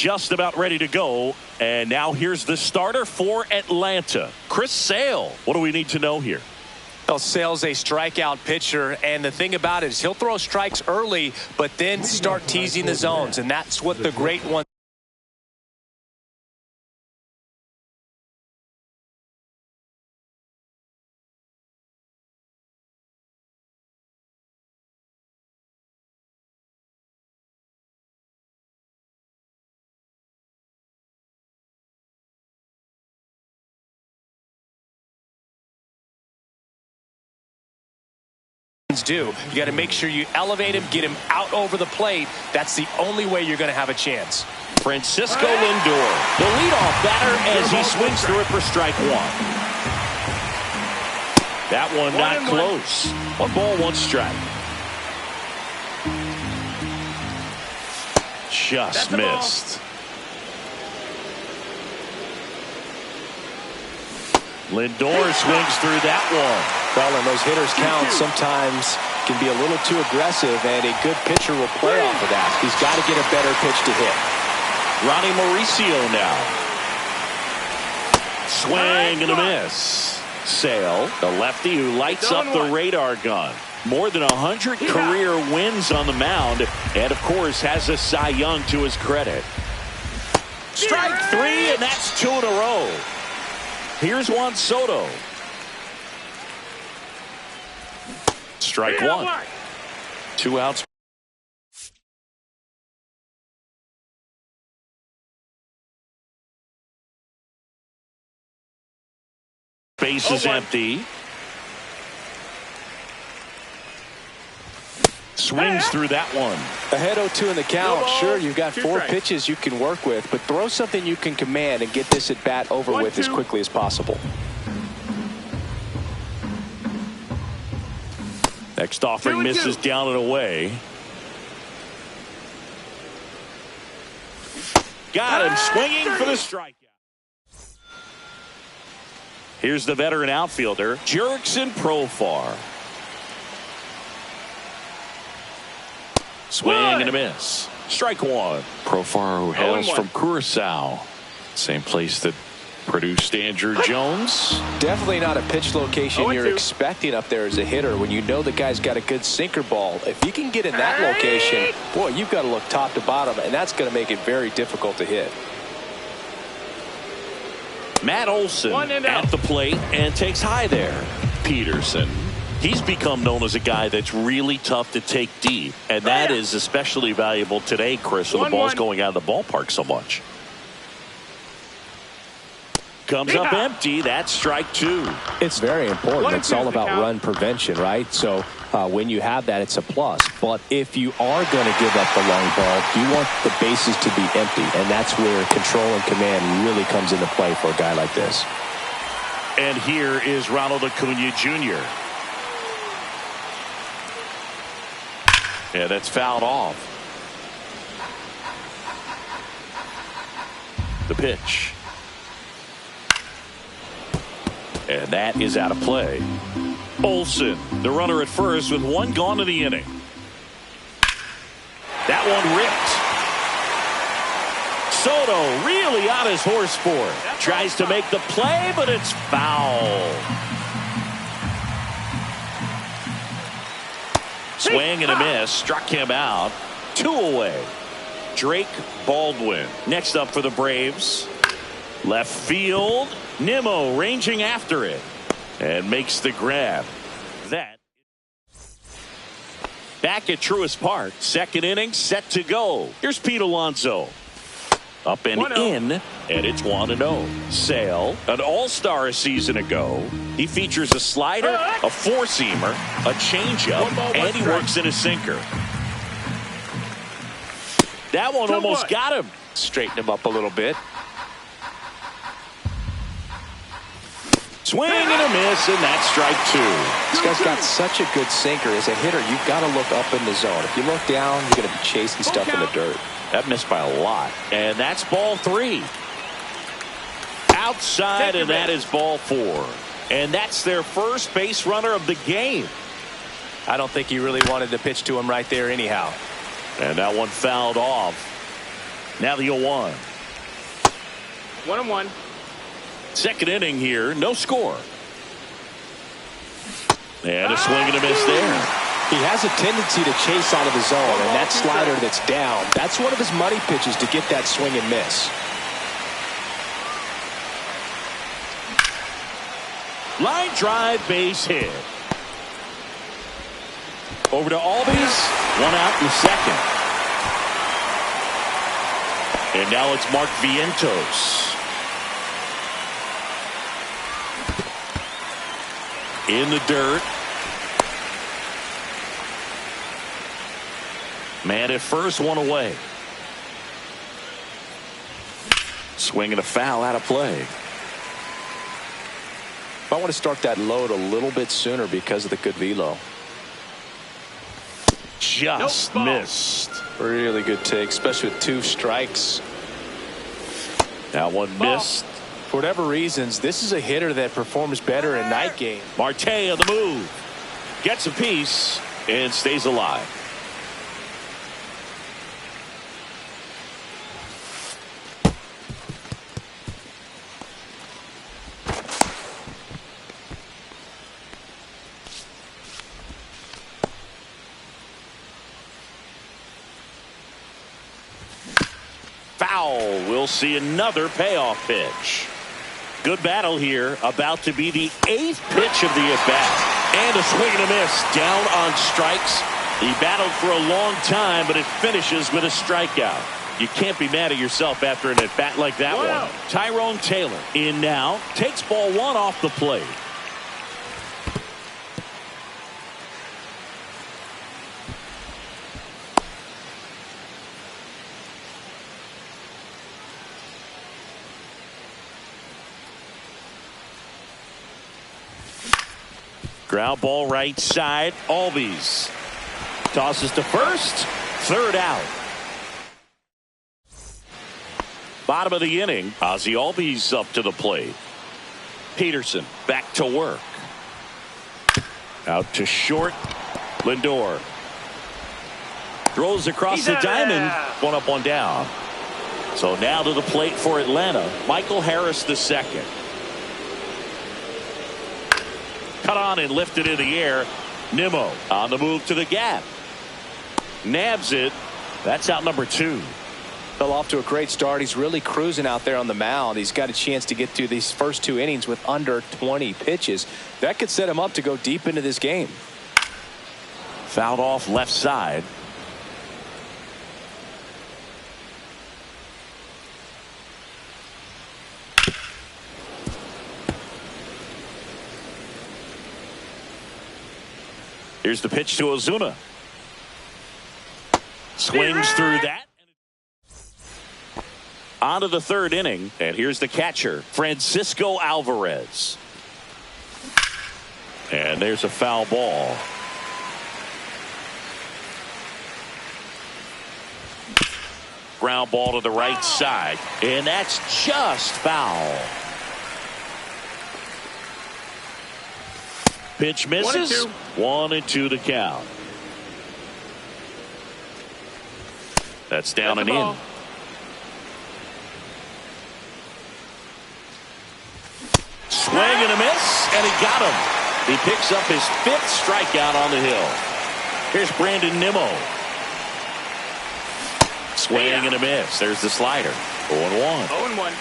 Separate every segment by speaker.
Speaker 1: just about ready to go. And now here's the starter for Atlanta, Chris Sale. What do we need to know here?
Speaker 2: Well, Sale's a strikeout pitcher, and the thing about it is he'll throw strikes early, but then start teasing the zones, and that's what the great one do. You got to make sure you elevate him, get him out over the plate. That's the only way you're going to have a chance.
Speaker 1: Francisco Lindor, the leadoff batter, as he swings through it for strike one. That one not close. 1 ball, 1 strike. Just missed. Lindor swings through that one.
Speaker 2: Well, and those hitters count sometimes can be a little too aggressive, and a good pitcher will play off of that. He's got to get a better pitch to hit.
Speaker 1: Ronnie Mauricio now. Swing and a miss. Sale, the lefty who lights up the radar gun. More than 100 career wins on the mound, and of course has a Cy Young to his credit. Strike 3, and that's 2 in a row. Here's Juan Soto. Strike 1. 2 outs. Base is empty. Swings through that one.
Speaker 2: Ahead 0-2 in the count. Sure, you've got 4 pitches you can work with, but throw something you can command and get this at bat over with as quickly as possible.
Speaker 1: Next offering misses down and away. Got him swinging for the strikeout. Here's the veteran outfielder, Jurickson Profar. Swing and a miss. Strike 1. Profar, who hails from Curacao. Same place that produced Andrew Jones.
Speaker 2: Definitely not a pitch location you're expecting up there as a hitter when you know the guy's got a good sinker ball. If you can get in that location, boy, you've got to look top to bottom, and that's going to make it very difficult to hit.
Speaker 1: Matt Olson at the plate and takes high there. Peterson. He's become known as a guy that's really tough to take deep, and that is especially valuable today, Chris, when the ball's going out of the ballpark so much. Comes up empty. That's strike 2.
Speaker 2: It's very important. It's all about run prevention, right? So when you have that, it's a plus. But if you are going to give up the long ball, you want the bases to be empty, and that's where control and command really comes into play for a guy like this.
Speaker 1: And here is Ronald Acuna Jr. Yeah, that's fouled off. The pitch. And that is out of play. Olson, the runner at first with 1 gone in the inning. That one ripped. Soto really on his horse for it. Tries to make the play, but it's foul. Swing and a miss. Struck him out. 2 away. Drake Baldwin next up for the Braves. Left field. Nimmo ranging after it and makes the grab. That back at Truist Park, 2nd inning set to go. Here's Pete Alonso. Up and in, and it's 1-0. Sale, an all-star a season ago. He features a slider, a 4-seamer, a changeup, and he works in a sinker. That one almost got him.
Speaker 2: Straighten him up a little bit.
Speaker 1: Swing and a miss, and that's strike 2.
Speaker 2: This guy's got such a good sinker. As a hitter, you've got to look up in the zone. If you look down, you're going to be chasing stuff in the dirt.
Speaker 1: That missed by a lot. And that's ball 3. Outside, and that is ball 4. And that's their first base runner of the game.
Speaker 2: I don't think he really wanted to pitch to him right there anyhow.
Speaker 1: And that one fouled off. Now the 0-1.
Speaker 3: 1-1.
Speaker 1: Second inning here, no score. And a swing and a miss there.
Speaker 2: He has a tendency to chase out of the zone, and that slider that's down, that's one of his money pitches to get that swing and miss.
Speaker 1: Line drive, base hit. Over to Albies, one out in the second. And now it's Mark Vientos. In the dirt. Man at first, one away. Swing and a foul out of play.
Speaker 2: I want to start that load a little bit sooner because of the good velo.
Speaker 1: Just missed.
Speaker 2: Really good take, especially with 2 strikes.
Speaker 1: Now one missed.
Speaker 2: For whatever reasons, this is a hitter that performs better in night game.
Speaker 1: Marte on the move. Gets a piece and stays alive. Foul. We'll see another payoff pitch. Good battle here. About to be the 8th pitch of the at-bat. And a swing and a miss. Down on strikes. He battled for a long time, but it finishes with a strikeout. You can't be mad at yourself after an at-bat like that one. Tyrone Taylor in now. Takes ball 1 off the plate. Ground ball right side. Albies tosses to first. Third out. Bottom of the inning. Ozzie Albies up to the plate. Peterson back to work. Out to short. Lindor throws across the diamond. One up, one down. So now to the plate for Atlanta. Michael Harris the second. Cut on and lifted in the air. Nimmo on the move to the gap. Nabs it. That's out number 2.
Speaker 2: Fell off to a great start. He's really cruising out there on the mound. He's got a chance to get through these first 2 innings with under 20 pitches. That could set him up to go deep into this game.
Speaker 1: Fouled off left side. Here's the pitch to Ozuna. Swings through that. On to the 3rd inning. And here's the catcher, Francisco Alvarez. And there's a foul ball. Ground ball to the right side. And that's just foul. Pitch misses. 1-2 to count. That's down and in. Swing and a miss, and he got him. He picks up his 5th strikeout on the hill. Here's Brandon Nimmo. Swing and a miss. There's the slider. 0-1.
Speaker 3: 0-1.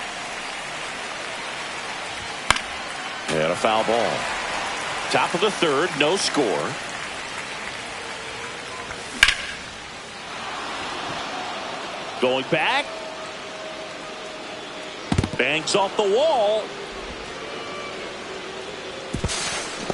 Speaker 1: And a foul ball. Top of the 3rd, no score. Going back. Bangs off the wall.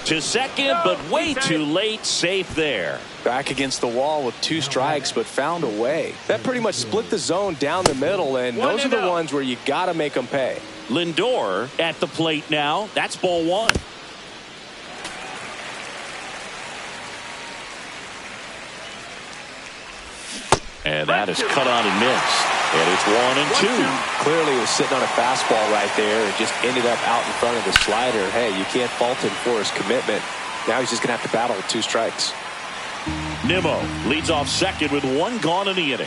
Speaker 1: To second, but way too late. Safe there.
Speaker 2: Back against the wall with 2 strikes, but found a way. That pretty much split the zone down the middle, and those are the ones where you got to make them pay.
Speaker 1: Lindor at the plate now. That's ball 1. And that is cut on and missed. And it's 1-2.
Speaker 2: Clearly he was sitting on a fastball right there and just ended up out in front of the slider. Hey, you can't fault him for his commitment. Now he's just going to have to battle with 2 strikes.
Speaker 1: Nimmo leads off second with 1 gone in the inning.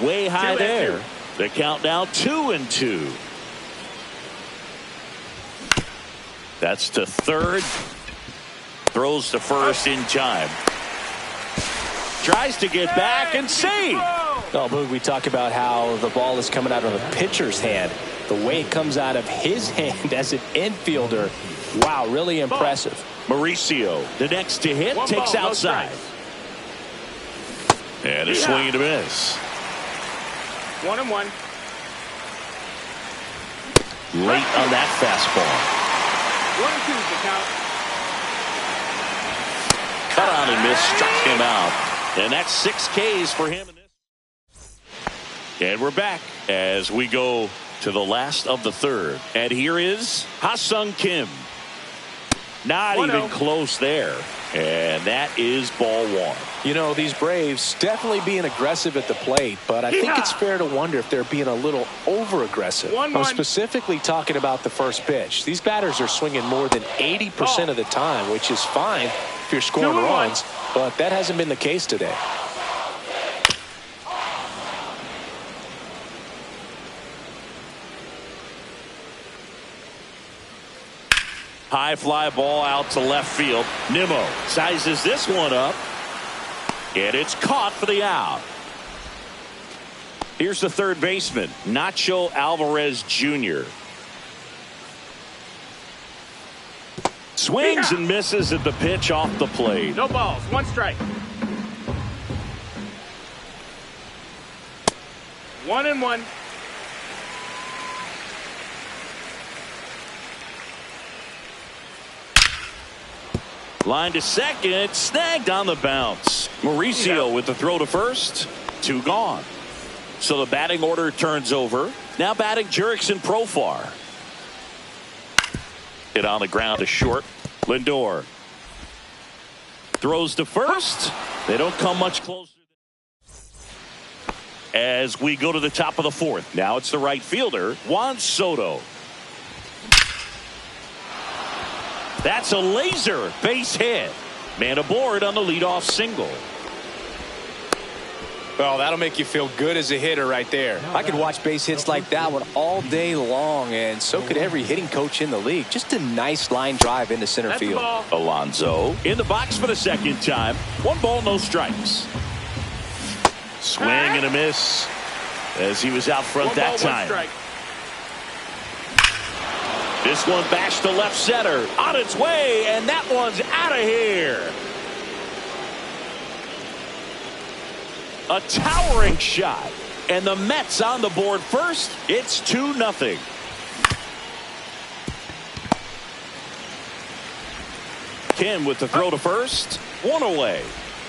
Speaker 1: Way high there. The count now 2-2. That's to third. Throws to first in time. Tries to get back and save.
Speaker 2: Oh, Boog, we talk about how the ball is coming out of a pitcher's hand. The way it comes out of his hand as an infielder. Wow, really impressive.
Speaker 1: Mauricio, the next to hit, takes outside. And a swing and a miss.
Speaker 3: 1-1.
Speaker 1: Late on that fastball.
Speaker 3: 1-2 the count.
Speaker 1: Cut on and miss, struck him out. And that's 6 Ks for him in this. And we're back as we go to the last of the third. And here is Ha-Sung Kim. Not even close there. And that is ball 1.
Speaker 2: You know, these Braves definitely being aggressive at the plate, but I think it's fair to wonder if they're being a little over-aggressive. I'm specifically talking about the first pitch. These batters are swinging more than 80% of the time, which is fine if you're scoring runs, but that hasn't been the case today.
Speaker 1: High fly ball out to left field. Nimmo sizes this one up. And it's caught for the out. Here's the third baseman, Nacho Alvarez Jr. Swings and misses at the pitch off the plate.
Speaker 3: No balls, 1 strike. 1-1.
Speaker 1: Line to second, snagged on the bounce. Mauricio with the throw to first. 2 gone. So the batting order turns over. Now batting Jurickson Profar. Hit on the ground to short. Lindor throws to first. They don't come much closer. As we go to the top of the fourth. Now it's the right fielder, Juan Soto. That's a laser base hit. Man aboard on the leadoff single.
Speaker 2: Well, that'll make you feel good as a hitter right there. I could watch base hits like that one all day long, and so could every hitting coach in the league. Just a nice line drive into center field.
Speaker 1: Alonso in the box for the second time. 1 ball, no strikes. Swing and a miss as he was out front that time. This one bashed to left center. On its way, and that one's out of here. A towering shot. And the Mets on the board first. It's 2-0. Kim with the throw to first. 1 away.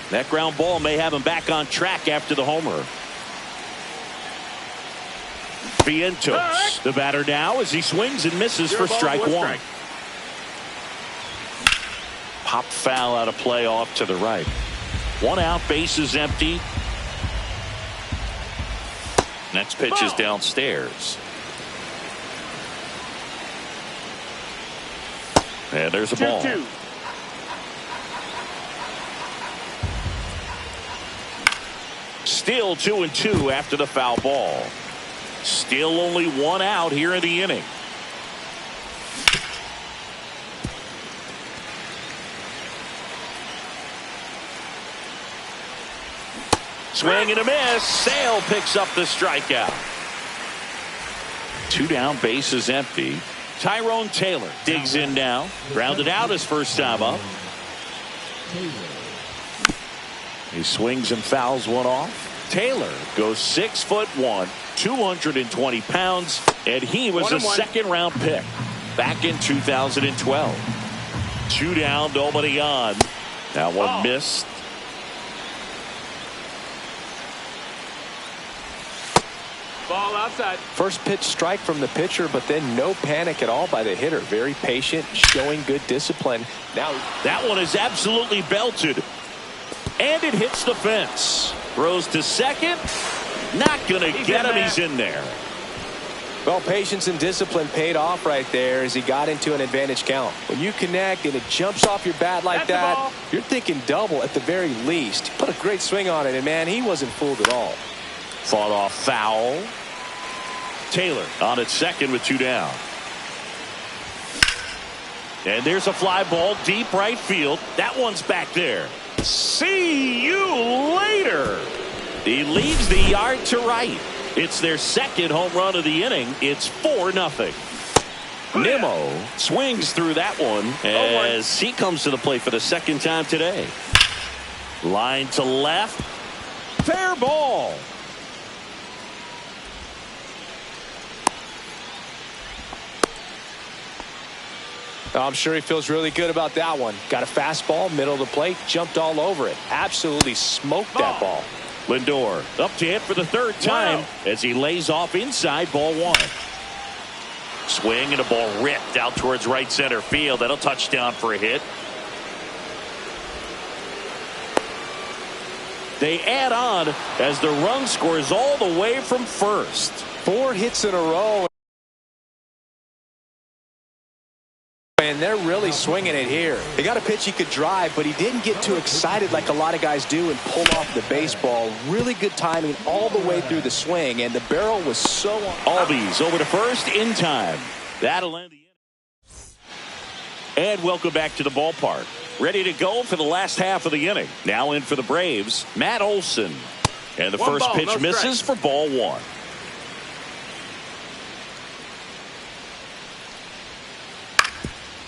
Speaker 1: That ground ball may have him back on track after the homer. Vientos, the batter now as he swings and misses for strike 1. Pop foul out of play off to the right. 1 out, bases empty. Next pitch is downstairs. And there's a ball.
Speaker 3: 2-2.
Speaker 1: Still 2-2 after the foul ball. Still only 1 out here in the inning. Swing and a miss. Sale picks up the strikeout. 2 down, bases empty. Tyrone Taylor digs in now. Grounded out his first time up. He swings and fouls one off. Taylor goes 6'1", 220 pounds, and he was a second-round pick back in 2012. 2 down, nobody on. That one missed.
Speaker 3: Ball outside.
Speaker 2: First pitch strike from the pitcher, but then no panic at all by the hitter. Very patient, showing good discipline. Now
Speaker 1: that one is absolutely belted, and it hits the fence. Throws to second. Not going to get him. He's in there.
Speaker 2: Well, patience and discipline paid off right there as he got into an advantage count. When you connect and it jumps off your bat like that, you're thinking double at the very least. He put a great swing on it, and man, he wasn't fooled at all.
Speaker 1: Fought off foul. Taylor on at second with 2 down. And there's a fly ball deep right field. That one's back there. See you later. He leaves the yard to right. It's their second home run of the inning. It's 4-0. Nimmo swings through that one as he comes to the plate for the second time today. Line to left. Fair ball.
Speaker 2: I'm sure he feels really good about that one. Got a fastball, middle of the plate, jumped all over it. Absolutely smoked that ball.
Speaker 1: Lindor up to hit for the third time as he lays off inside, ball 1. Swing and a ball ripped out towards right center field. That'll touchdown for a hit. They add on as the run scores all the way from first.
Speaker 2: 4 hits in a row. And they're really swinging it here. They got a pitch he could drive, but he didn't get too excited like a lot of guys do and pull off the baseball. Really good timing all the way through the swing, and the barrel was so on.
Speaker 1: Albies over to first in time. That'll end the inning. And welcome back to the ballpark. Ready to go for the last half of the inning. Now in for the Braves, Matt Olson. And the first pitch misses for ball 1.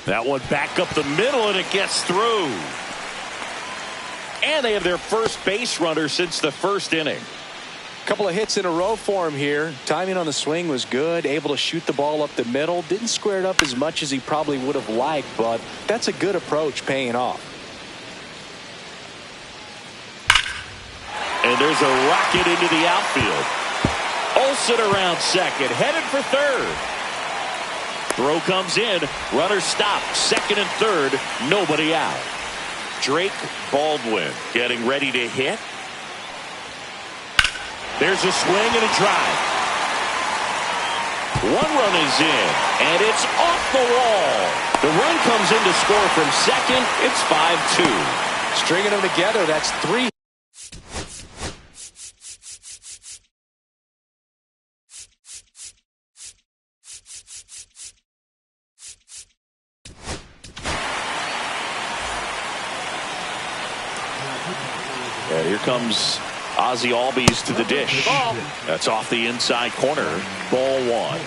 Speaker 1: That one back up the middle, and it gets through. And they have their first base runner since the first inning.
Speaker 2: Couple of hits in a row for him here. Timing on the swing was good. Able to shoot the ball up the middle. Didn't square it up as much as he probably would have liked, but that's a good approach paying off.
Speaker 1: And there's a rocket into the outfield. Olsen around second, headed for third. Throw comes in. Runner stopped. Second and third. Nobody out. Drake Baldwin getting ready to hit. There's a swing and a drive. 1 run is in, and it's off the wall. The run comes in to score from second. It's 5-2.
Speaker 2: Stringing them together, that's 3.
Speaker 1: And here comes Ozzie Albies to the dish. That's off the inside corner. Ball 1.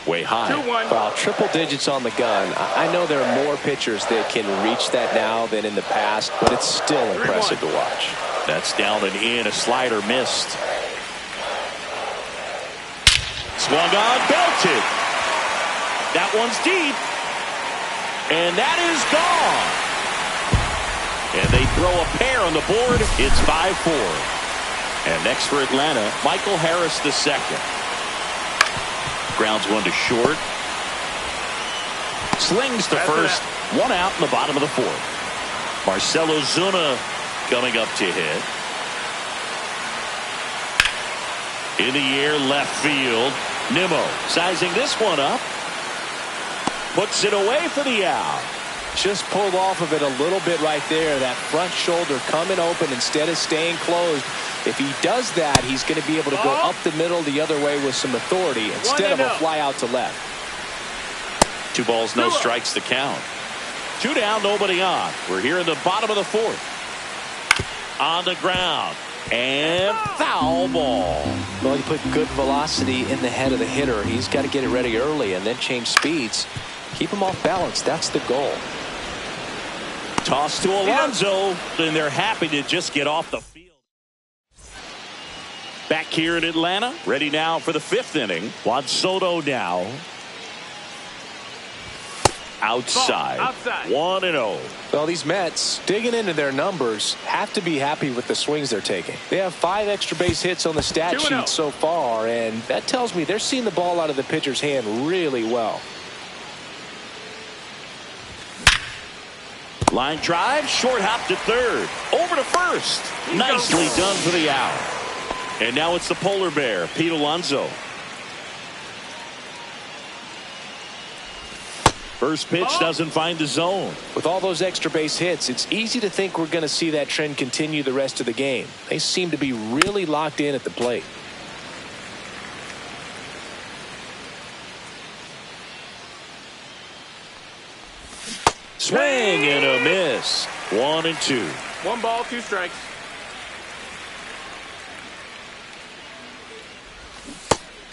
Speaker 1: Way high.
Speaker 3: 2-1.
Speaker 2: Wow, triple digits on the gun. I know there are more pitchers that can reach that now than in the past, but it's still impressive to watch.
Speaker 1: That's down and in. A slider missed. Swung on, belted. That one's deep. And that is gone. And they throw a pair on the board. It's 5-4. And next for Atlanta, Michael Harris II. Grounds one to short. Slings to first. 1 out in the bottom of the 4th. Marcelo Zuna coming up to hit. In the air, left field. Nimmo sizing this one up. Puts it away for the out.
Speaker 2: Just pulled off of it a little bit right there. That front shoulder coming open instead of staying closed. If he does that, he's going to be able to go up the middle the other way with some authority instead of a fly out to left.
Speaker 1: 2 balls, no strikes to count. 2 down, nobody on. We're here in the bottom of the 4th. On the ground. And foul ball.
Speaker 2: Well, you put good velocity in the head of the hitter. He's got to get it ready early and then change speeds. Keep him off balance. That's the goal.
Speaker 1: Toss to Alonso. And they're happy to just get off the field. Back here in Atlanta. Ready now for the 5th inning. Juan Soto now. Outside. 1-0.
Speaker 2: Well, these Mets, digging into their numbers, have to be happy with the swings they're taking. They have 5 extra base hits on the stat sheet so far, and that tells me they're seeing the ball out of the pitcher's hand really well.
Speaker 1: Line drive, short hop to third. Over to first. Nicely done for the out. And now it's the polar bear, Pete Alonso. First pitch doesn't find the zone.
Speaker 2: With all those extra base hits, it's easy to think we're going to see that trend continue the rest of the game. They seem to be really locked in at the plate.
Speaker 1: Swing and a miss. 1-2.
Speaker 3: 1 ball, 2 strikes.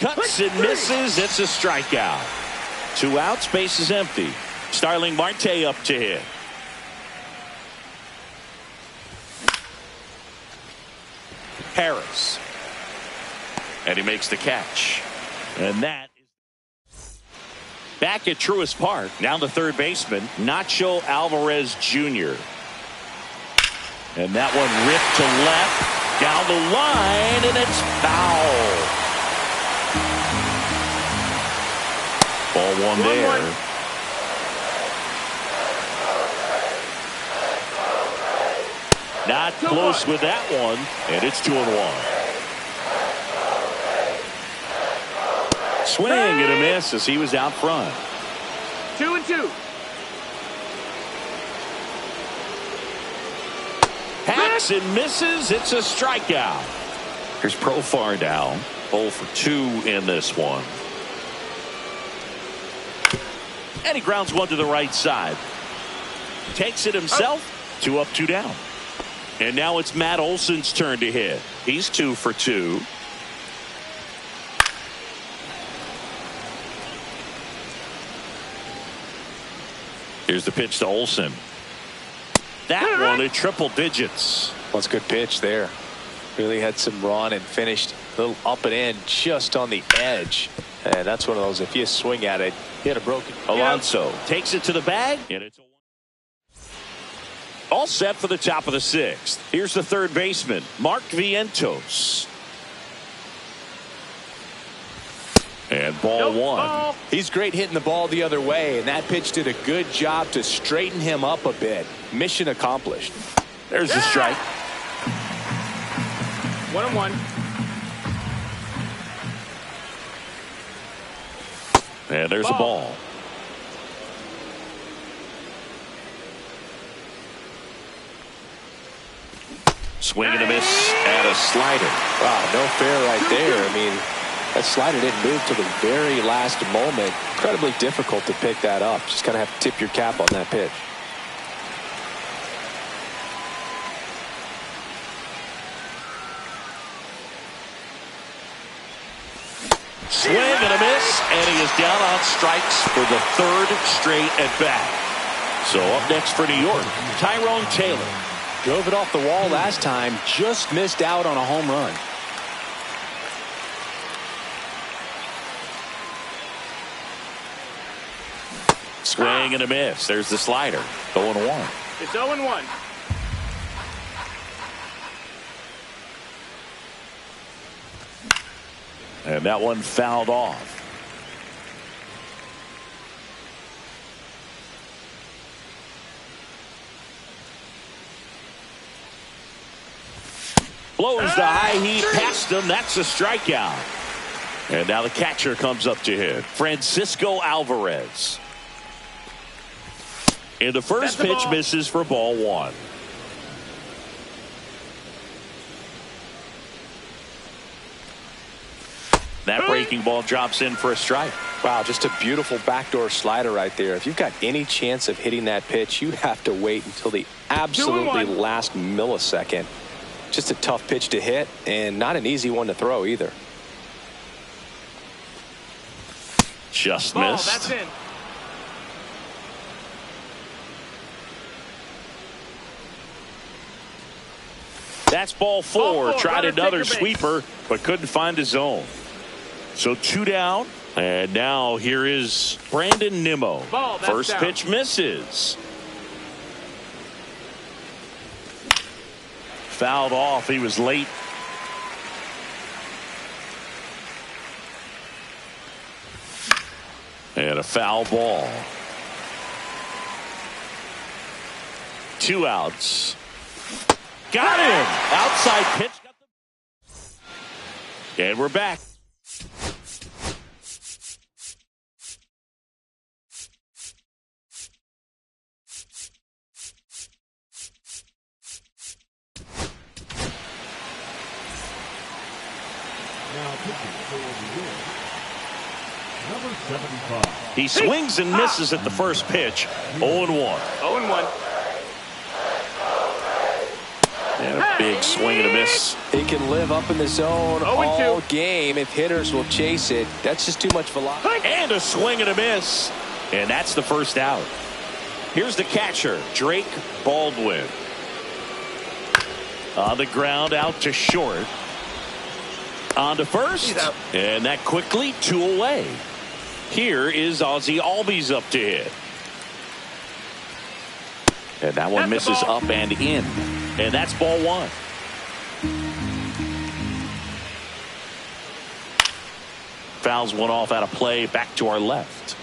Speaker 1: Cuts and misses. It's a strikeout. 2 outs, base is empty. Starling Marte up to hit. Harris. And he makes the catch. And that is back at Truist Park. Now the third baseman, Nacho Alvarez Jr. And that one ripped to left. Down the line, and it's foul. Ball 1 there. Not close with that one, and it's 2-1. Swing and a miss as he was out front.
Speaker 3: 2-2.
Speaker 1: Hacks and misses. It's a strikeout. Here's Profar down. 0 for 2 in this one. And he grounds one to the right side. Takes it himself. 2 up, 2 down. And now it's Matt Olson's turn to hit. He's 2 for 2. Here's the pitch to Olson. That one at triple digits.
Speaker 2: Well, it's a good pitch there. Really had some run and finished a little up and in just on the edge. And that's one of those, if you swing at it, you had a broken.
Speaker 1: Alonso takes it to the bag, and it's all set for the top of the 6th. Here's the third baseman, Mark Vientos. And ball 1.
Speaker 2: He's great hitting the ball the other way, and that pitch did a good job to straighten him up a bit. Mission accomplished.
Speaker 1: There's the strike.
Speaker 3: 1-1.
Speaker 1: And there's a ball. Swing and a miss and a slider.
Speaker 2: Wow, no fair right there. I mean, that slider didn't move to the very last moment. Incredibly difficult to pick that up. Just kind of have to tip your cap on that pitch.
Speaker 1: Swing and a miss, and he is down on strikes for the 3rd straight at bat. So up next for New York, Tyrone Taylor.
Speaker 2: Drove it off the wall last time, just missed out on a home run.
Speaker 1: Swing and a miss. There's the slider. 0-1.
Speaker 3: It's 0-1.
Speaker 1: And that one fouled off. Blows the high heat past him. That's a strikeout. And now the catcher comes up to hit. Francisco Alvarez. And the first pitch misses for ball 1. That breaking ball drops in for a strike.
Speaker 2: Wow, just a beautiful backdoor slider right there. If you've got any chance of hitting that pitch, you have to wait until the absolutely last millisecond. Just a tough pitch to hit, and not an easy one to throw either.
Speaker 1: Just missed.
Speaker 3: That's in.
Speaker 1: That's ball 4. Tried another sweeper, but couldn't find his zone. So 2 down, and now here is Brandon Nimmo. First pitch misses. Fouled off. He was late. And a foul ball. 2 outs. Got him. Outside pitch. And we're back. He swings and misses at the first pitch. 0-1.
Speaker 3: 0-1.
Speaker 1: And a big swing and a miss.
Speaker 2: He can live up in the zone all game if hitters will chase it. That's just too much velocity.
Speaker 1: And a swing and a miss. And that's the first out. Here's the catcher, Drake Baldwin. On the ground, out to short. On to first. And that quickly 2 away. Here is Ozzie Albies up to hit. And that one misses up and in. And that's ball 1. Fouls one off out of play, back to our left.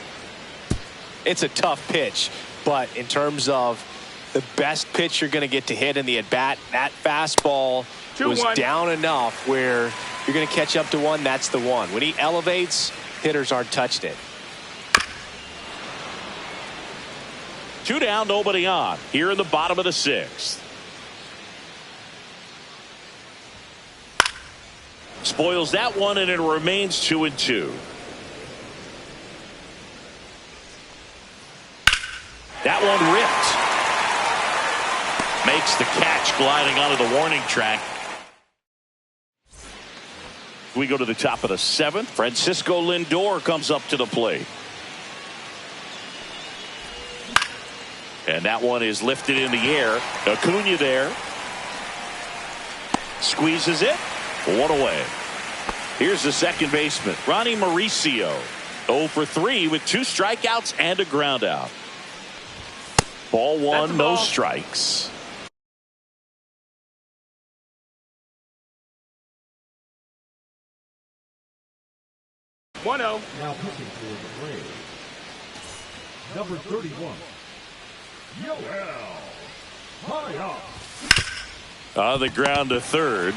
Speaker 2: It's a tough pitch, but in terms of the best pitch you're going to get to hit in the at-bat, that fastball was down enough where you're going to catch up to one. That's the one. When he elevates, hitters aren't touched it.
Speaker 1: 2 down, nobody on. Here in the bottom of the 6th. Spoils that one, and it remains 2-2. That one ripped. Makes the catch, gliding onto the warning track. We go to the top of the 7th. Francisco Lindor comes up to the plate. And that one is lifted in the air. Acuna there. Squeezes it. 1 away. Here's the second baseman, Ronnie Mauricio. 0 for 3 with 2 strikeouts and a ground out. Ball 1, no strikes.
Speaker 3: Now
Speaker 4: pitching for the Braves, number 31, Yoel. High up.
Speaker 1: On the ground to third.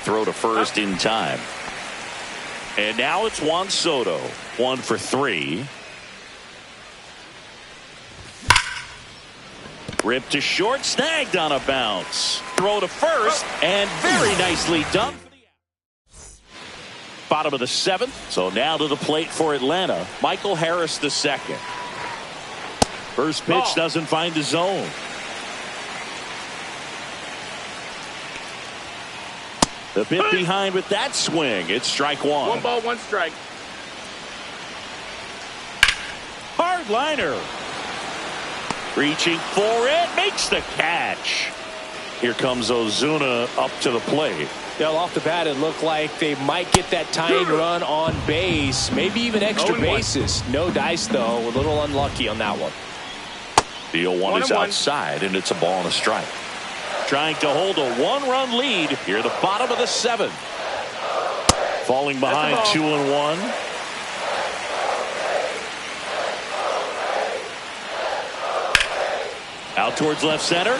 Speaker 1: Throw to first in time. And now it's Juan Soto. 1 for 3. Ripped to short, snagged on a bounce. Throw to first, and very nicely done. Bottom of the 7th. So now to the plate for Atlanta, Michael Harris II. First pitch doesn't find the zone. A bit behind with that swing. It's strike 1.
Speaker 3: 1 ball, 1 strike.
Speaker 1: Hard liner. Reaching for it. Makes the catch. Here comes Ozuna up to the plate.
Speaker 2: Well, off the bat, it looked like they might get that tying run on base. Maybe even extra bases. No dice, though. A little unlucky on that one.
Speaker 1: The 0-1 is outside, and it's a ball and a strike. Trying to hold a 1-run lead here at the bottom of the 7th. Falling behind 2-1. Out towards left center.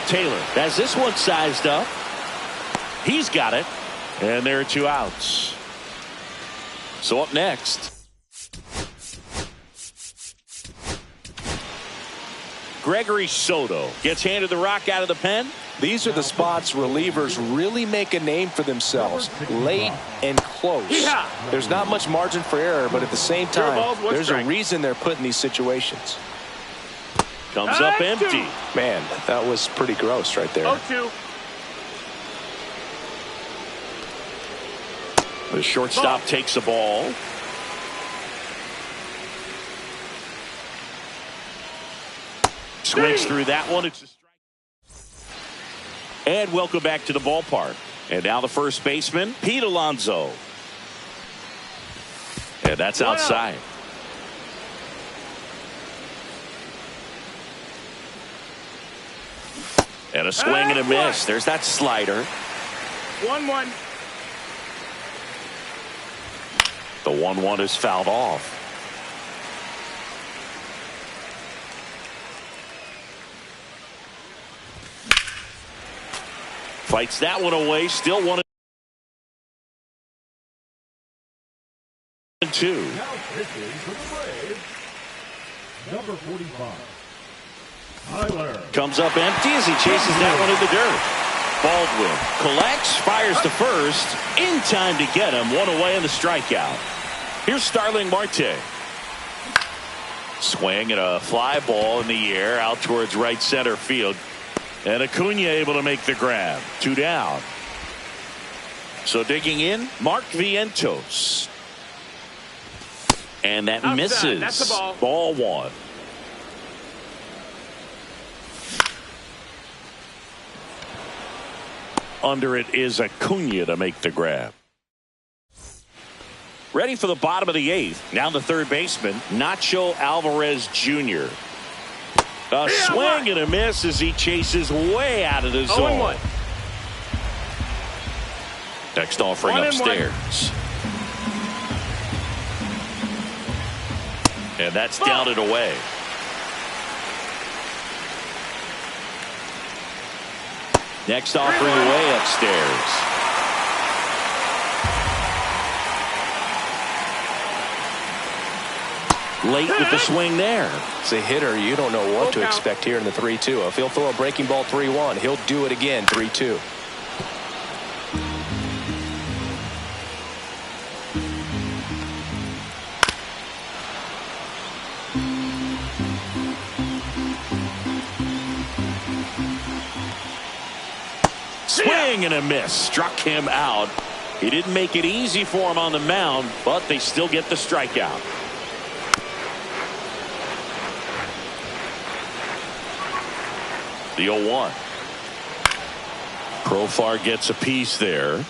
Speaker 1: Taylor has this one sized up. He's got it. And there are 2 outs. So up next, Gregory Soto gets handed the rock out of the pen.
Speaker 2: These are the spots relievers really make a name for themselves. Late and close. There's not much margin for error, but at the same time, there's a reason they're put in these situations.
Speaker 1: Comes up empty.
Speaker 2: Man, that was pretty gross right there.
Speaker 3: 0-2.
Speaker 1: The shortstop takes the ball. Swings through that one. It's a strike. And welcome back to the ballpark. And now the first baseman, Pete Alonso. And that's outside. And a swing and a miss. There's that slider.
Speaker 3: 1-1.
Speaker 1: The 1-1 is fouled off. Fights that one away. Still 1-2.
Speaker 4: Now pitching for the Braves, number 45, Tyler.
Speaker 1: Comes up empty as he chases that one in the dirt. Baldwin collects, fires to first, in time to get him. One away in the strikeout. Here's Starling Marte. Swing and a fly ball in the air out towards right center field. And Acuna able to make the grab. 2 down. So digging in, Mark Vientos. And that
Speaker 3: Outside.
Speaker 1: misses.
Speaker 3: That's the ball.
Speaker 1: Ball 1. Under it is Acuna to make the grab. Ready for the bottom of the 8th. Now the third baseman, Nacho Alvarez Jr. A swing and a miss as he chases way out of the zone.
Speaker 3: 0-1.
Speaker 1: Next offering
Speaker 3: 1-1.
Speaker 1: upstairs. And that's down and away. Next offering away upstairs. Late with the swing there.
Speaker 2: As a hitter, you don't know what to expect here in the 3-2. If he'll throw a breaking ball 3-1, he'll do it again 3-2.
Speaker 1: Swing and a miss. Struck him out. He didn't make it easy for him on the mound, but they still get the strikeout. The 0-1. Profar gets a piece there.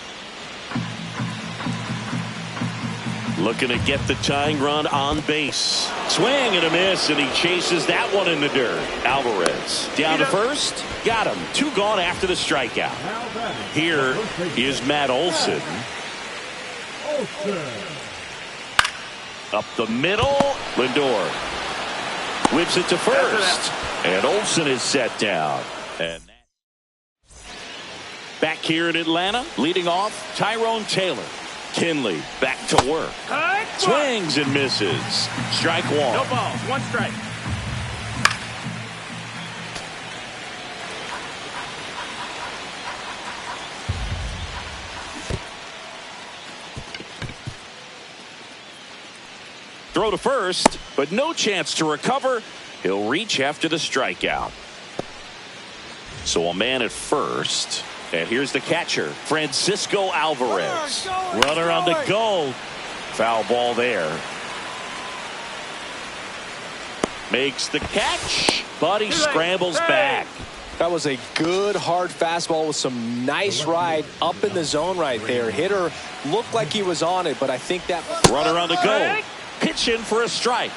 Speaker 1: Looking to get the tying run on base. Swing and a miss, and he chases that one in the dirt. Alvarez down to first. Got him. 2 gone after the strikeout. Here is Matt Olson. Up the middle. Lindor whips it to first. And Olson is set down. And back here in Atlanta, leading off, Tyrone Taylor. Kinley back to work. Swings and misses. Strike 1.
Speaker 3: No balls. 1 strike.
Speaker 1: Throw to first, but no chance to recover. He'll reach after the strikeout. So a man at first. And here's the catcher, Francisco Alvarez. Runner on the go. Foul ball there. Makes the catch, but he scrambles back.
Speaker 2: That was a good hard fastball with some nice ride up in the zone right there. Hitter looked like he was on it, but I think that
Speaker 1: runner on the go. Pitch in for a strike.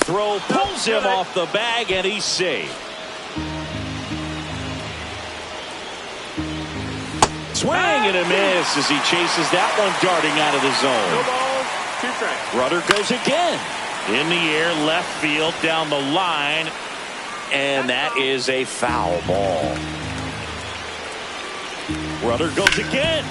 Speaker 1: Throw pulls him off the bag, and he's safe. Swing and a miss as he chases that one darting out of the zone.
Speaker 3: No balls. 2 strikes.
Speaker 1: Rudder goes again. In the air, left field, down the line. And that is a foul ball. Rudder goes again.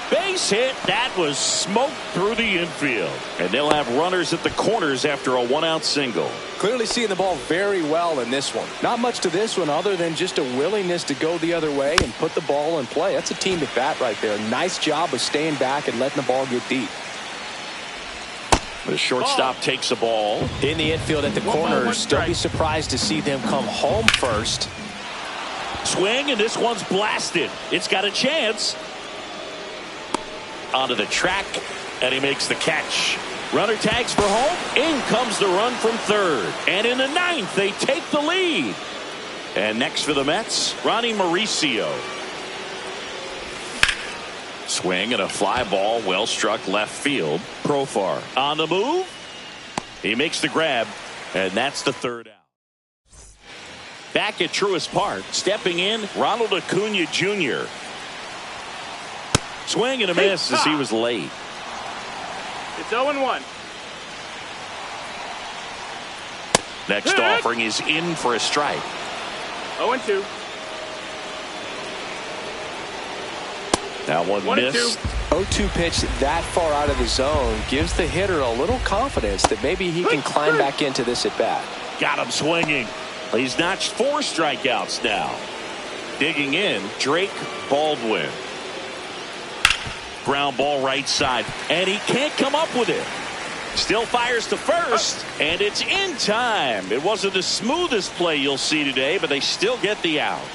Speaker 1: Base hit. That was smoked through the infield. And they'll have runners at the corners after a 1-out single.
Speaker 2: clearly seeing the ball very well in this one. Not much to this one other than just a willingness to go the other way and put the ball in play. That's a team at bat right there. Nice job of staying back and letting the ball get deep.
Speaker 1: The shortstop takes the ball.
Speaker 2: In the infield at the corners. Don't be surprised to see them come home first.
Speaker 1: Swing, and this one's blasted. It's got a chance. Onto the track, and he makes the catch. Runner tags for home. In comes the run from third. And in the ninth, they take the lead. And next for the Mets, Ronnie Mauricio. Swing and a fly ball, well struck left field. Profar on the move. He makes the grab, and that's the third out. Back at Truist Park, stepping in, Ronald Acuna Jr. Swing and a miss as he was late.
Speaker 3: It's 0-1.
Speaker 1: Next offering is in for a strike.
Speaker 3: 0-2.
Speaker 1: That one missed.
Speaker 2: 0-2 pitch that far out of the zone gives the hitter a little confidence that maybe he can climb back into this at bat.
Speaker 1: Got him swinging. He's notched 4 strikeouts now. Digging in, Drake Baldwin. Ground ball right side, and he can't come up with it. Still fires to first, and it's in time. It wasn't the smoothest play you'll see today, but they still get the out.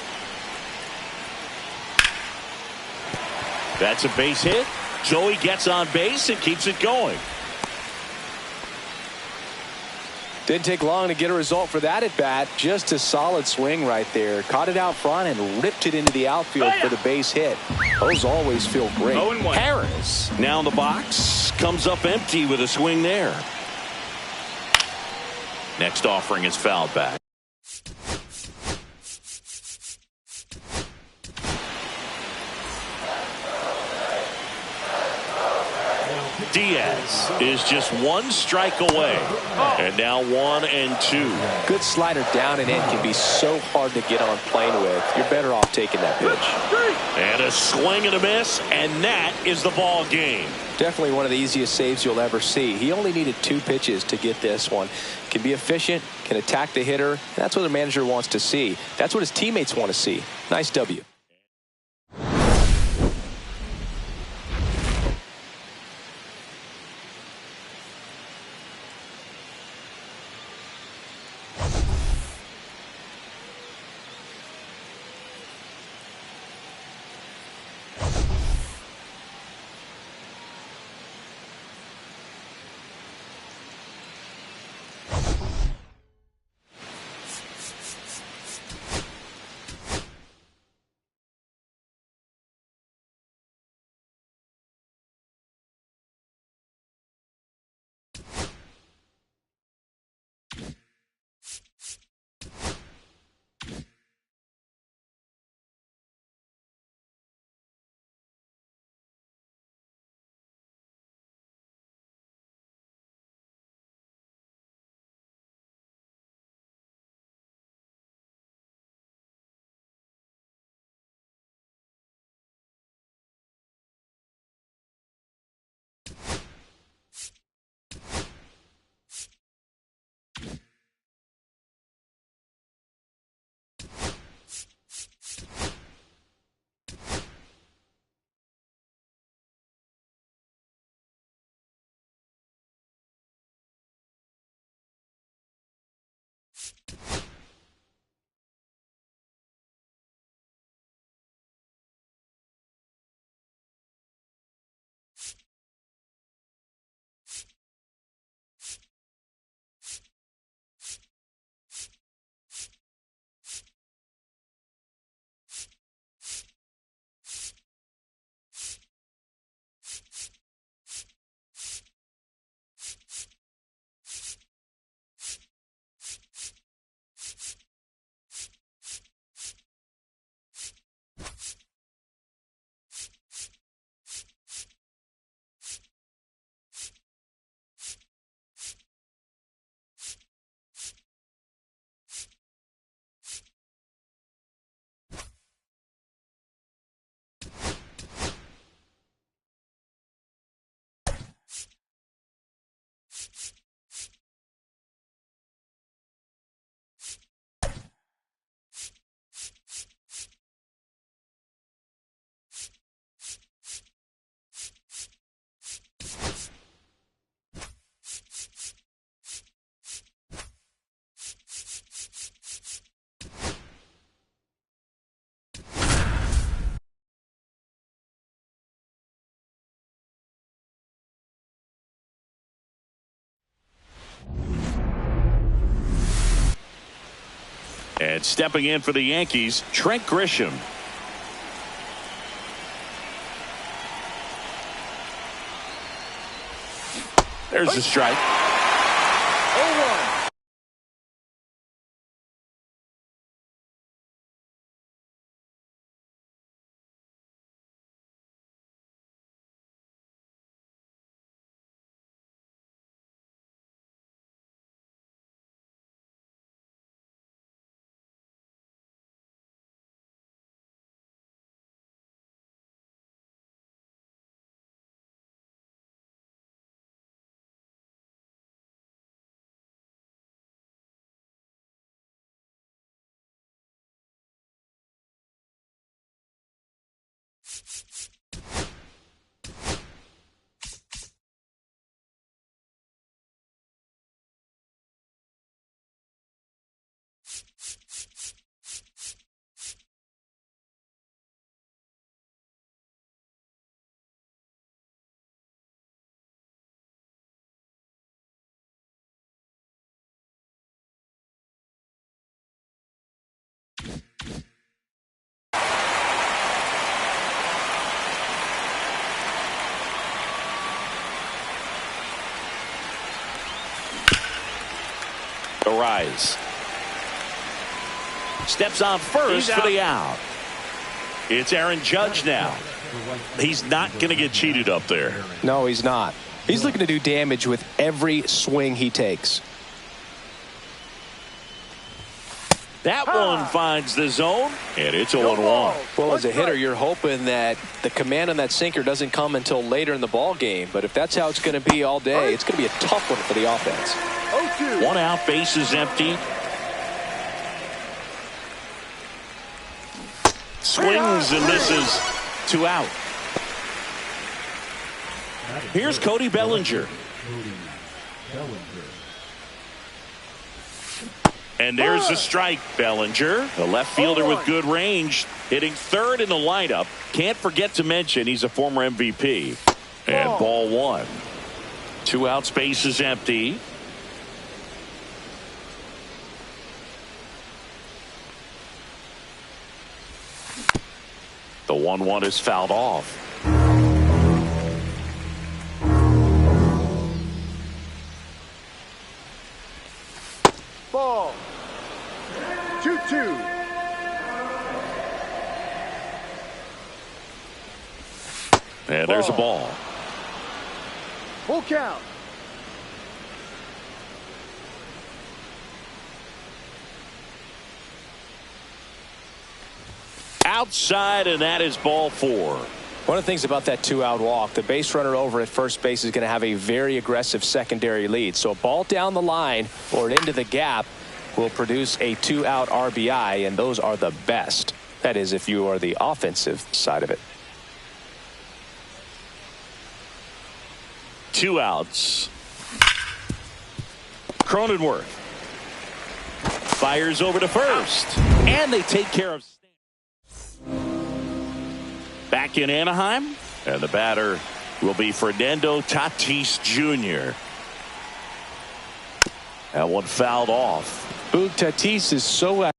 Speaker 1: That's a base hit. Joey gets on base and keeps it going.
Speaker 2: Didn't take long to get a result for that at bat. Just a solid swing right there. Caught it out front and ripped it into the outfield for the base hit. Those always feel great.
Speaker 3: 0-1.
Speaker 1: Harris now in the box, comes up empty with a swing there. Next offering is fouled back. Diaz is just 1 strike away. And now 1-2.
Speaker 2: Good slider down and in can be so hard to get on plane with. You're better off taking that pitch.
Speaker 1: And a swing and a miss, and that is the ball game.
Speaker 2: Definitely one of the easiest saves you'll ever see. He only needed 2 pitches to get this one. Can be efficient, can attack the hitter. That's what the manager wants to see. That's what his teammates want to see. Nice W.
Speaker 1: And stepping in for the Yankees, Trent Grisham. There's the strike.
Speaker 3: 0-1.
Speaker 1: Arise. Steps on first for the out. It's Aaron Judge now. He's not going to get cheated up there.
Speaker 2: No, he's not. He's looking to do damage with every swing he takes.
Speaker 1: That one finds the zone, and it's a 1-1.
Speaker 2: Well, as a hitter, you're hoping that the command on that sinker doesn't come until later in the ball game. But if that's how it's going to be all day, it's going to be a tough one for the offense.
Speaker 1: 1 out, base is empty. Swings and misses. 2 out. Here's Cody Bellinger. And there's the strike. Bellinger, the left fielder with good range, hitting third in the lineup. Can't forget to mention he's a former MVP. And ball 1. 2 outs, base is empty. The 1-1 is fouled off.
Speaker 3: Ball. 2-2.
Speaker 1: And there's a ball.
Speaker 3: Full count.
Speaker 1: Outside, and that is ball 4.
Speaker 2: One of the things about that 2-out walk, the base runner over at first base is going to have a very aggressive secondary lead. So a ball down the line or into the gap will produce a 2-out RBI, and those are the best. That is, if you are the offensive side of it.
Speaker 1: 2 outs. Cronenworth fires over to first, and they take care of. Back in Anaheim, and the batter will be Fernando Tatis Jr. That one fouled off.
Speaker 2: Boog, Tatis is so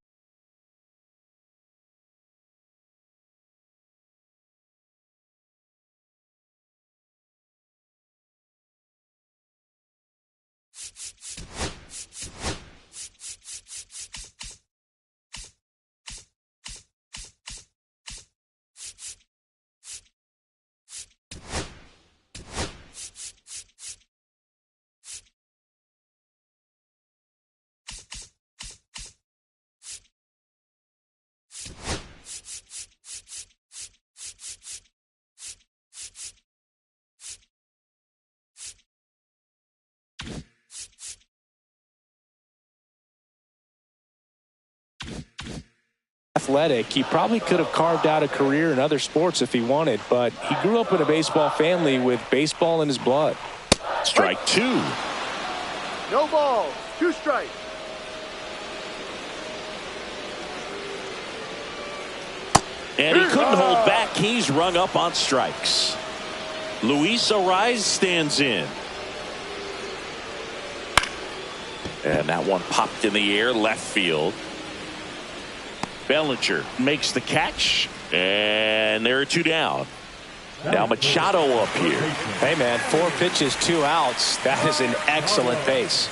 Speaker 2: athletic, he probably could have carved out a career in other sports if he wanted, but he grew up in a baseball family with baseball in his blood.
Speaker 1: Strike 2.
Speaker 3: No ball. 2 strikes.
Speaker 1: And he couldn't hold back. He's rung up on strikes. Luis Arise stands in. And that one popped in the air, left field. Bellinger makes the catch, and there are 2 down. Now Machado up here.
Speaker 2: Hey, man, 4 pitches, 2 outs. That is an excellent pace.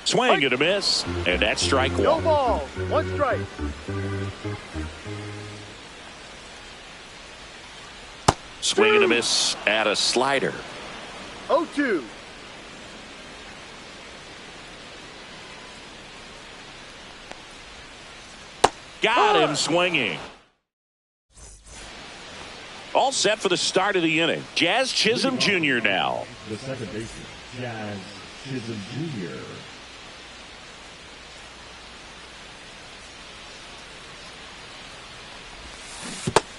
Speaker 1: Swing and a miss, and that's strike 1.
Speaker 3: No ball. 1 strike.
Speaker 1: Swing and a miss at a slider.
Speaker 3: 0-2.
Speaker 1: Got him swinging. All set for the start of the inning. Jazz Chisholm Jr. now.
Speaker 4: The second baseman, Jazz Chisholm Jr.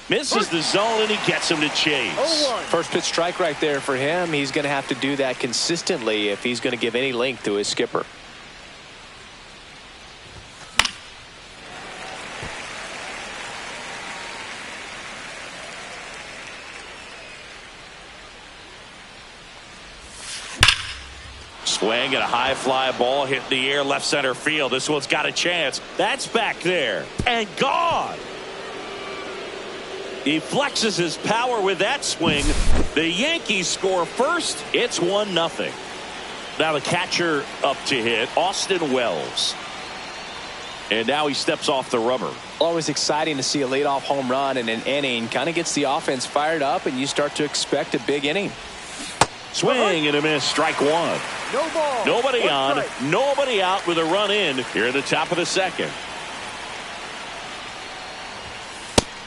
Speaker 1: Misses the zone, and he gets him to chase.
Speaker 3: 0-1.
Speaker 2: First pitch strike right there for him. He's going to have to do that consistently if he's going to give any length to his skipper.
Speaker 1: Swing and a high fly ball hit in the air, left center field. This one's got a chance. That's back there and gone. He flexes his power with that swing. The Yankees score first. It's 1-0. Now the catcher up to hit, Austin Wells. And now he steps off the rubber.
Speaker 2: Always exciting to see a leadoff home run in an inning. Kind of gets the offense fired up, and you start to expect a big inning.
Speaker 1: Swing and a miss, strike one.
Speaker 3: No ball.
Speaker 1: Nobody
Speaker 3: One
Speaker 1: on,
Speaker 3: strike.
Speaker 1: nobody out with a run in here at the top of the second.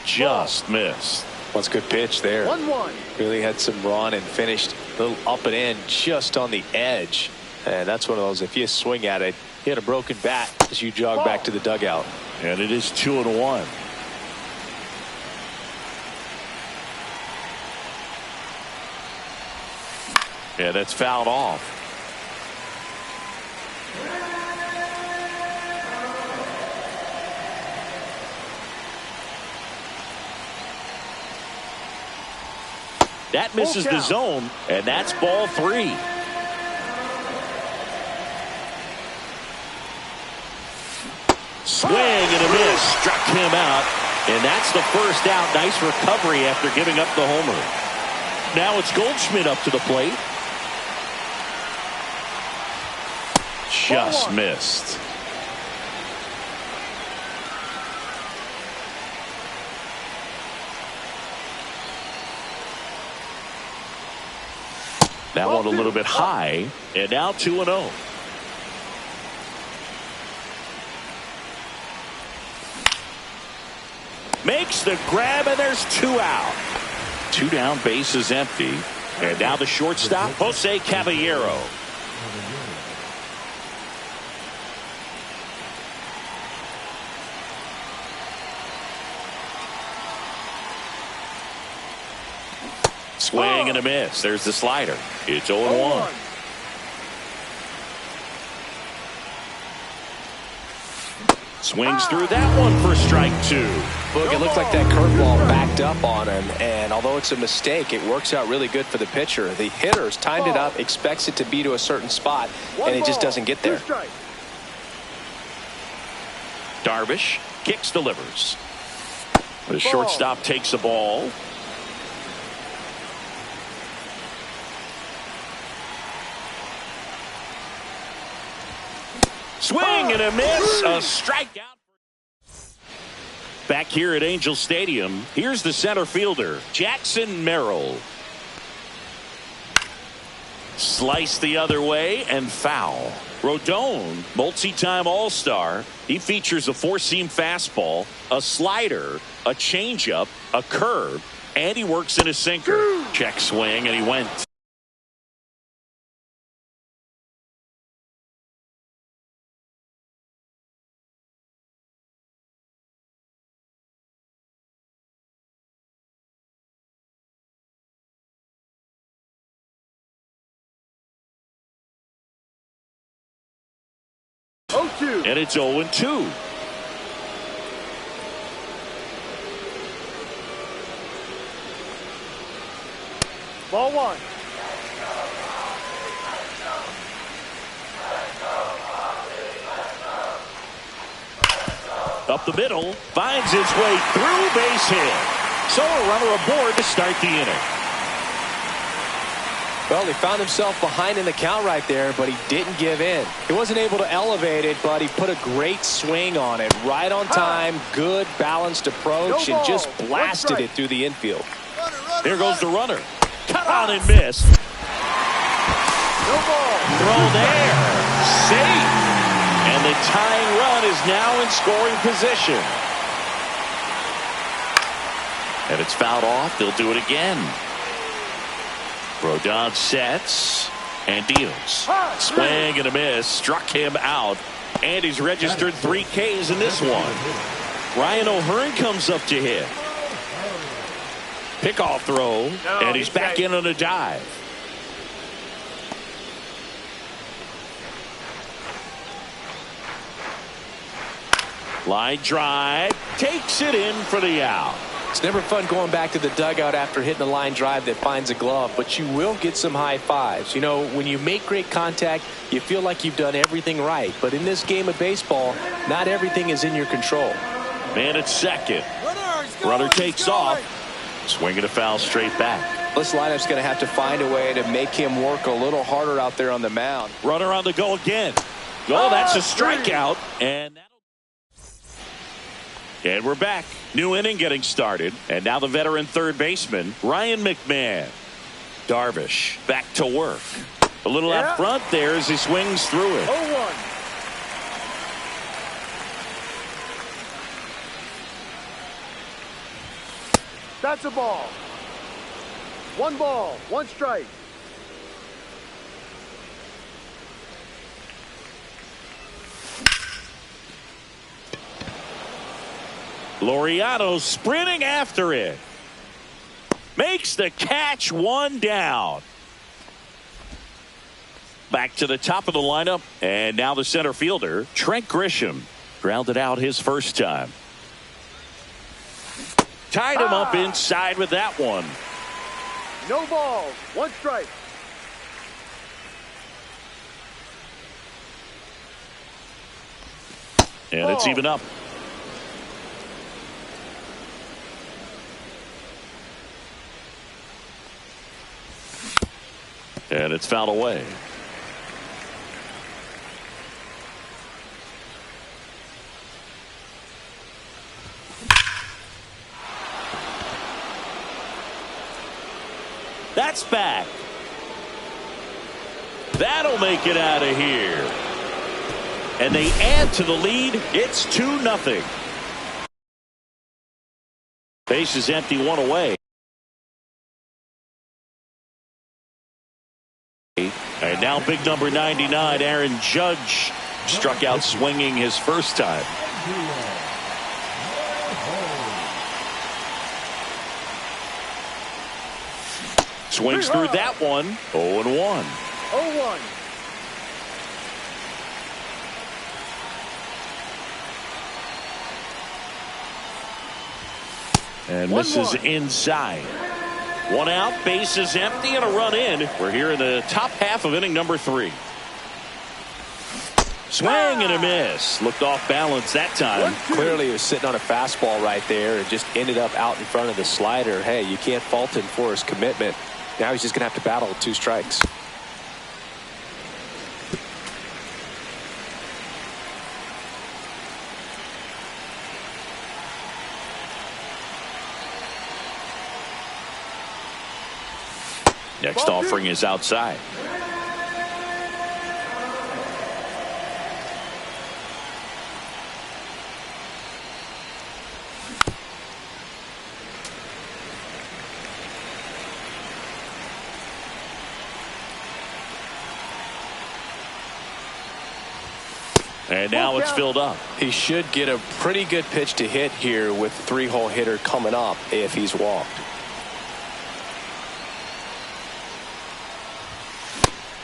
Speaker 1: Just missed.
Speaker 2: That's a good pitch there.
Speaker 3: 1-1.
Speaker 2: Really had some run and finished a little up and in just on the edge. And that's one of those, if you swing at it, you had a broken bat as you jog back to the dugout.
Speaker 1: And it is 2-1. Yeah, that's fouled off. That misses the zone, and that's ball 3. Swing and a miss, struck him out, and that's the first out. Nice recovery after giving up the homer. Now it's Goldschmidt up to the plate. Just missed. That one a little bit high, and now 2-0. Makes the grab, and there's 2 out. 2 down, base is empty. And now the shortstop, Jose Caballero. Swing and a miss. There's the slider. It's 0-1. Swings through that one for strike 2.
Speaker 2: Look, it looked like that curveball backed up on him, and although it's a mistake, it works out really good for the pitcher. The hitter's timed it up, expects it to be to a certain spot, and it just doesn't get there.
Speaker 1: Darvish kicks, delivers. The shortstop takes the ball. Swing and a miss, a strikeout. Back here at Angel Stadium, here's the center fielder, Jackson Merrill. Slice the other way and foul. Rodon, multi-time All-Star. He features a 4-seam fastball, a slider, a changeup, a curve, and he works in a sinker. Check swing, and he went. And it's 0-2.
Speaker 3: Ball 1.
Speaker 1: Up the middle, finds its way through, base hit. So a runner aboard to start the inning.
Speaker 2: Well, he found himself behind in the count right there, but he didn't give in. He wasn't able to elevate it, but he put a great swing on it. Right on time, good balanced approach, and just blasted it through the infield.
Speaker 1: Here goes the runner. Cut on and missed.
Speaker 3: No ball.
Speaker 1: Thrown there. Safe. And the tying run is now in scoring position. And it's fouled off. They'll do it again. Rodon sets and deals. Swing and a miss. Struck him out. And he's registered 3 Ks in this one. Ryan O'Hearn comes up to hit. Pickoff throw. And he's back in on a dive. Line drive. Takes it in for the out.
Speaker 2: It's never fun going back to the dugout after hitting a line drive that finds a glove, but you will get some high fives. You know, when you make great contact, you feel like you've done everything right. But in this game of baseball, not everything is in your control.
Speaker 1: Man at second. Runner takes off. Swinging a foul straight back.
Speaker 2: This lineup's going to have to find a way to make him work a little harder out there on the mound.
Speaker 1: Runner on the go again. Oh, that's a strikeout. And we're back. New inning getting started. And now the veteran third baseman, Ryan McMahon. Darvish back to work. A little out front there as he swings through it.
Speaker 3: 0-1. That's a ball. 1 ball, 1 strike.
Speaker 1: Laureano sprinting after it. Makes the catch, 1 down. Back to the top of the lineup. And now the center fielder, Trent Grisham. Grounded out his first time. Tied him up inside with that one.
Speaker 3: No balls, 1 strike.
Speaker 1: And it's even up. And it's fouled away. That's back. That'll make it out of here. And they add to the lead. It's 2-0. Base is empty, 1 away. And now big number 99, Aaron Judge, struck out swinging his first time. Swings through that one. 0-1.
Speaker 3: 0-1.
Speaker 1: And misses inside. 1 out, base is empty, and a run in. We're here in the top half of inning number 3. Swing and a miss. Looked off balance that time.
Speaker 2: Clearly he was sitting on a fastball right there and just ended up out in front of the slider. Hey, you can't fault him for his commitment. Now he's just going to have to battle with 2 strikes.
Speaker 1: Next offering is outside. And now it's filled up.
Speaker 2: He should get a pretty good pitch to hit here with 3-hole hitter coming up if he's walked.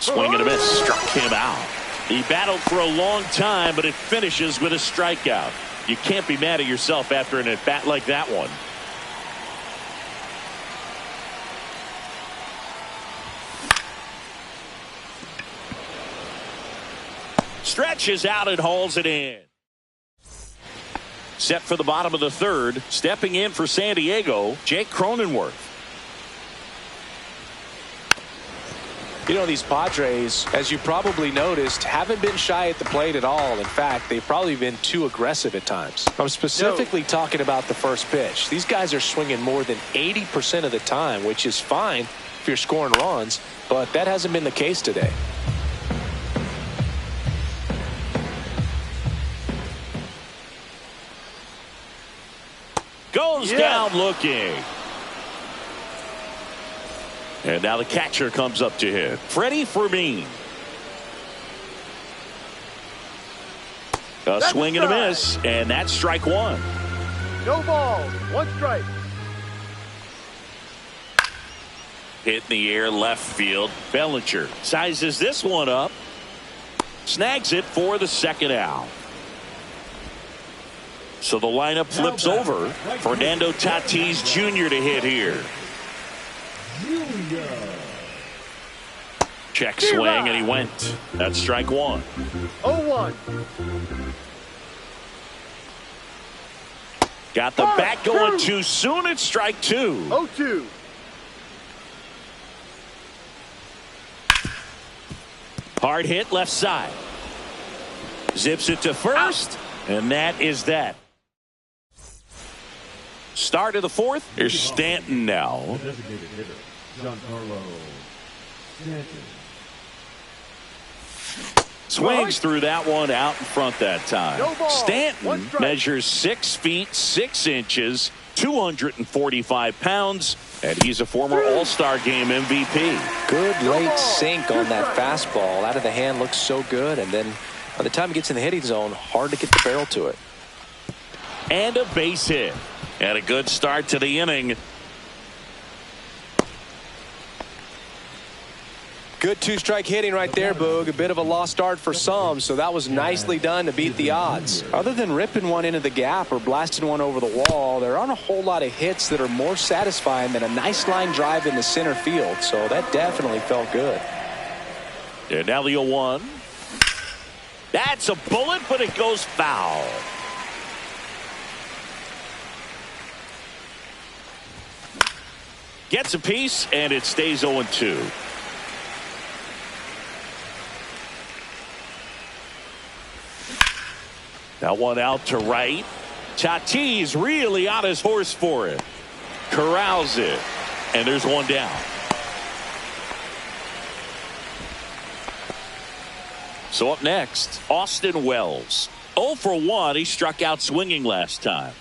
Speaker 1: Swing and a miss. Struck him out. He battled for a long time, but it finishes with a strikeout. You can't be mad at yourself after an at-bat like that one. Stretches out and hauls it in. Set for the bottom of the 3rd. Stepping in for San Diego, Jake Cronenworth.
Speaker 2: You know, these Padres, as you probably noticed, haven't been shy at the plate at all. In fact, they've probably been too aggressive at times. I'm specifically talking about the first pitch. These guys are swinging more than 80% of the time, which is fine if you're scoring runs, but that hasn't been the case today.
Speaker 1: Goes down looking. And now the catcher comes up to him. Freddie Fermin. A swing and a miss, and that's strike 1.
Speaker 3: No balls, 1 strike.
Speaker 1: Hit in the air left field. Bellinger sizes this one up. Snags it for the 2nd out. So the lineup flips over. Fernando Tatis Jr. to hit here. Check swing, and he went. That's strike 1.
Speaker 3: 0-1.
Speaker 1: Got the bat going too soon. It's strike 2.
Speaker 3: 0-2.
Speaker 1: Hard hit left side. Zips it to first, and that is that. Start of the fourth. Here's Stanton now.
Speaker 4: The designated hitter, Giancarlo Stanton.
Speaker 1: Swings through that one out in front that time.
Speaker 3: No ball.
Speaker 1: Stanton measures 6 feet 6 inches, 245 pounds, and he's a former All-Star Game MVP.
Speaker 2: Good late sink on that fastball. Out of the hand, looks so good, and then by the time it gets in the hitting zone, hard to get the barrel to it.
Speaker 1: And a base hit. And a good start to the inning.
Speaker 2: Good two-strike hitting right there, Boog. A bit of a lost start for some, so that was nicely done to beat the odds. Other than ripping one into the gap or blasting one over the wall, there aren't a whole lot of hits that are more satisfying than a nice line drive in the center field, so that definitely felt good.
Speaker 1: And now the 0-1. That's a bullet, but it goes foul. Gets a piece, and it stays 0-2. That one out to right. Tatis really on his horse for it. Corrals it, and there's one down. So up next, Austin Wells. 0 for 1. He struck out swinging last time.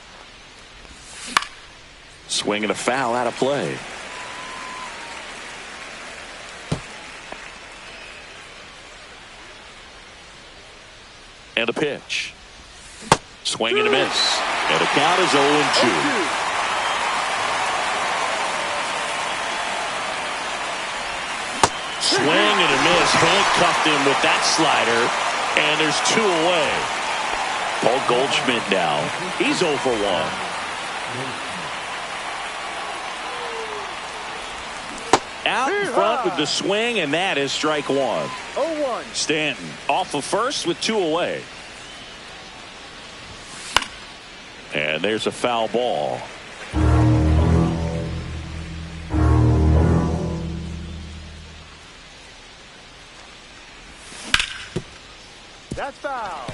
Speaker 1: Swinging a foul out of play. And a pitch. Swing and a miss. And the count is 0-2. Swing and a miss. Handcuffed him with that slider. And there's 2 away. Paul Goldschmidt now. He's 0 for 1. Out in front with the swing, and that is strike 1.
Speaker 3: 0-1.
Speaker 1: Stanton off of first with 2 away. And there's a foul ball.
Speaker 3: That's foul.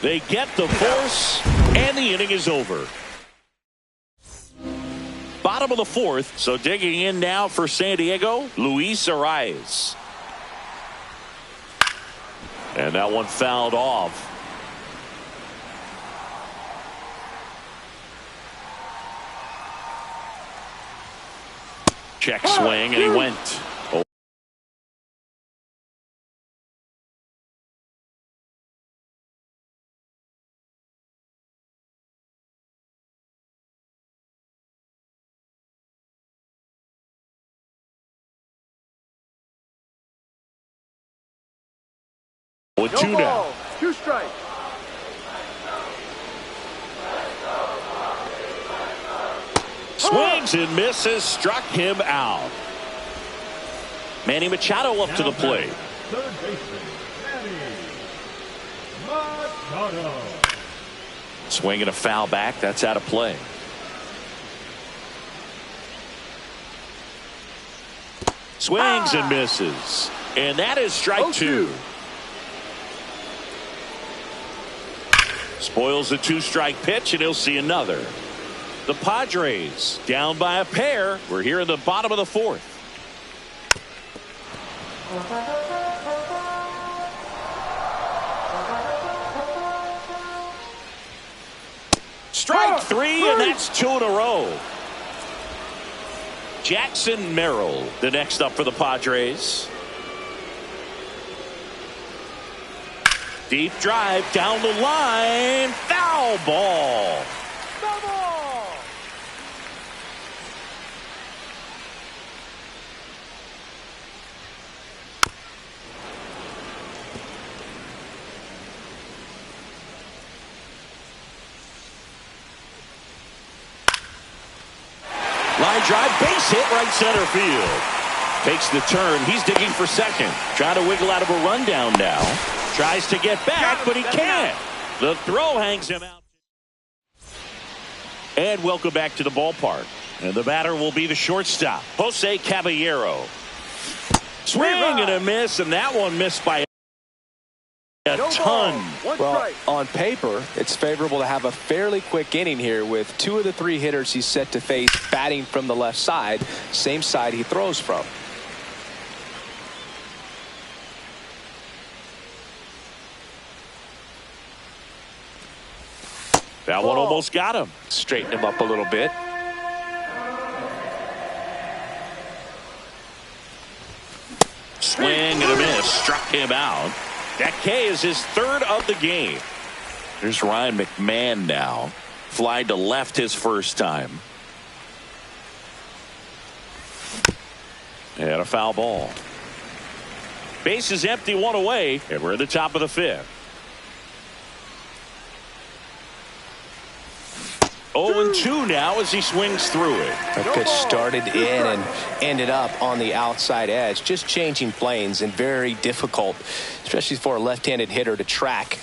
Speaker 1: They get the force, and the inning is over. Bottom of the fourth, so digging in now for San Diego, Luis Arias. And that one fouled off. Check swing, and he went. With
Speaker 3: No
Speaker 1: 2
Speaker 3: ball.
Speaker 1: down.
Speaker 3: 2 strikes.
Speaker 1: Swings and misses, struck him out. Manny Machado up to the plate.
Speaker 4: Third baseman, Manny Machado.
Speaker 1: Swinging a foul back, that's out of play. Swings and misses. And that is strike 2. Spoils the 2-strike pitch, and he'll see another. The Padres down by a pair. We're here in the bottom of the fourth. Strike 3, and that's 2 in a row. Jackson Merrill, the next up for the Padres. Deep drive down the line. Foul ball.
Speaker 3: Foul ball.
Speaker 1: Line drive, base hit, right center field. Takes the turn. He's digging for second. Trying to wiggle out of a rundown now. Tries to get back, but he can't. The throw hangs him out. And welcome back to the ballpark. And the batter will be the shortstop, Jose Caballero. Swing and a miss, and that one missed by a ton.
Speaker 2: Well, on paper, it's favorable to have a fairly quick inning here with 2 of the 3 hitters he's set to face batting from the left side, same side he throws from.
Speaker 1: That one almost got him.
Speaker 2: Straighten him up a little bit.
Speaker 1: Swing and a miss. Struck him out. That K is his 3rd of the game. There's Ryan McMahon now. Fly to left his first time. And a foul ball. Base is empty, 1 away, and we're at the top of the 5th. 0-2 now as he swings through it.
Speaker 2: That pitch started in and ended up on the outside edge. Just changing planes and very difficult, especially for a left-handed hitter to track.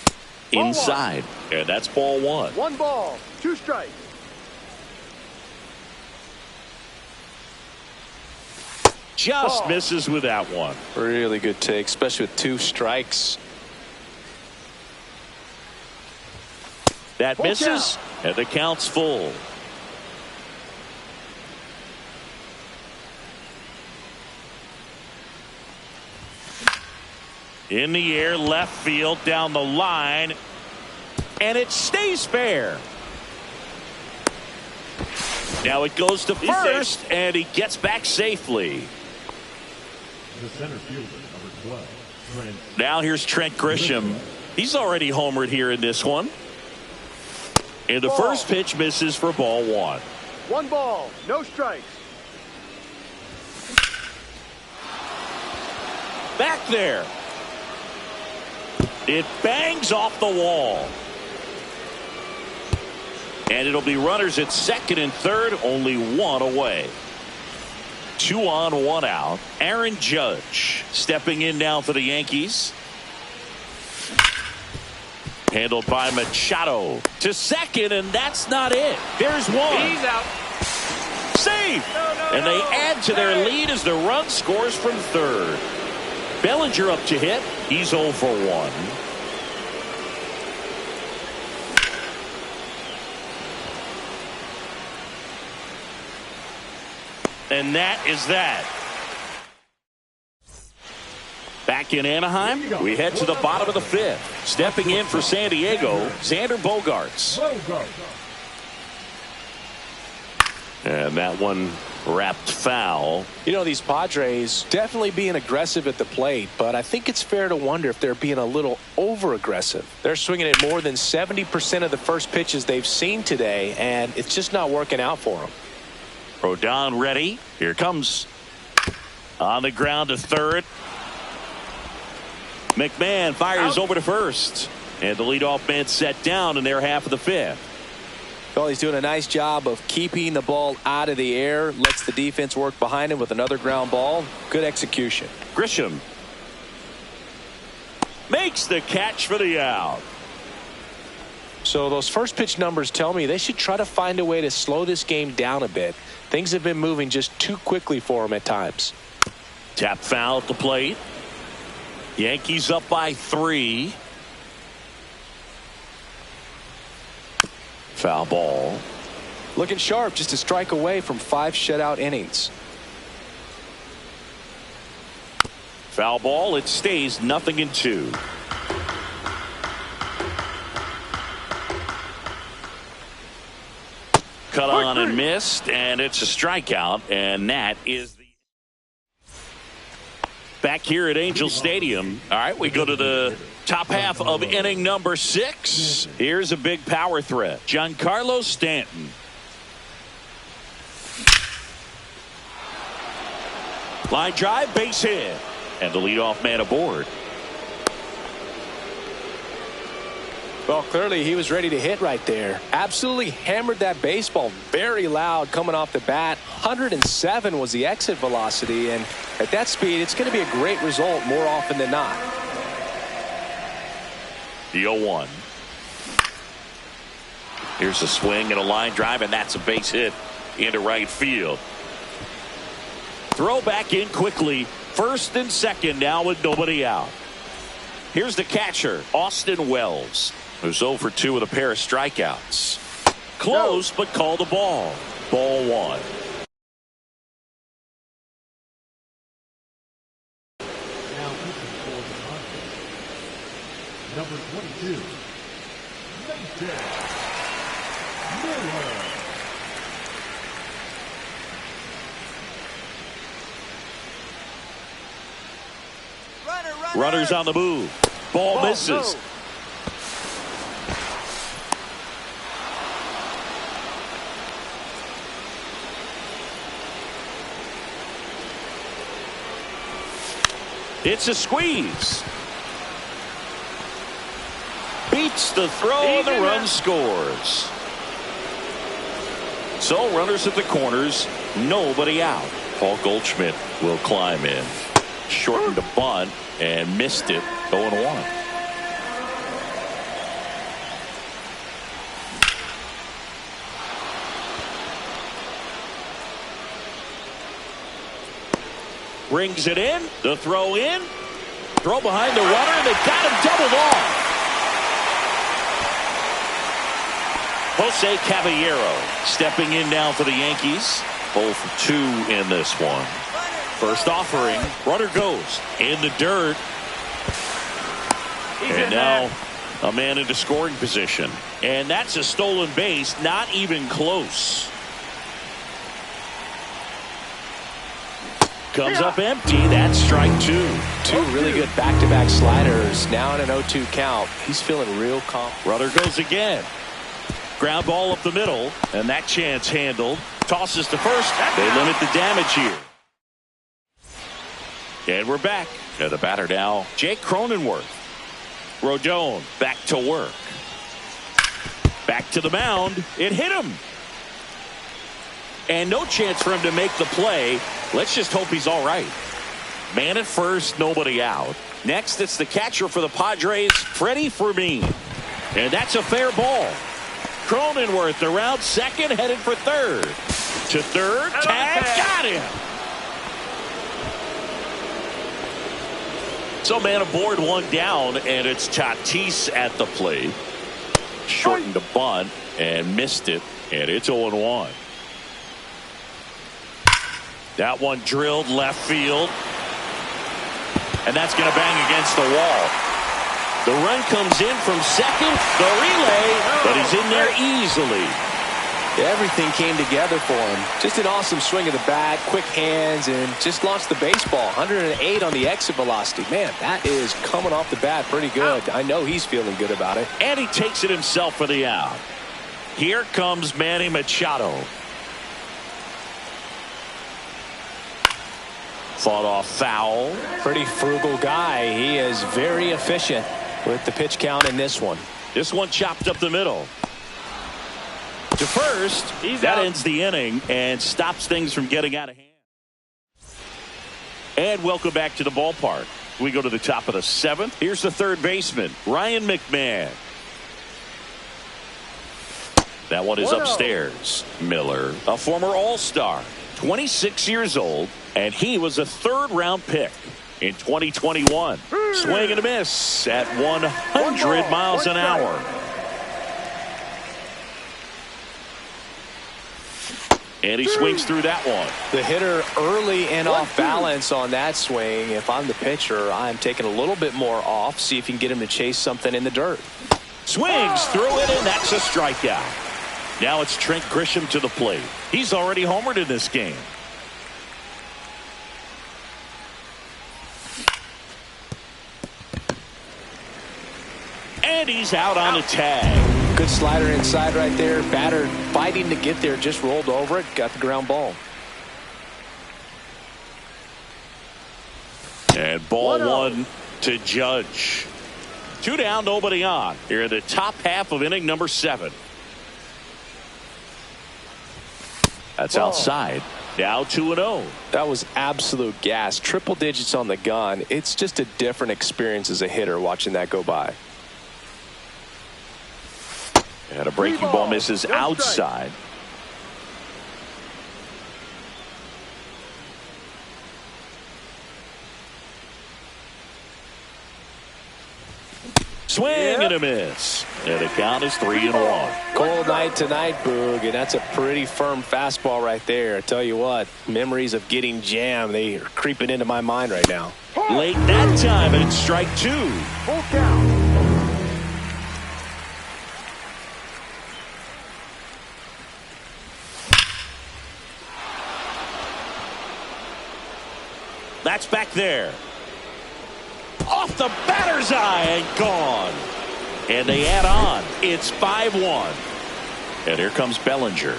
Speaker 1: Inside. And that's ball 1.
Speaker 3: 1 ball, 2 strikes.
Speaker 1: Just misses with that one.
Speaker 2: Really good take, especially with 2 strikes.
Speaker 1: That misses, and the count's full. In the air, left field, down the line, and it stays fair. Now it goes to first, and he gets back safely.
Speaker 4: The center fielder, number 12.
Speaker 1: Now here's Trent Grisham. He's already homered here in this one. And the first pitch misses for ball 1.
Speaker 3: 1 ball, no strikes.
Speaker 1: Back there. It bangs off the wall. And it'll be runners at 2nd and 3rd, only 1 away. 2 on, 1 out. Aaron Judge stepping in now for the Yankees. Handled by Machado to 2nd, and that's not it. There's 1.
Speaker 5: He's out.
Speaker 1: Save! And they add to their lead as the run scores from 3rd. Bellinger up to hit. He's 0 for 1. And that is that. Back in Anaheim, we head to the bottom of the 5th. Stepping in for San Diego, Xander Bogaerts. And that one wrapped foul.
Speaker 2: You know, these Padres definitely being aggressive at the plate, but I think it's fair to wonder if they're being a little over-aggressive. They're swinging at more than 70% of the first pitches they've seen today, and it's just not working out for them.
Speaker 1: Rodon ready. Here comes. On the ground to 3rd. McMahon fires over to 1st. And the leadoff man set down in their half of the 5th.
Speaker 2: Well, he's doing a nice job of keeping the ball out of the air. Lets the defense work behind him with another ground ball. Good execution.
Speaker 1: Grisham makes the catch for the out.
Speaker 2: So those first pitch numbers tell me they should try to find a way to slow this game down a bit. Things have been moving just too quickly for him at times.
Speaker 1: Tap foul at the plate. Yankees up by 3. Foul ball.
Speaker 2: Looking sharp, just a strike away from 5 shutout innings.
Speaker 1: Foul ball. It stays 0-2. Cut on and missed, and it's a strikeout, and that is the back here at Angel Stadium. All right, we go to the top half of inning number 6. Here's a big power threat. Giancarlo Stanton. Line drive, base hit, and the leadoff man aboard.
Speaker 2: Well, clearly he was ready to hit right there. Absolutely hammered that baseball very loud coming off the bat. 107 was the exit velocity, and at that speed, it's going to be a great result more often than not.
Speaker 1: The 0-1. Here's a swing and a line drive, and that's a base hit into right field. Throw back in quickly. First and second now with nobody out. Here's the catcher, Austin Wells, who's 0 for 2 with a pair of strikeouts. Close, but called a ball. Ball 1.
Speaker 4: Now pitching for the Padres, number 22, Muerte Miller.
Speaker 1: Runners on the move. Ball misses.
Speaker 3: No.
Speaker 1: It's a squeeze. Beats the throw and the run scores. So runners at the corners, nobody out. Paul Goldschmidt will climb in. Shortened a bunt and missed it. 0-1. Brings it in. The throw in. Throw behind the runner, and they got him doubled off. Jose Caballero stepping in now for the Yankees. 0 for 2 in this one. First offering. Runner goes in the dirt. And now a man into scoring position. And that's a stolen base. Not even close. Comes up empty. That's strike 2.
Speaker 2: Two really good back-to-back sliders. Now in an 0-2 count. He's feeling real confident.
Speaker 1: Runner goes again. Ground ball up the middle. And that chance handled. Tosses to first. They limit the damage here. And we're back. And the batter now, Jake Cronenworth. Rodon back to work. Back to the mound. It hit him. And no chance for him to make the play. Let's just hope he's all right. Man at first, nobody out. Next, it's the catcher for the Padres, Freddie Fermin. And that's a fair ball. Cronenworth around second, headed for third. To third, tag, got him. So man aboard, one down, and it's Tatis at the plate. Shortened the bunt and missed it, and it's 0-1. That one drilled left field. And that's going to bang against the wall. The run comes in from second. The relay, but he's in there easily.
Speaker 2: Everything came together for him. Just an awesome swing of the bat, quick hands, and just launched the baseball. 108 on the exit velocity. Man, that is coming off the bat pretty good. I know he's feeling good about it.
Speaker 1: And he takes it himself for the out. Here comes Manny Machado. Fought off foul.
Speaker 2: Pretty frugal guy. He is very efficient with the pitch count in this one.
Speaker 1: This one chopped up the middle. To first, that ends the inning and stops things from getting out of hand. And welcome back to the ballpark. We go to the top of the 7th. Here's the third baseman, Ryan McMahon. That one is upstairs. Miller, a former All-Star, 26 years old, and he was a third-round pick in 2021. Swing and a miss at 100 miles an hour. And he swings through that one.
Speaker 2: The hitter early and off balance on that swing. If I'm the pitcher, I'm taking a little bit more off. See if you can get him to chase something in the dirt.
Speaker 1: Swings through it, and that's a strikeout. Now it's Trent Grisham to the plate. He's already homered in this game. And he's out on a tag.
Speaker 2: Good slider inside right there. Batter fighting to get there, just rolled over it, got the ground ball.
Speaker 1: And ball 1 to Judge. 2 down, nobody on. Here in the top half of inning number 7. That's outside. Now 2-0.
Speaker 2: That was absolute gas. Triple digits on the gun. It's just a different experience as a hitter watching that go by.
Speaker 1: And a breaking ball misses outside. Swing and a miss. And the count is 3-1.
Speaker 2: Cold night tonight, Boog, and that's a pretty firm fastball right there. I tell you what, memories of getting jammed, they are creeping into my mind right now.
Speaker 1: Late that time, and it's strike 2.
Speaker 3: Full count.
Speaker 1: That's back there. Off the batter's eye and gone. And they add on. It's 5-1. And here comes Bellinger.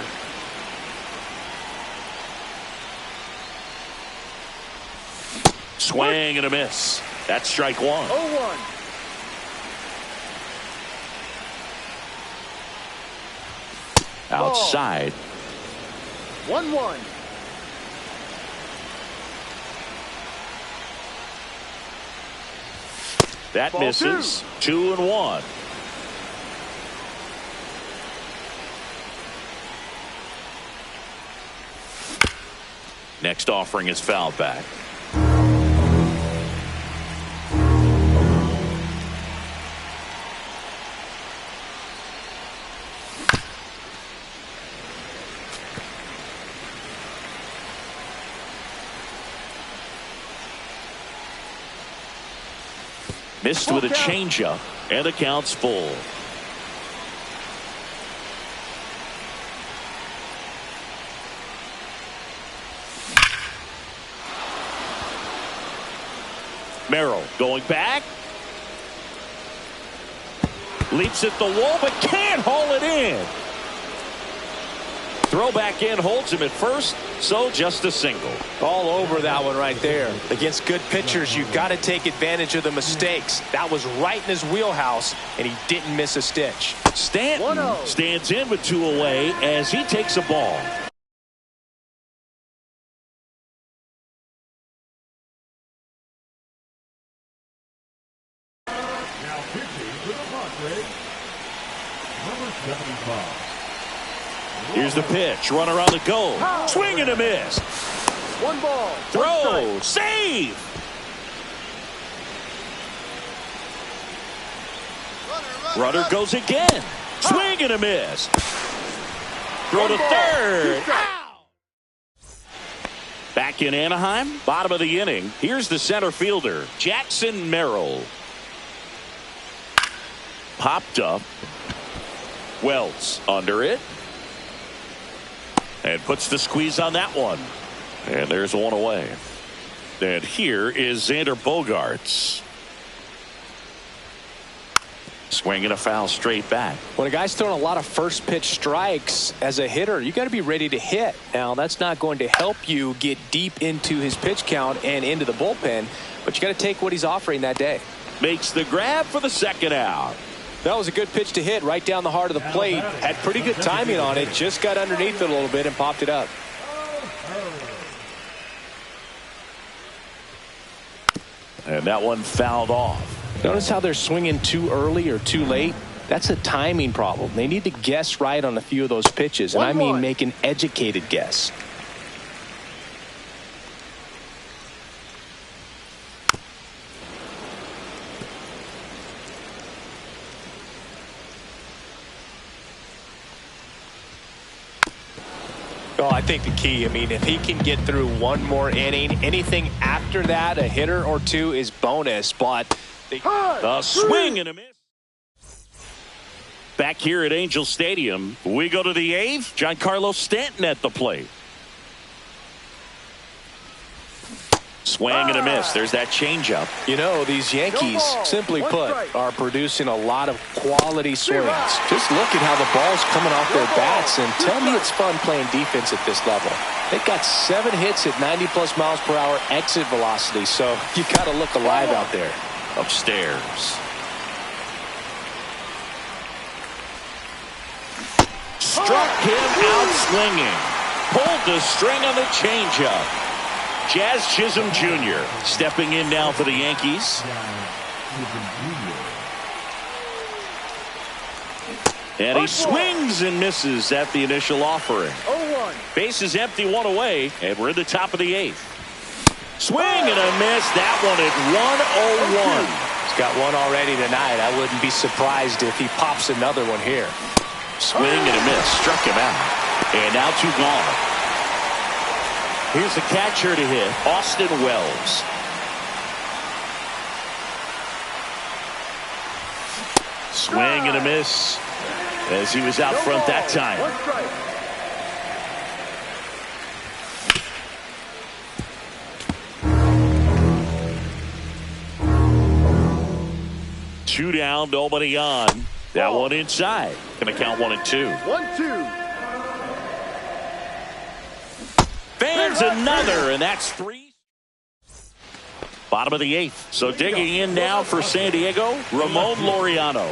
Speaker 1: Swing and a miss. That's strike 1.
Speaker 3: 0-1.
Speaker 1: Outside.
Speaker 3: 1-1.
Speaker 1: That
Speaker 3: Ball
Speaker 1: misses. 2-1. Next offering is fouled back. Missed with a changeup, and the count's full. Merrill going back. Leaps at the wall, but can't haul it in. Throw back in, holds him at first, so just a single.
Speaker 2: All over that one right there. Against good pitchers, you've got to take advantage of the mistakes. That was right in his wheelhouse, and he didn't miss a stitch.
Speaker 1: Stanton
Speaker 3: 1-0.
Speaker 1: stands in with 2 away as he takes a ball.
Speaker 4: Now pitching for the Padres, number 75.
Speaker 1: Here's the pitch. Runner on the go. Swing and a miss.
Speaker 3: 1 ball.
Speaker 1: Throw. Save. Runner goes again. Swing and a miss. Throw to third. Out. Back in Anaheim, bottom of the inning. Here's the center fielder, Jackson Merrill. Popped up. Wells under it. And puts the squeeze on that one. And there's 1 away. And here is Xander Bogaerts. Swinging a foul straight back.
Speaker 2: When a guy's throwing a lot of first pitch strikes as a hitter, you got to be ready to hit. Now, that's not going to help you get deep into his pitch count and into the bullpen, but you got to take what he's offering that day.
Speaker 1: Makes the grab for the second out.
Speaker 2: That was a good pitch to hit right down the heart of the plate. Had pretty good timing on it. Just got underneath it a little bit and popped it up.
Speaker 1: And that one fouled off.
Speaker 2: Notice how they're swinging too early or too late? That's a timing problem. They need to guess right on a few of those pitches, and I mean make an educated guess. Well, I think the key, I mean, if he can get through one more inning, anything after that, a hitter or two is bonus, but
Speaker 1: a swing and a miss. Back here at Angel Stadium, we go to the 8th. Giancarlo Stanton at the plate. Swing and a miss. There's that changeup.
Speaker 2: You know, these Yankees, simply put, are producing a lot of quality swings. Just look at how the ball's coming off their bats, and tell me it's fun playing defense at this level. They've got 7 hits at 90+ miles per hour exit velocity, so you got to look alive out there.
Speaker 1: Upstairs. Struck him out swinging. Pulled the string on the changeup. Jazz Chisholm Jr. stepping in now for the Yankees. And he swings and misses at the initial offering.
Speaker 3: 0-1.
Speaker 1: Base is empty, one away, and we're in the top of the 8th. Swing and a miss. That one at 1-0-1.
Speaker 2: He's got one already tonight. I wouldn't be surprised if he pops another one here.
Speaker 1: Swing and a miss. Struck him out. And now 2 gone. Here's the catcher to hit, Austin Wells. Swing and a miss as he was out front that time.
Speaker 3: 1 strike.
Speaker 1: Two down, nobody on. That one inside. Going to count 1-2.
Speaker 3: 1-2.
Speaker 1: Fans another, and that's 3. Bottom of the 8th. So digging in now for San Diego, Ramon Laureano.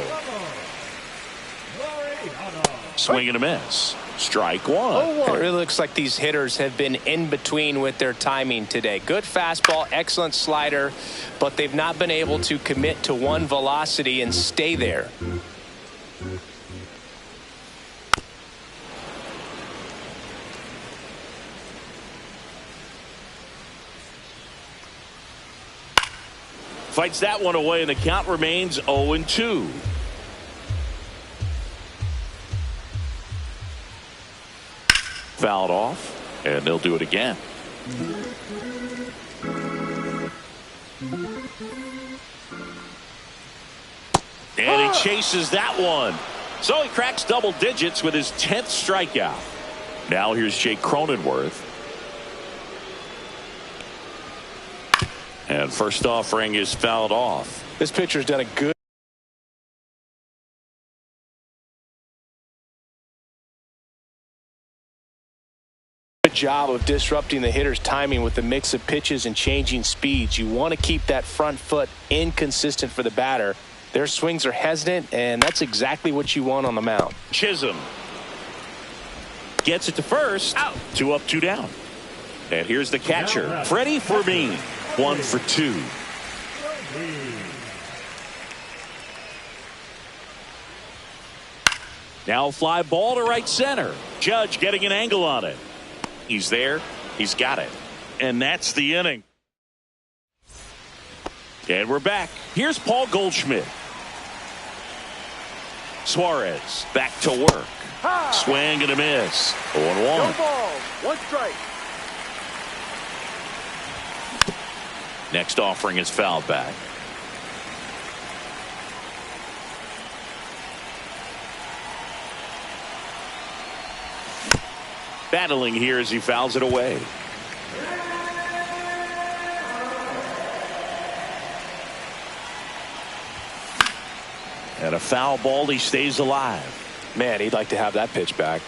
Speaker 1: Swing and a miss. Strike 1.
Speaker 2: It really looks like these hitters have been in between with their timing today. Good fastball, excellent slider, but they've not been able to commit to one velocity and stay there.
Speaker 1: Fights that one away, and the count remains 0-2. Fouled off, and they'll do it again. And he chases that one. So he cracks double digits with his 10th strikeout. Now here's Jake Cronenworth. And first offering is fouled off.
Speaker 2: This pitcher's done a good job of disrupting the hitter's timing with the mix of pitches and changing speeds. You want to keep that front foot inconsistent for the batter. Their swings are hesitant, and that's exactly what you want on the mound.
Speaker 1: Chisholm gets it to first. Out. 2 up, 2 down. And here's the catcher, Freddie Fermin. 1 for 2. Now fly ball to right center. Judge getting an angle on it. He's there. He's got it. And that's the inning. And we're back. Here's Paul Goldschmidt. Suarez back to work. Swing and a miss. 0-1.
Speaker 3: No ball. 1 strike.
Speaker 1: Next offering is fouled back. Battling here as he fouls it away. And a foul ball, he stays alive.
Speaker 2: Man, he'd like to have that pitch back.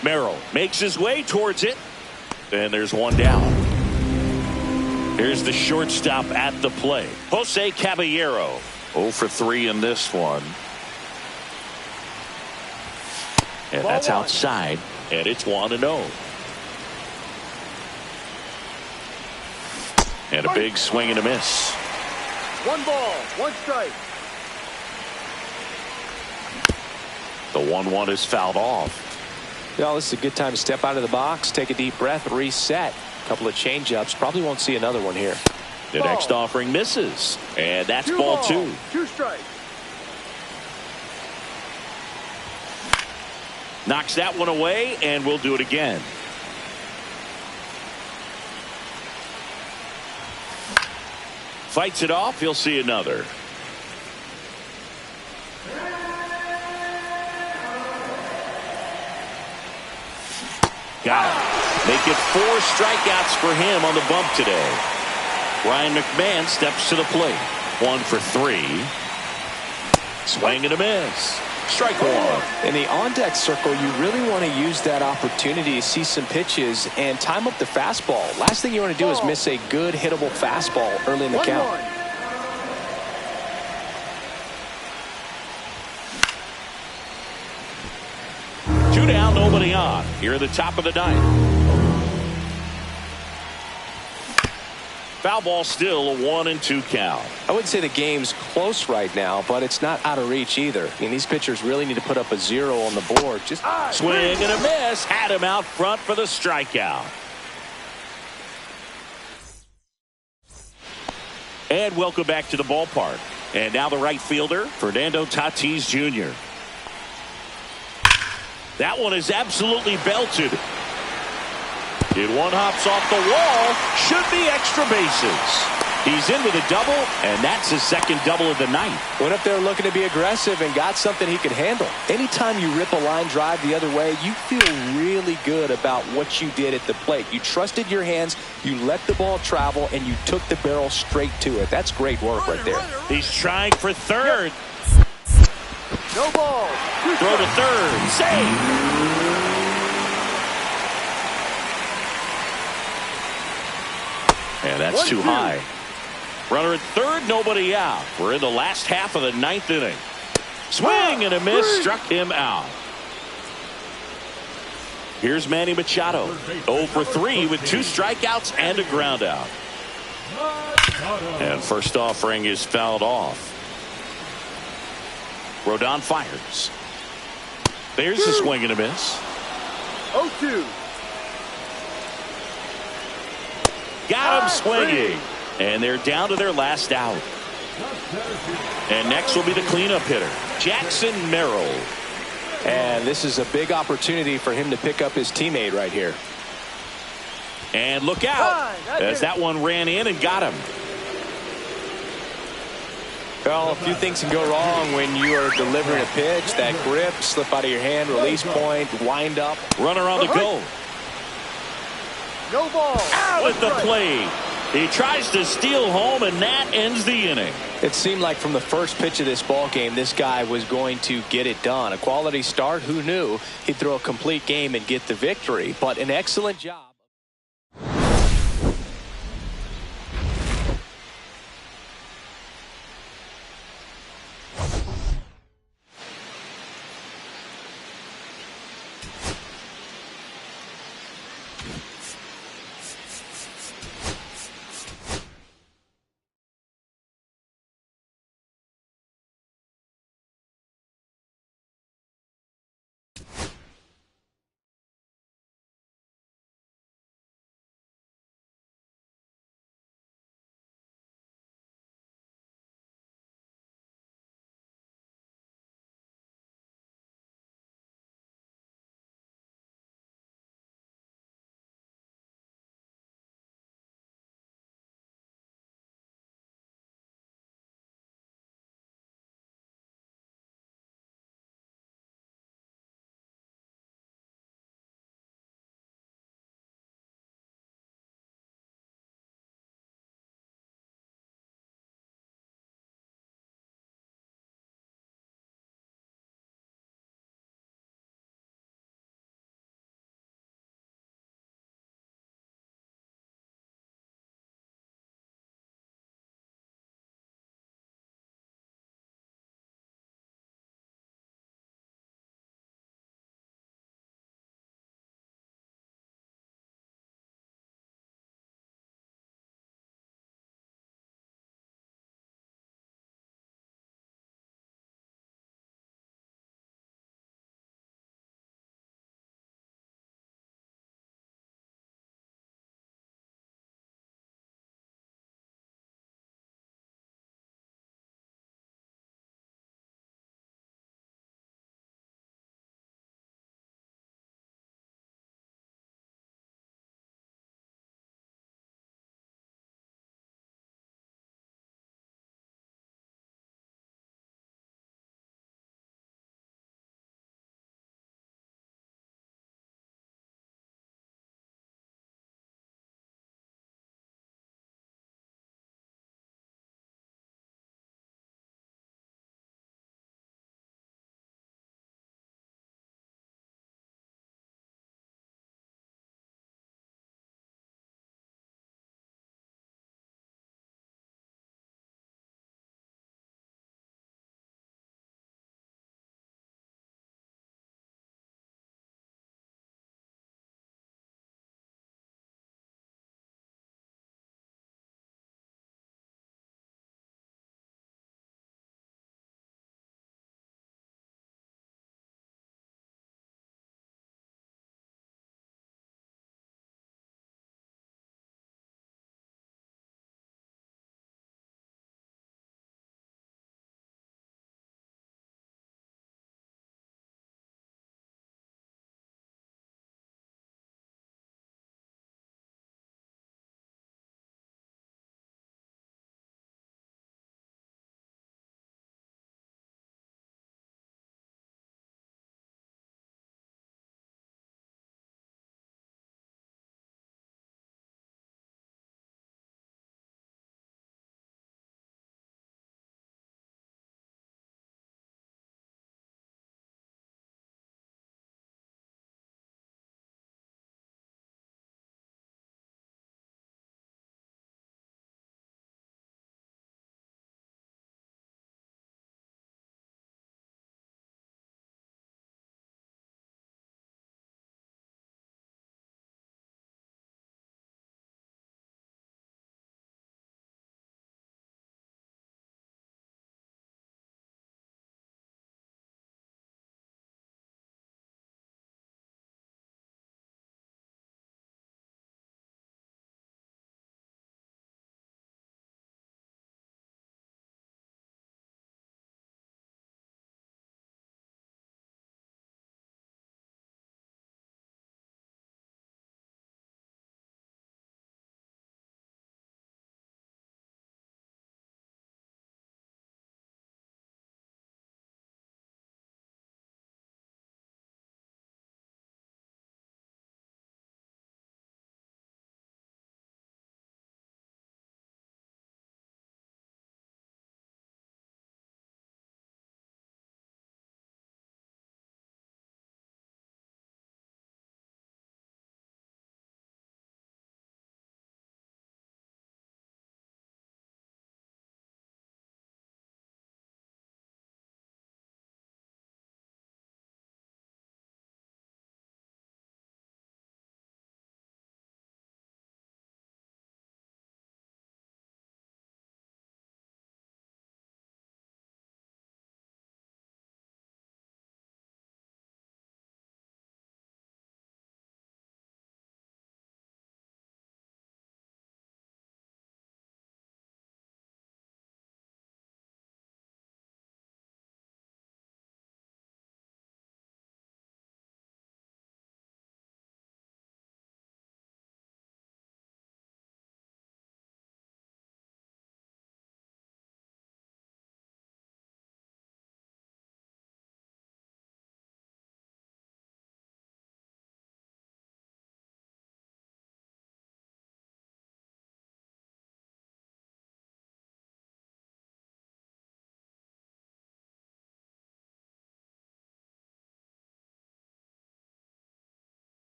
Speaker 1: Merrill makes his way towards it. And there's 1 down. Here's the shortstop at the plate, Jose Caballero. 0 for 3 in this one. And
Speaker 3: Ball
Speaker 1: that's
Speaker 3: 1.
Speaker 1: outside. And it's 1-0. And a big swing and a miss.
Speaker 3: 1 ball. 1 strike.
Speaker 1: The 1-1 is fouled off.
Speaker 2: Well, this is a good time to step out of the box, take a deep breath, reset. A couple of changeups. Probably won't see another one here.
Speaker 1: The next offering misses. And that's ball 2.
Speaker 3: 2 strikes.
Speaker 1: Knocks that one away, and we'll do it again. Fights it off. He'll see another. Got it. Make it 4 strikeouts for him on the bump today. Ryan McMahon steps to the plate. 1 for 3. Swing and a miss. Strike 1.
Speaker 2: In the on-deck circle, you really want to use that opportunity to see some pitches and time up the fastball. Last thing you want to do is miss a good hittable fastball early in the count.
Speaker 1: 2 down, nobody on. Here at the top of the 9th. Foul ball, still a 1-2 count.
Speaker 2: I wouldn't say the game's close right now, but it's not out of reach either. I mean, these pitchers really need to put up a 0 on the board. Just
Speaker 1: swing and a miss. Had him out front for the strikeout. And welcome back to the ballpark. And now the right fielder, Fernando Tatis Jr. That one is absolutely belted. It one hops off the wall. Should be extra bases. He's in with a double, and that's his second double of the night.
Speaker 2: Went up there looking to be aggressive and got something he could handle. Anytime you rip a line drive the other way, you feel really good about what you did at the plate. You trusted your hands, you let the ball travel, and you took the barrel straight to it. That's great work right there.
Speaker 1: He's trying for third.
Speaker 3: No ball.
Speaker 1: Throw to third. Save. And that's too high. Runner at third, nobody out. We're in the last half of the ninth inning. Swing and a miss, struck him out. Here's Manny Machado. 0 for 3 with 2 strikeouts and a ground out. And first offering is fouled off. Rodon fires. There's a swing and a miss.
Speaker 3: 0-2.
Speaker 1: Got him swinging. And they're down to their last out. And next will be the cleanup hitter, Jackson Merrill.
Speaker 2: And this is a big opportunity for him to pick up his teammate right here.
Speaker 1: And look out as that one ran in and got him.
Speaker 2: Well, a few things can go wrong when you are delivering a pitch. That grip, slip out of your hand, release point, wind up.
Speaker 1: Runner on the go.
Speaker 3: No ball.
Speaker 1: Out at the plate. He tries to steal home, and that ends the inning.
Speaker 2: It seemed like from the first pitch of this ball game, this guy was going to get it done. A quality start. Who knew he'd throw a complete game and get the victory? But an excellent job.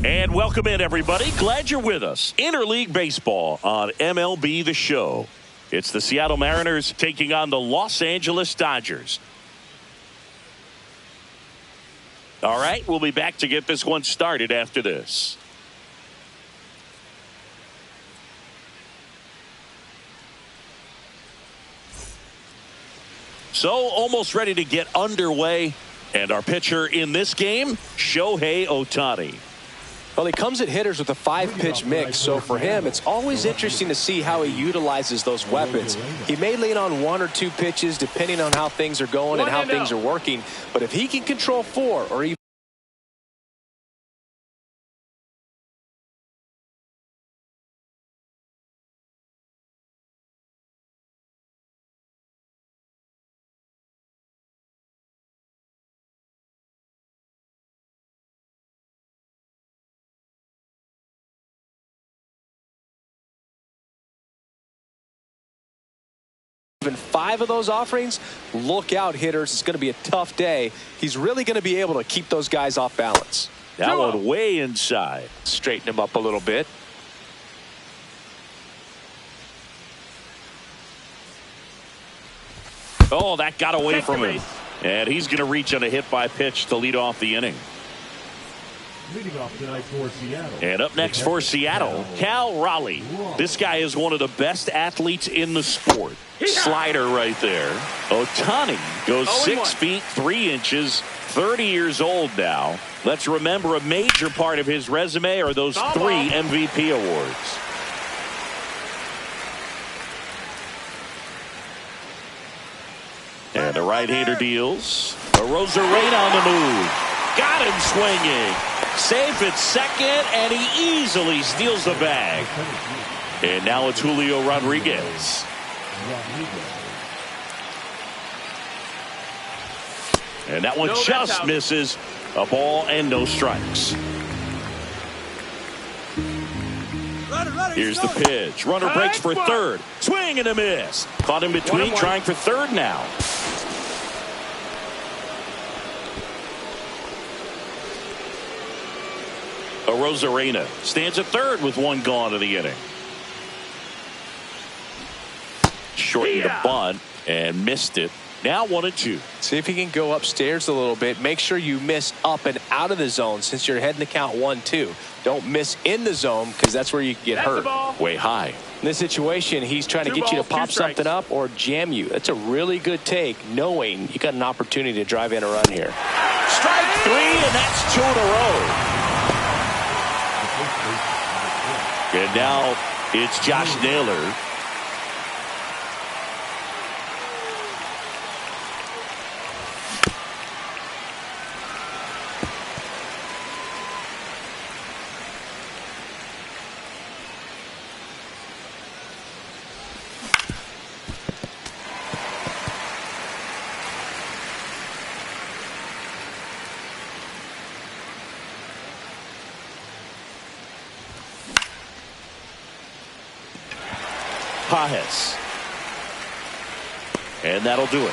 Speaker 1: And welcome in, everybody. Glad you're with us. Interleague Baseball on MLB The Show. It's the Seattle Mariners taking on the Los Angeles Dodgers. All right, we'll be back to get this one started after this. So, almost ready to get underway. And our pitcher in this game, Shohei Ohtani.
Speaker 2: Well, he comes at hitters with a 5-pitch mix, so for him, it's always interesting to see how he utilizes those weapons. He may lean on 1 or 2 pitches depending on how things are going and how things are working, but if he can control 4 or even even 5 of those offerings, look out, hitters. It's going to be a tough day. He's really going to be able to keep those guys off balance.
Speaker 1: That one way inside.
Speaker 2: Straighten him up a little bit.
Speaker 1: Oh, that got away from him. And he's going to reach on a hit by pitch to lead off the inning.
Speaker 4: Leading off tonight for Seattle.
Speaker 1: And up next for Seattle, Cal Raleigh. This guy is one of the best athletes in the sport. Slider right there. Ohtani goes 6 feet 3 inches, 30 years old now. Let's remember a major part of his resume are those 3 MVP awards. And the right-hander deals. A Rosarena on the move. Got him swinging. Safe at second, and he easily steals the bag. And now it's Julio Rodriguez. And that one just misses. A ball and no strikes. Here's the pitch. Runner breaks for third. Swing and a miss. Caught in between, trying for third now. A Rosarena stands at third with 1 gone in the inning. Shortened the bunt and missed it. Now 1-2.
Speaker 2: See if he can go upstairs a little bit. Make sure you miss up and out of the zone since you're heading to count 1-2. Don't miss in the zone because that's where you can get hurt.
Speaker 1: Way high.
Speaker 2: In this situation, he's trying to get you to pop something up or jam you. That's a really good take, knowing you got an opportunity to drive in a run here.
Speaker 1: Strike 3, and that's 2 in a row. And now it's Josh Naylor. Pajes. And that'll do it.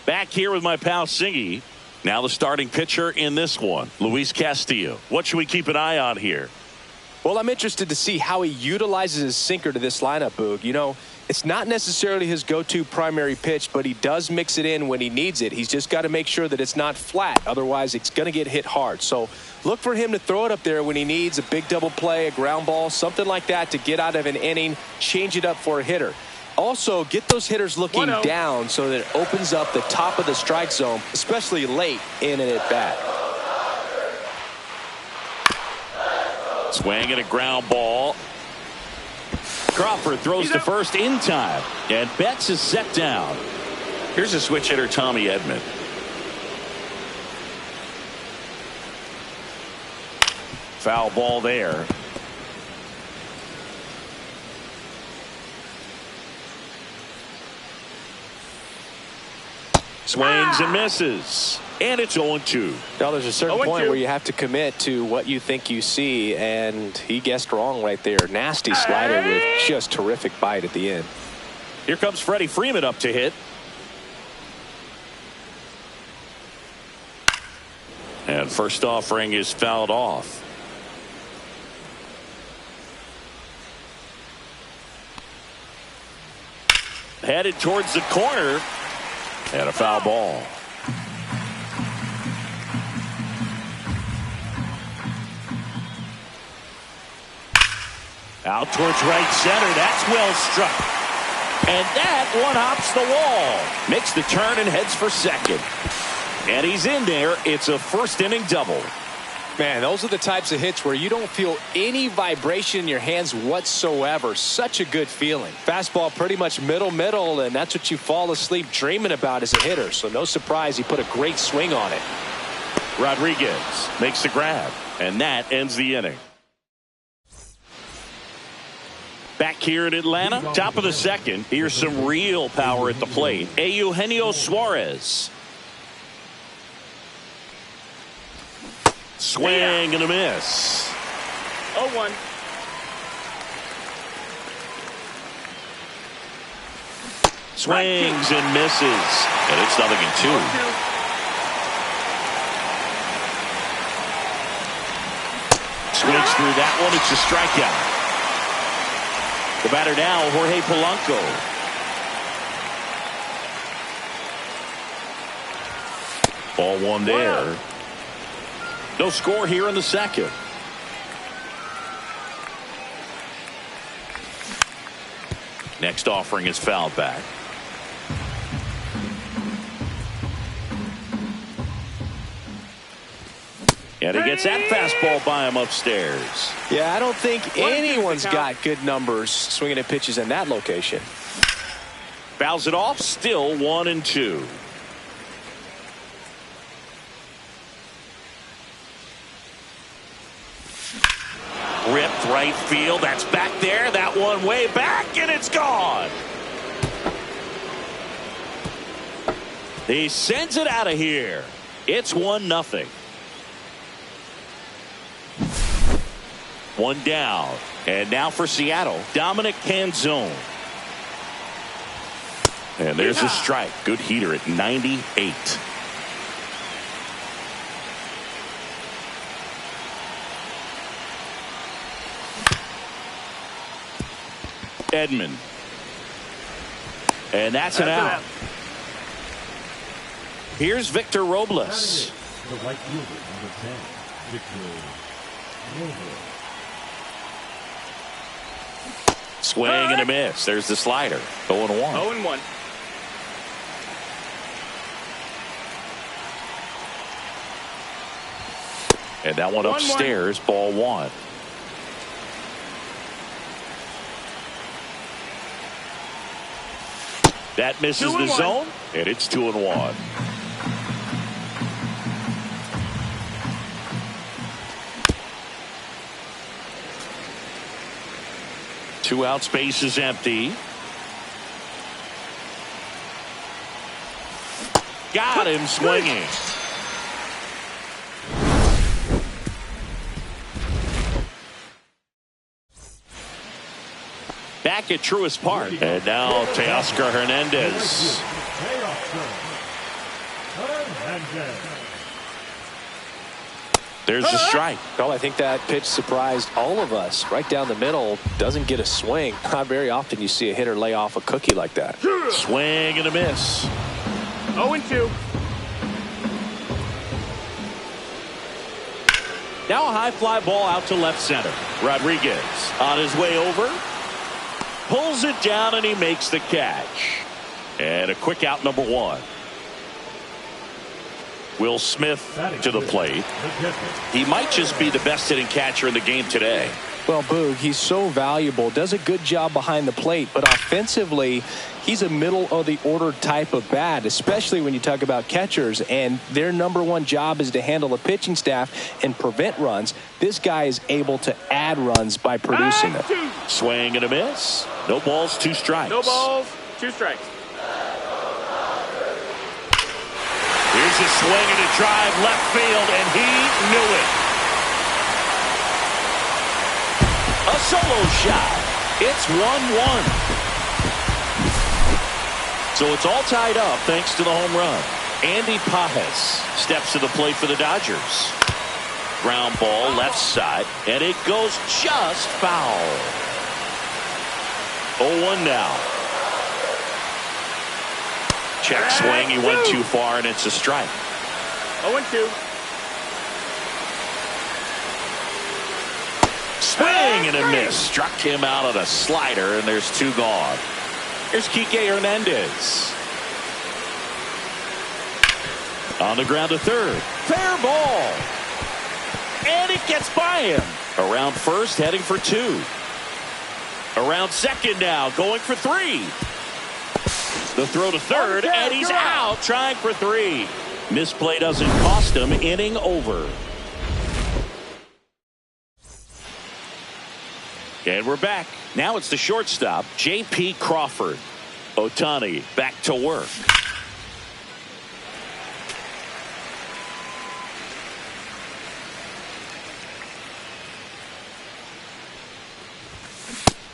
Speaker 1: Back here with my pal Singy. Now the starting pitcher in this one, Luis Castillo. What should we keep an eye on here?
Speaker 2: Well, I'm interested to see how he utilizes his sinker to this lineup, Boog. You know, it's not necessarily his go-to primary pitch, but he does mix it in when he needs it. He's just got to make sure that it's not flat. Otherwise, it's going to get hit hard. So look for him to throw it up there when he needs a big double play, a ground ball, something like that to get out of an inning, change it up for a hitter. Also, get those hitters looking down so that it opens up the top of the strike zone, especially late in an at-bat.
Speaker 1: Swing and a ground ball. Crawford throws to first in time, and Betts is set down. Here's a switch hitter, Tommy Edman. Foul ball there. Swings and misses. And it's 0-2.
Speaker 2: Now there's a certain point where you have to commit to what you think you see, and he guessed wrong right there. Nasty slider with just terrific bite at the end.
Speaker 1: Here comes Freddie Freeman up to hit. And first offering is fouled off. Headed towards the corner. And a foul ball. Out towards right center. That's well struck. And that one hops the wall. Makes the turn and heads for second. And he's in there. It's a first inning double.
Speaker 2: Man, those are the types of hits where you don't feel any vibration in your hands whatsoever. Such a good feeling. Fastball pretty much middle, and that's what you fall asleep dreaming about as a hitter. So no surprise he put a great swing on it.
Speaker 1: Rodriguez makes the grab, and that ends the inning. Back here in Atlanta, top of the second. Here's some real power at the plate. Eugenio Suarez. Swing and a miss.
Speaker 3: 0-1.
Speaker 1: Swings and misses. And it's 0-2. Swings through that one. It's a strikeout. The batter now, Jorge Polanco. Ball one there. No score here in the second. Next offering is fouled back. And he gets that fastball by him upstairs.
Speaker 2: Yeah, I don't think anyone's got good numbers swinging at pitches in that location.
Speaker 1: Fouls it off, still 1-2. Ripped right field. That's back there. That one way back, and it's gone. He sends it out of here. It's 1-0. One down. And now for Seattle, Dominic Canzone. And there's a strike. Good heater at 98. Edman. And that's an out. Here's Victor Robles.
Speaker 4: The right fielder, number 10, Victor Robles.
Speaker 1: Swing and a miss. There's the slider. 0-1.
Speaker 3: 0-1.
Speaker 1: And that one upstairs, ball one. That misses the zone, and it's 2-1. Two out, space is empty. Got him swinging. Back at Truist Park. And now Teoscar Hernandez. There's a strike.
Speaker 2: Well, I think that pitch surprised all of us. Right down the middle, doesn't get a swing. Not very often you see a hitter lay off a cookie like that.
Speaker 1: Swing and a miss.
Speaker 3: 0-2.
Speaker 1: Now a high fly ball out to left center. Rodriguez on his way over. Pulls it down and he makes the catch. And a quick out, number one. Will Smith to the plate. He might just be the best hitting catcher in the game today.
Speaker 2: Well, Boog, he's so valuable, does a good job behind the plate, but offensively, he's a middle-of-the-order type of bat, especially when you talk about catchers, and their #1 job is to handle the pitching staff and prevent runs. This guy is able to add runs by producing them.
Speaker 1: Swing and a miss. No balls, 2 strikes.
Speaker 5: No balls, 2 strikes.
Speaker 1: Here's a swing and a drive left field, and he knew it. A solo shot. It's 1-1. So it's all tied up thanks to the home run. Andy Pajes steps to the plate for the Dodgers. Ground ball left side, and it goes just foul. 0-1 now. Check swing. He went too far, and it's a strike.
Speaker 5: 0-2.
Speaker 1: Swing and a miss. Struck him out on a slider, and there's 2 gone. Here's Kike Hernandez. On the ground to third. Fair ball. And it gets by him. Around first, heading for 2. Around second now, going for 3. The throw to third, and he's out, trying for 3. Misplay doesn't cost him. Inning over. And we're back. Now it's the shortstop, J.P. Crawford. Ohtani back to work.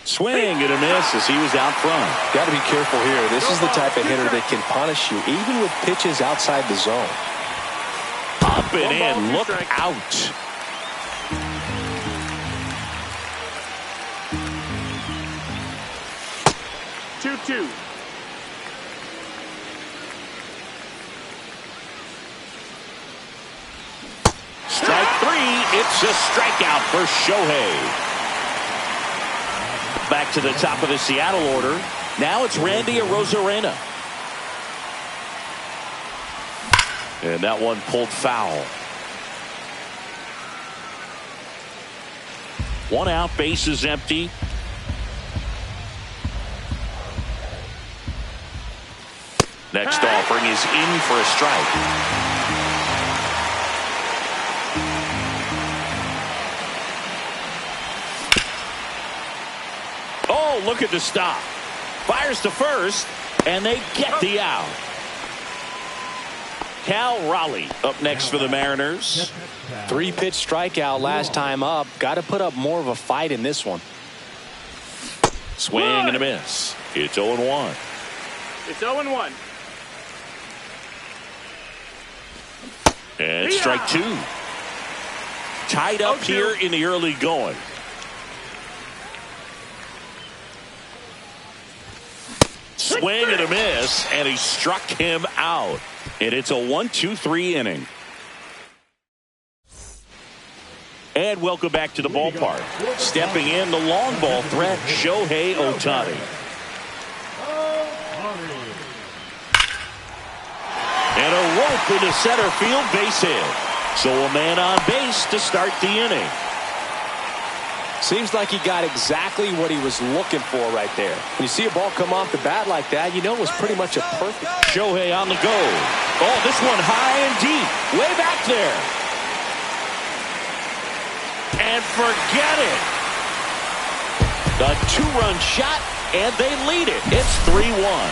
Speaker 1: Swing and a miss as he was out front.
Speaker 2: Got to be careful here. This is the type of hitter that can punish you, even with pitches outside the zone.
Speaker 1: Up and in, look out. Strike 3. It's a strikeout for Shohei. Back to the top of the Seattle order. Now it's Randy Arozarena. And that one pulled foul. 1 out, base is empty. Next offering is in for a strike. Oh, look at the stop. Fires to first, and they get the out. Cal Raleigh up next for the Mariners.
Speaker 2: 3-pitch strikeout last time up. Got to put up more of a fight in this one.
Speaker 1: Swing and a miss. It's 0-1.
Speaker 5: It's 0-1.
Speaker 1: And strike 2. Tied up here in the early going. Swing and a miss, and he struck him out. And it's a 1-2-3 inning. And welcome back to the ballpark. Stepping in, the long ball threat, Shohei Ohtani. And a rope into center field, base hit. So a man on base to start the inning.
Speaker 2: Seems like he got exactly what he was looking for right there. When you see a ball come off the bat like that, you know it was pretty much a perfect.
Speaker 1: Shohei on the go. Oh, this one high and deep. Way back there. And forget it. A 2-run shot, and they lead it. It's 3-1.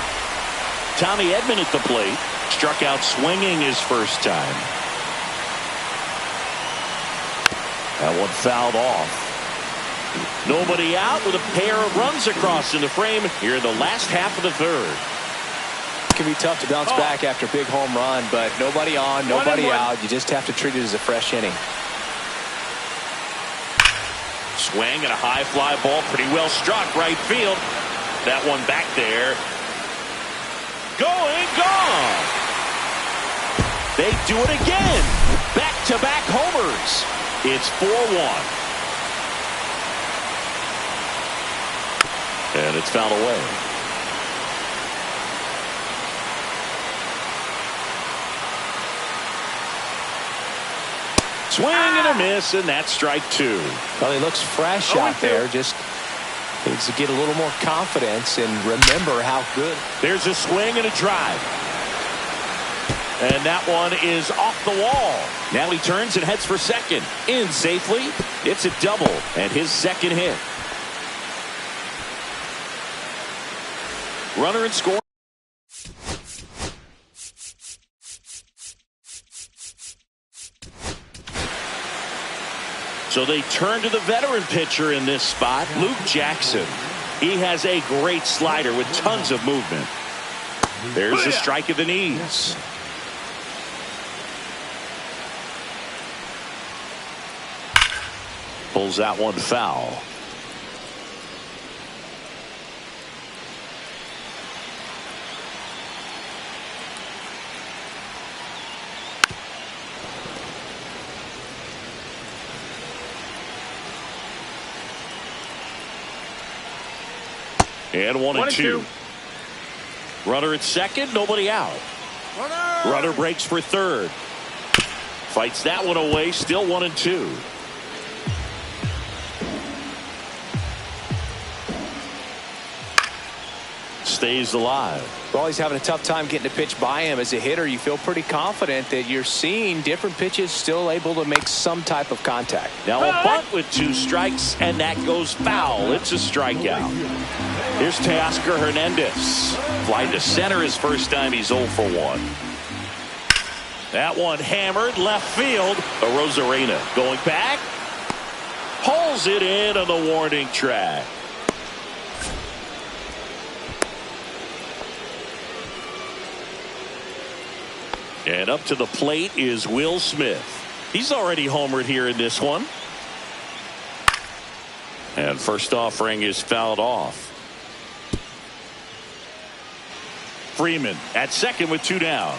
Speaker 1: Tommy Edman at the plate. Struck out swinging his first time. That one fouled off. Nobody out with a pair of runs across in the frame here in the last half of the third.
Speaker 2: It can be tough to bounce back after a big home run, but nobody on, nobody out. You just have to treat it as a fresh inning.
Speaker 1: Swing and a high fly ball, pretty well struck right field. That one back there. Going, gone. They do it again. Back-to-back homers. It's 4-1. And it's fouled away. Swing and a miss, and that's strike two.
Speaker 2: Well, he looks fresh out there. Just needs to get a little more confidence and remember how good.
Speaker 1: There's a swing and a drive. And that one is off the wall. Now he turns and heads for second. In safely. It's a double and his second hit. Runner and score. So they turn to the veteran pitcher in this spot, Luke Jackson. He has a great slider with tons of movement. There's a strike at the knees. Pulls that one foul. And one and two. Runner at second, nobody out. Runner breaks for third. Fights that one away, still 1 and 2. Stays alive.
Speaker 2: Well, he's having a tough time getting a pitch by him. As a hitter, you feel pretty confident that you're seeing different pitches still able to make some type of contact.
Speaker 1: Now a bunt with 2 strikes, and that goes foul. It's a strikeout. Here's Teoscar Hernandez. Fly to center his first time. He's 0 for 1. That one hammered left field. Arozarena going back. Pulls it in on the warning track. And up to the plate is Will Smith. He's already homered here in this one. And first offering is fouled off. Freeman at second with 2 down.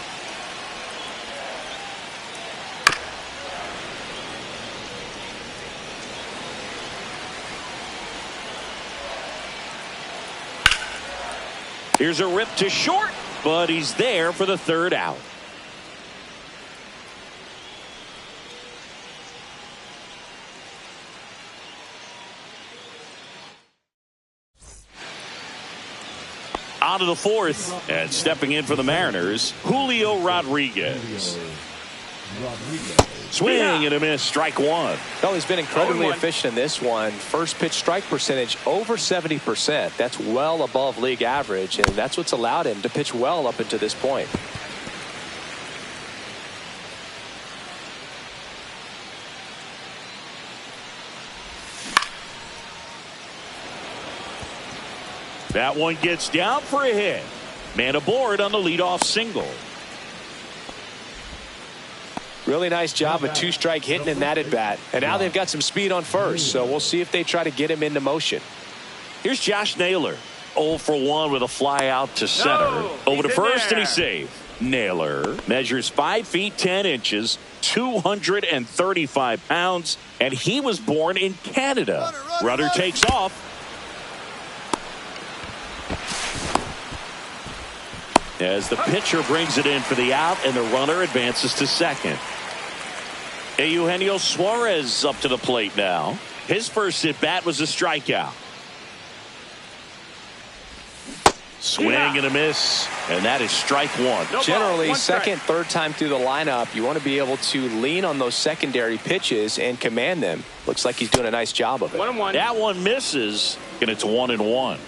Speaker 1: Here's a rip to short, but he's there for the 3rd out. On to the 4th, and stepping in for the Mariners, Julio Rodriguez. Swing and a miss, strike 1.
Speaker 2: Well, he's been incredibly efficient in this one. First pitch strike percentage over 70%. That's well above league average, and that's what's allowed him to pitch well up until this point.
Speaker 1: That one gets down for a hit. Man aboard on the leadoff single.
Speaker 2: Really nice job of 2-strike hitting in that at bat. And now they've got some speed on first, so we'll see if they try to get him into motion.
Speaker 1: Here's Josh Naylor. 0 for 1 with a fly out to center. Over to first, and he's saved. Naylor measures 5 feet 10 inches, 235 pounds, and he was born in Canada. Runner takes off. As the pitcher brings it in for the out, and the runner advances to second. Eugenio Suarez up to the plate now. His first at bat was a strikeout. Swing and a miss, and that is strike 1.
Speaker 2: Generally, second, third time through the lineup, you want to be able to lean on those secondary pitches and command them. Looks like he's doing a nice job of it.
Speaker 5: 1-1.
Speaker 1: That one misses, and it's 1-1.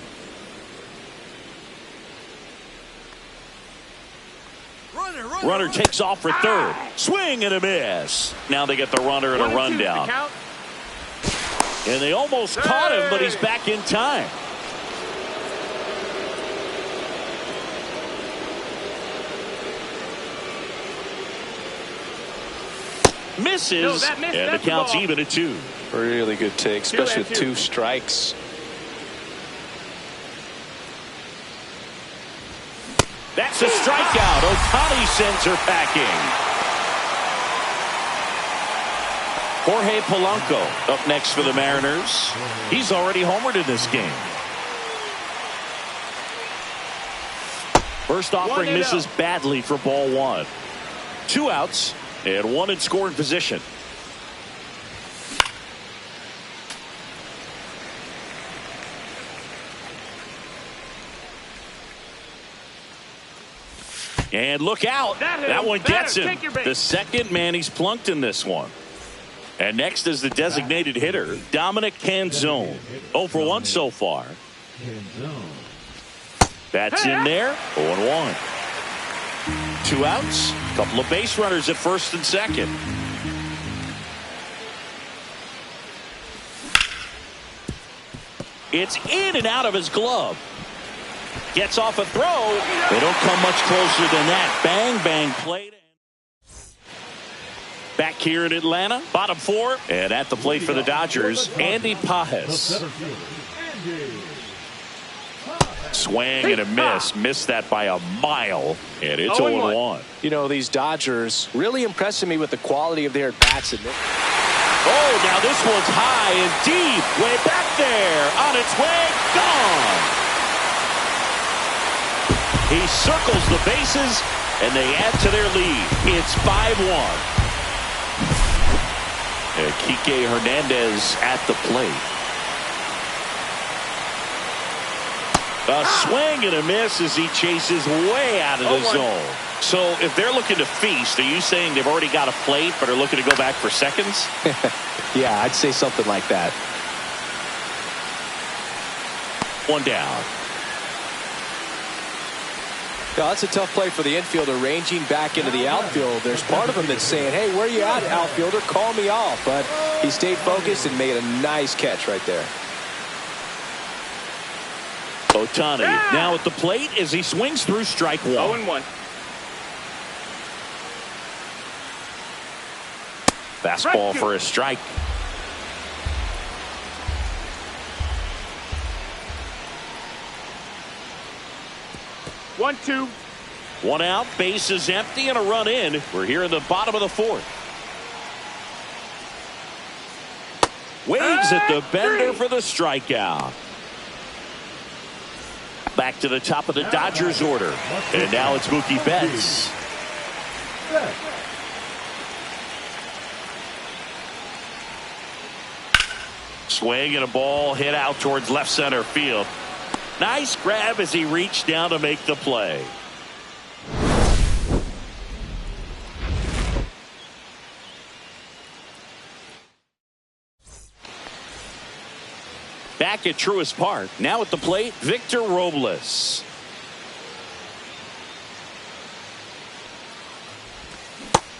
Speaker 1: Runner takes off for third. Swing and a miss. Now they get the runner and a rundown. And they almost caught him, but he's back in time. Misses, and the count's even at 2.
Speaker 2: Really good take, especially with 2 strikes.
Speaker 1: That's a strikeout. Ohtani sends her packing. Jorge Polanco up next for the Mariners. He's already homered in this game. First offering misses badly for ball 1. 2 outs and 1 in scoring position. And look out. That one gets him.
Speaker 5: Take your base.
Speaker 1: The second man he's plunked in this one. And next is the designated hitter, Dominic Canzone. 0 for 1 so far. That's in there. 0-1. 2 outs. Couple of base runners at first and second. It's in and out of his glove. Gets off a throw. They don't come much closer than that. Bang, bang, played. Back here in Atlanta, bottom 4. And at the plate for the Dodgers, Andy Pajes. Swing and a miss. Missed that by a mile. And it's 0-1.
Speaker 2: You know, these Dodgers really impressing me with the quality of their at-bats.
Speaker 1: Oh, now this one's high and deep. Way back there. On its way. Gone. He circles the bases, and they add to their lead. It's 5-1. Kike Hernandez at the plate. A swing and a miss as he chases way out of the zone. So if they're looking to feast, are you saying they've already got a plate but are looking to go back for seconds?
Speaker 2: Yeah, I'd say something like that.
Speaker 1: 1 down.
Speaker 2: No, that's a tough play for the infielder, ranging back into the outfield. There's part of him that's saying, hey, where you at, outfielder? Call me off. But he stayed focused and made a nice catch right there.
Speaker 1: Ohtani now at the plate as he swings through strike 1.
Speaker 5: 0-1.
Speaker 1: Fastball for a strike.
Speaker 5: One, 2.
Speaker 1: 1 out, base is empty, and a run in. We're here in the bottom of the 4th. Waves at the bender for the strikeout. Back to the top of the Dodgers order. And now it's Mookie Betts. Swing and a ball hit out towards left center field. Nice grab as he reached down to make the play. Back at Truist Park. Now at the plate, Victor Robles.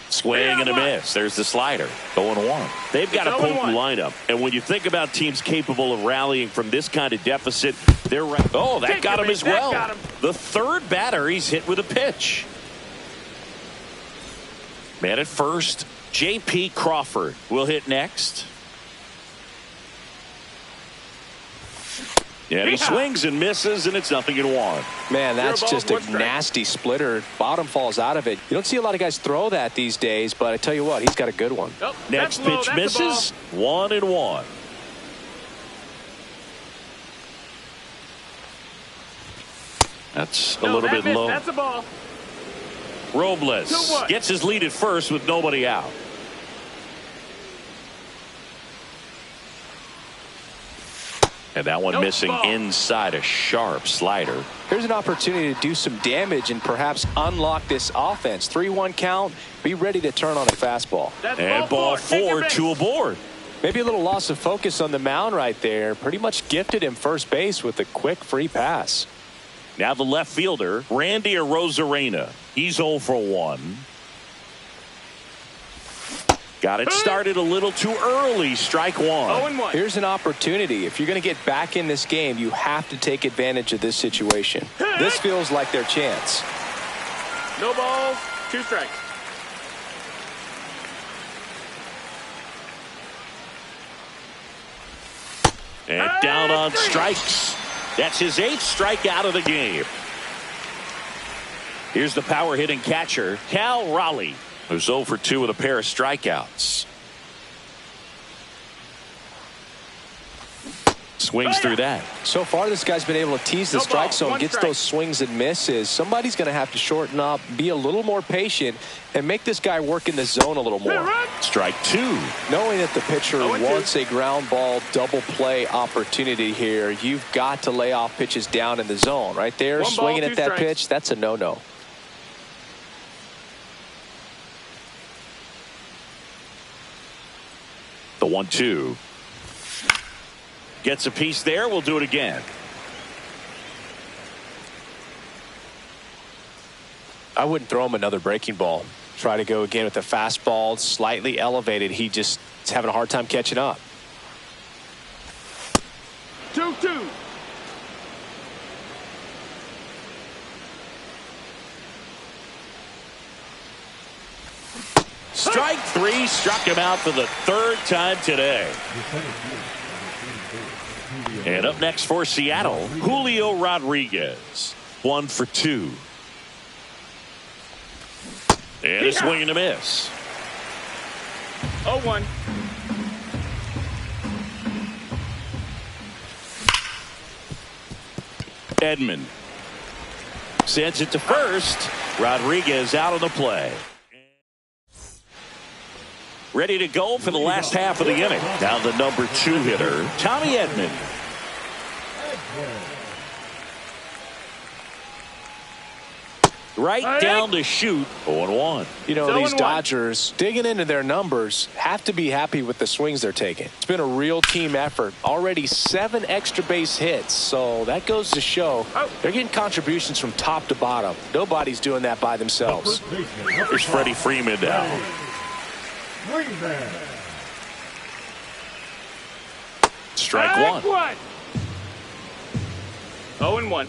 Speaker 1: Swing and a miss. There's the slider. 0-1. They've got a potent lineup. And when you think about teams capable of rallying from this kind of deficit, they're right. Oh, that got him as well. The third batter he's hit with a pitch. Man at first, J.P. Crawford will hit next. And he swings and misses, and it's 0-1.
Speaker 2: Man, that's just a nasty splitter. Bottom falls out of it. You don't see a lot of guys throw that these days, but I tell you what, he's got a good one.
Speaker 5: Oh,
Speaker 1: next pitch misses. 1-1. That's a little bit low.
Speaker 5: That's a ball.
Speaker 1: Robles gets his lead at first with nobody out. And that one missing inside, a sharp slider.
Speaker 2: Here's an opportunity to do some damage and perhaps unlock this offense. 3-1 count. Be ready to turn on a fastball.
Speaker 1: And ball 4, 2 aboard.
Speaker 2: Maybe a little loss of focus on the mound right there. Pretty much gifted him first base with a quick free pass.
Speaker 1: Now the left fielder, Randy Arozarena. He's 0 for 1. Got it started a little too early. Strike 1.
Speaker 5: 0-1.
Speaker 2: Here's an opportunity. If you're going to get back in this game, you have to take advantage of this situation. This feels like their chance.
Speaker 5: No balls, 2 strikes.
Speaker 1: And down on strikes. That's his 8th strikeout of the game. Here's the power hitting catcher, Cal Raleigh, who's 0 for 2 with a pair of strikeouts. Swings through that.
Speaker 2: So far, this guy's been able to tease the strike zone, gets those swings and misses. Somebody's going to have to shorten up, be a little more patient, and make this guy work in the zone a little more.
Speaker 1: Strike 2.
Speaker 2: Knowing that the pitcher wants a ground ball double play opportunity here, you've got to lay off pitches down in the zone. Right there, swinging at that pitch, that's a no-no.
Speaker 1: 1-2. Gets a piece there. We'll do it again.
Speaker 2: I wouldn't throw him another breaking ball. Try to go again with the fastball, slightly elevated. He just is having a hard time catching up.
Speaker 5: 2-2.
Speaker 1: Strike three, struck him out for the third time today. And up next for Seattle, Julio Rodriguez. 1 for 2. And a swing and a miss.
Speaker 5: 0-1.
Speaker 1: Edman sends it to first. Rodriguez out of the play. Ready to go for the last half of the inning. Now the number 2 hitter, Tommy Edman. Right down the chute, 0-1.
Speaker 2: You know, these Dodgers, digging into their numbers, have to be happy with the swings they're taking. It's been a real team effort. Already 7 extra base hits, so that goes to show they're getting contributions from top to bottom. Nobody's doing that by themselves.
Speaker 1: Here's Freddie Freeman now. Strike 1.
Speaker 5: 0-1.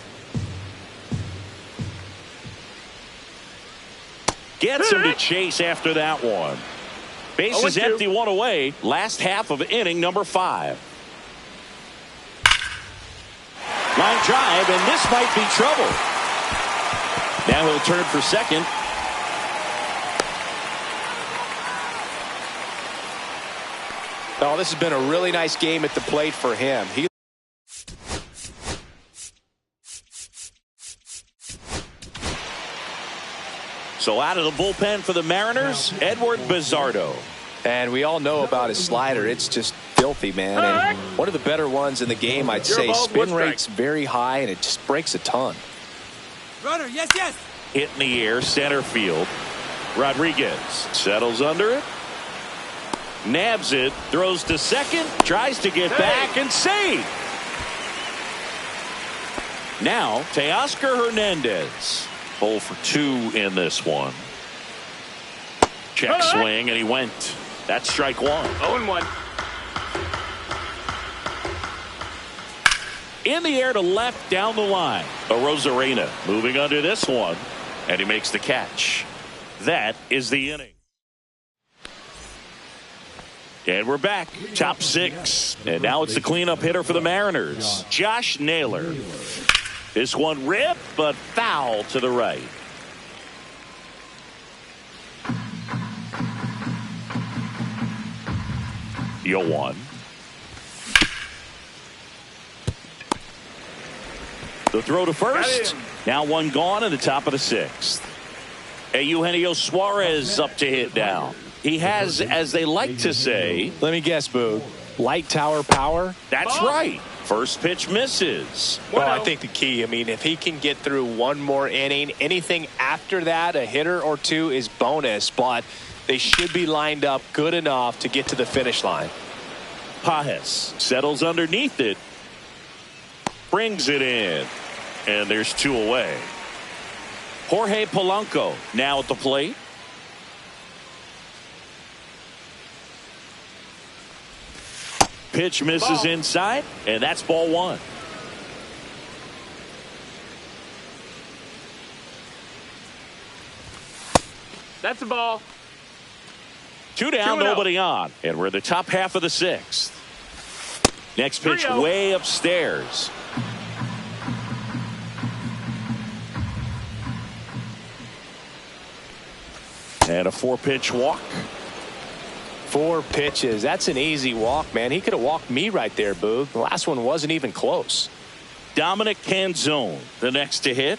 Speaker 1: Gets him to chase after that one. Base is empty, 1 away. Last half of inning number 5. Line drive, and this might be trouble. Now he'll turn for second.
Speaker 2: Oh, this has been a really nice game at the plate for him.
Speaker 1: So out of the bullpen for the Mariners, Edward Bizardo.
Speaker 2: And we all know about his slider. It's just filthy, man. And one of the better ones in the game, I'd say. Spin rate's very high, and it just breaks a ton.
Speaker 6: Runner, yes, yes.
Speaker 1: Hit in the air, center field. Rodriguez settles under it. Nabs it, throws to second, tries to get back and save. Now, Teoscar Hernandez. 0 for 2 in this one. Check swing, and he went. That's strike 1.
Speaker 5: 0-1.
Speaker 1: In the air to left, down the line. Arozarena moving under this one, and he makes the catch. That is the inning. And we're back. Top 6. And now it's the cleanup hitter for the Mariners, Josh Naylor. This one ripped, but foul to the right. The 0-1. The throw to first. Now one gone in the top of the 6th. Eugenio Suarez up to hit now. He has, as they like to say,
Speaker 2: let me guess, Boo, light tower power?
Speaker 1: That's right. First pitch misses.
Speaker 2: Well, I think the key, I mean, if he can get through one more inning, anything after that, a hitter or 2 is bonus, but they should be lined up good enough to get to the finish line.
Speaker 1: Pajes settles underneath it, brings it in, and there's 2 away. Jorge Polanco now at the plate. Pitch misses inside, and that's ball 1.
Speaker 5: That's a ball.
Speaker 1: 2 down, nobody on. And we're in the top half of the 6th. Next pitch way upstairs. And a 4-pitch walk.
Speaker 2: 4 pitches. That's an easy walk, man. He could have walked me right there, Boog. The last one wasn't even close.
Speaker 1: Dominic Canzone, the next to hit.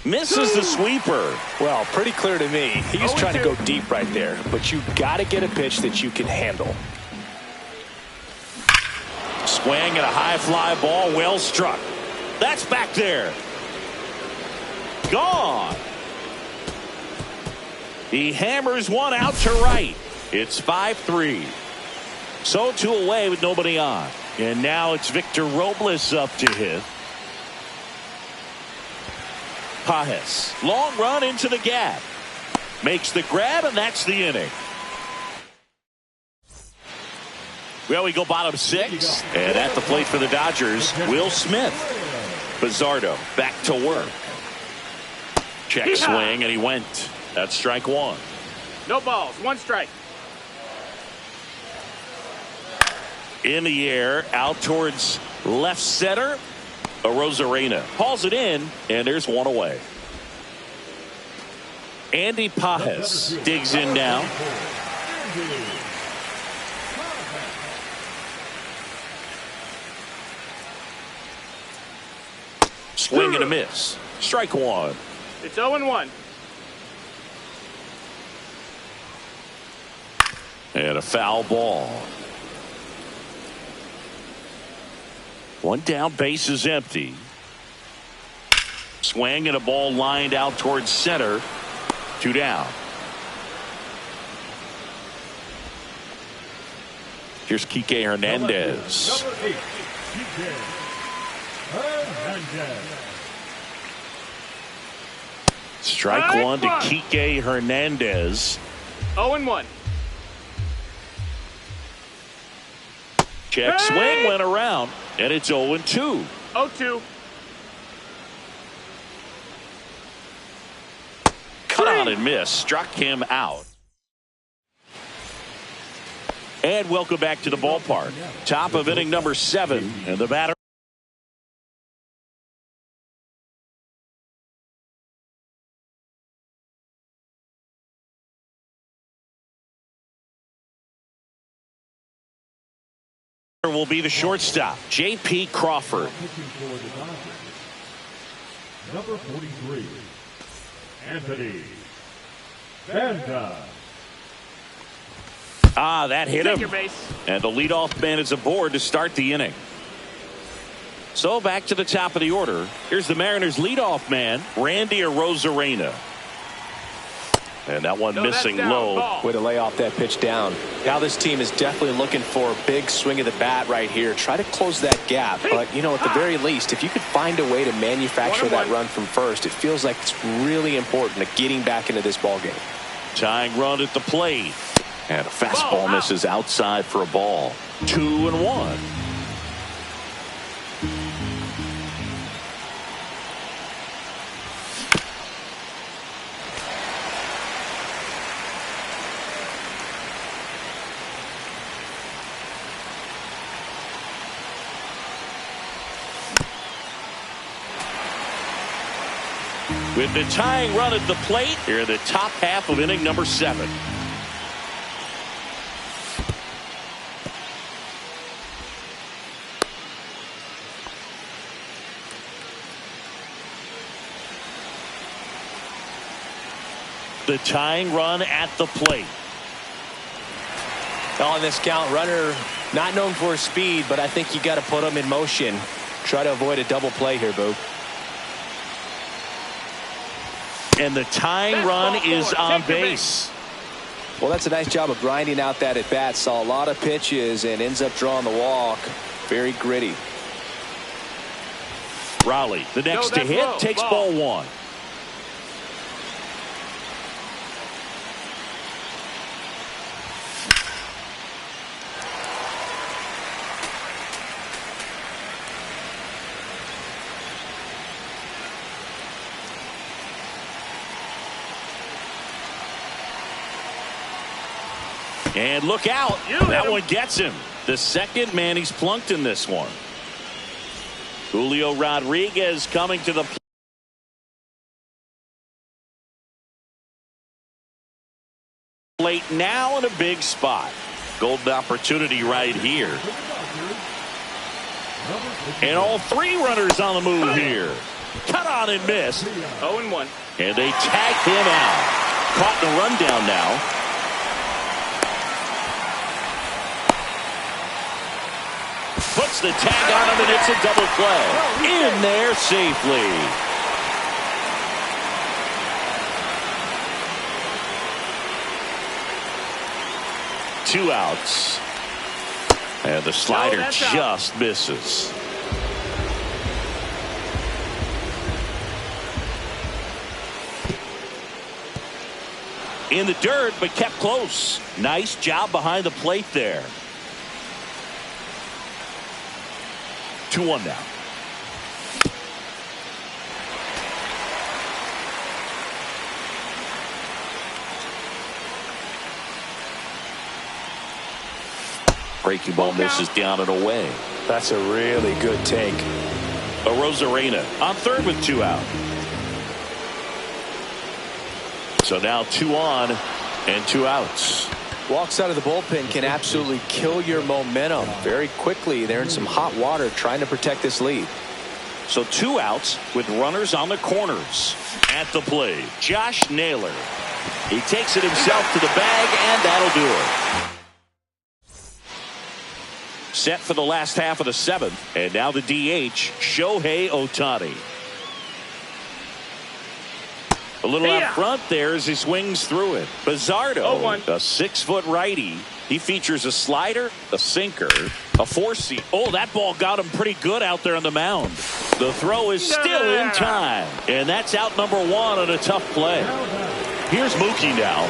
Speaker 1: Misses the sweeper.
Speaker 2: Well, pretty clear to me. He was trying to go deep right there, but you got to get a pitch that you can handle.
Speaker 1: Swing and a high fly ball, well struck. That's back there. Gone. He hammers one out to right. It's 5-3. So 2 away with nobody on. And now it's Victor Robles up to hit. Pajes. Long run into the gap. Makes the grab, and that's the inning. Well, we go bottom 6. And at the plate for the Dodgers, Will Smith. Bizardo back to work. Check swing, and he went. That's strike 1.
Speaker 5: No balls. 1 strike.
Speaker 1: In the air, out towards left center. Arozarena hauls it in, and there's 1 away. Andy Pajes digs in now. Swing and a miss. Strike 1.
Speaker 5: It's 0-1.
Speaker 1: And a foul ball. 1 down, base is empty. Swing and a ball lined out towards center. 2 down. Here's Kike Hernandez.
Speaker 4: Number 8, Kike Hernandez.
Speaker 1: Strike 1 to Kike Hernandez.
Speaker 5: 0-1.
Speaker 1: Check swing went around, and it's 0-2.
Speaker 5: 0-2.
Speaker 1: Cut on and miss. Struck him out. And welcome back to the ballpark. Top of inning number 7, and the batter. Will be the shortstop, J.P. Crawford.
Speaker 4: Number 43, Anthony Banda.
Speaker 1: That hit
Speaker 5: Take
Speaker 1: him.
Speaker 5: your base.
Speaker 1: And the leadoff man is aboard to start the inning. So back to the top of the order. Here's the Mariners leadoff man, Randy Arozarena. And that one missing low.
Speaker 5: Ball.
Speaker 2: Way to lay off that pitch down. Now this team is definitely looking for a big swing of the bat right here. Try to close that gap. But, you know, at the very least, if you could find a way to manufacture that run from first, it feels like it's really important to getting back into this ball game.
Speaker 1: Tying run at the plate. And a fastball misses outside for a ball. 2-1. With the tying run at the plate, here in the top half of inning number 7. The tying run at the plate.
Speaker 2: On this count, runner not known for his speed, but I think you got to put him in motion. Try to avoid a double play here, Boo.
Speaker 1: And the tying run is on base.
Speaker 2: Well, that's a nice job of grinding out that at bat. Saw a lot of pitches and ends up drawing the walk. Very gritty.
Speaker 1: Raleigh, the next to hit, takes ball 1. And look out. That one gets him. The second man he's plunked in this one. Julio Rodriguez coming to the plate now in a big spot. Golden opportunity right here. And all 3 runners on the move here. Cut on and miss.
Speaker 5: 0-1.
Speaker 1: And they tag him out. Caught in a rundown now. Puts the tag on him, and it's a double play. In there safely. Two outs. And the slider just misses. In the dirt, but kept close. Nice job behind the plate there. 2-1 now. Breaking ball misses down and away.
Speaker 2: That's a really good take.
Speaker 1: Rosarena on third with 2 out. So now 2 on and 2 outs.
Speaker 2: Walks out of the bullpen can absolutely kill your momentum very quickly. They're in some hot water trying to protect this lead.
Speaker 1: So 2 outs with runners on the corners. At the plate, Josh Naylor. He takes it himself to the bag, and that'll do it. Set for the last half of the 7th, and now the DH, Shohei Ohtani. A little out front there as he swings through it. Bizzardo, a 6-foot righty. He features a slider, a sinker, a 4-seam. Oh, that ball got him pretty good out there on the mound. The throw is still in time, and that's out number 1 on a tough play. Here's Mookie now.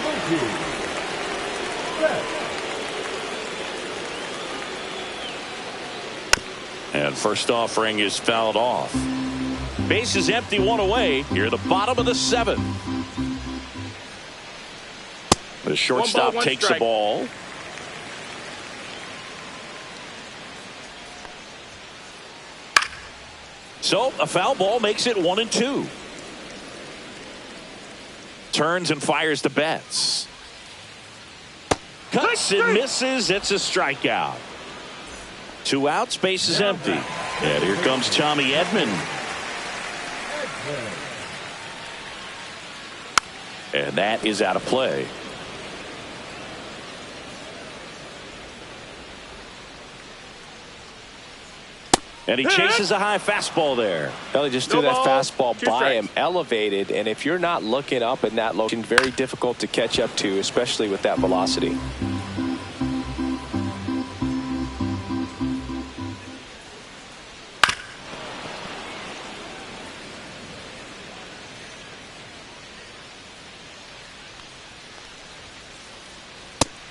Speaker 1: And first offering is fouled off. Base is empty, 1 away. Here at the bottom of the 7th. The shortstop takes the ball. So a foul ball makes it 1-2. Turns and fires to Betts. Cuts and misses. It's a strikeout. 2 outs, base is empty. And here comes Tommy Edman. And that is out of play. And he chases a high fastball there.
Speaker 2: Well, he just threw that fastball by him, elevated, and if you're not looking up in that location, very difficult to catch up to, especially with that velocity.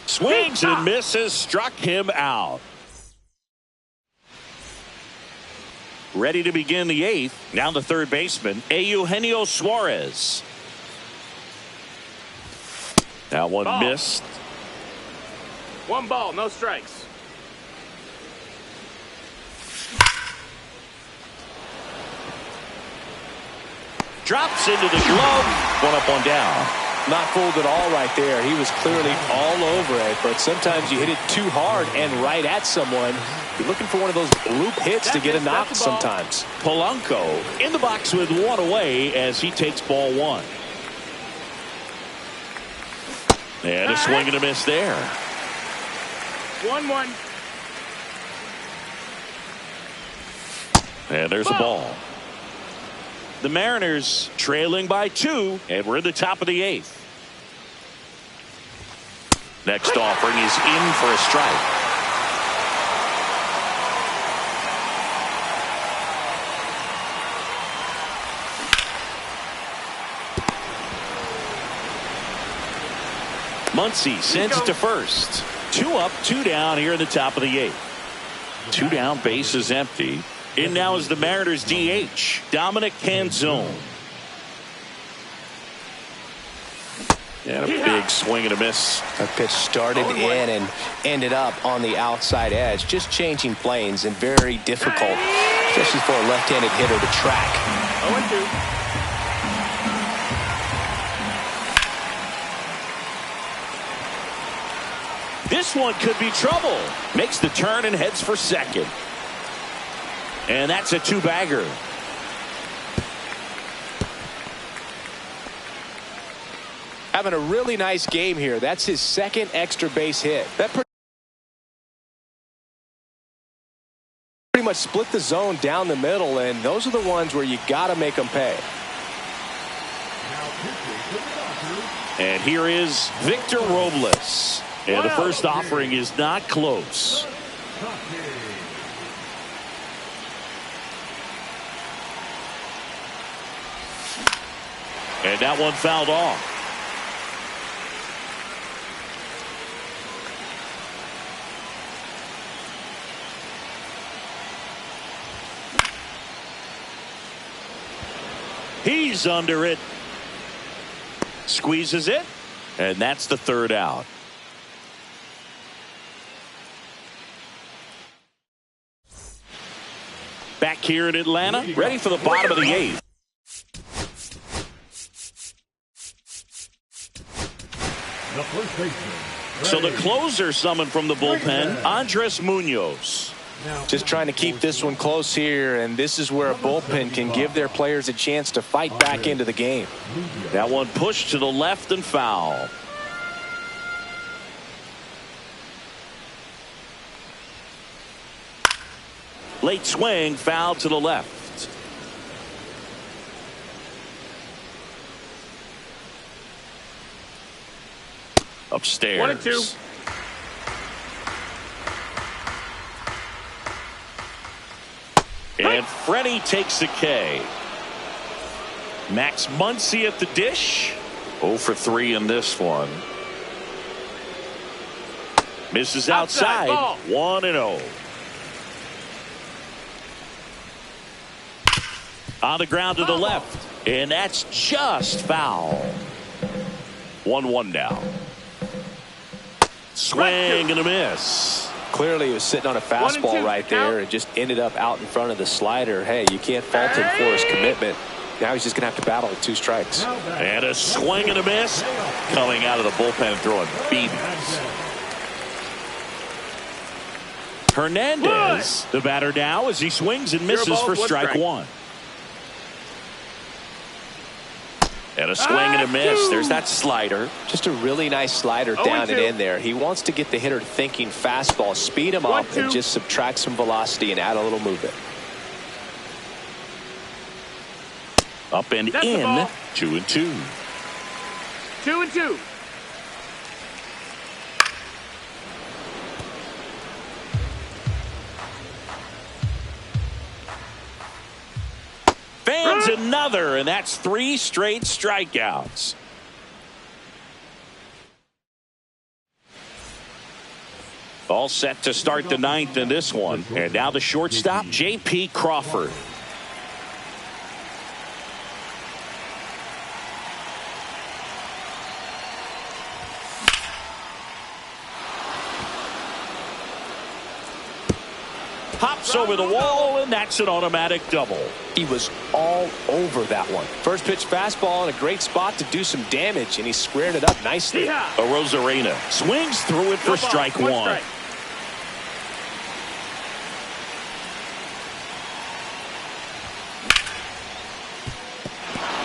Speaker 1: Swings and misses, struck him out. Ready to begin the 8th. Now the third baseman, Eugenio Suarez. Now one missed.
Speaker 5: 1 ball, no strikes.
Speaker 1: Drops into the glove. 1 up, 1 down.
Speaker 2: Not fooled at all right there. He was clearly all over it, but sometimes you hit it too hard and right at someone. You're looking for one of those bloop hits to get a knock sometimes.
Speaker 1: Polanco in the box with 1 away as he takes ball 1. And a swing and a miss there.
Speaker 5: 1-1.
Speaker 1: And there's a ball. The Mariners trailing by 2, and we're in the top of the 8th. Next offering is in for a strike. Muncy sends it to first. 2 up, 2 down here in the top of the 8th. 2 down, base is empty. In now is the Mariners DH, Dominic Canzone. And a big swing and a miss.
Speaker 2: That pitch started in and ended up on the outside edge. Just changing planes and very difficult, especially for a left-handed hitter to track.
Speaker 5: 0-2.
Speaker 1: This one could be trouble. Makes the turn and heads for second. And that's a 2-bagger.
Speaker 2: Having a really nice game here. That's his 2nd extra base hit. That pretty pretty much split the zone down the middle, and those are the ones where you got to make them pay.
Speaker 1: And here is Victor Robles. And the first offering is not close. And that one fouled off. He's under it. Squeezes it. And that's the third out. Back here in Atlanta, ready for the bottom of the eighth. So the closer summoned from the bullpen, Andres Munoz.
Speaker 2: Just trying to keep this one close here, and this is where a bullpen can give their players a chance to fight back into the game.
Speaker 1: That one pushed to the left and foul. Late swing, foul to the left. Upstairs.
Speaker 5: 1-2.
Speaker 1: And Freddie takes the K. Max Muncy at the dish. 0 for 3 in this one. Misses outside. 1-0. On the ground to the left. And that's just foul. 1-1 now. Swing and a miss.
Speaker 2: Clearly he was sitting on a fastball right there and just ended up out in front of the slider. Hey, you can't fault him for his commitment. Now he's just going to have to battle with 2 strikes.
Speaker 1: And a swing and a miss. Coming out of the bullpen throwing beatings. Hernandez, the batter now, as he swings and misses for strike 1. And a swing and a miss. There's that slider.
Speaker 2: Just a really nice slider down and in there. He wants to get the hitter thinking fastball, speed him up, and just subtract some velocity and add a little movement.
Speaker 1: Up and
Speaker 5: That's
Speaker 1: in. 2-2.
Speaker 5: 2-2.
Speaker 1: Fans another, and that's 3 straight strikeouts. All set to start the 9th in this one. And now the shortstop, J.P. Crawford. Pops over the wall, and that's an automatic double.
Speaker 2: He was all over that one. First pitch fastball in a great spot to do some damage, and he squared it up nicely.
Speaker 1: Arozarena swings through it for strike 1.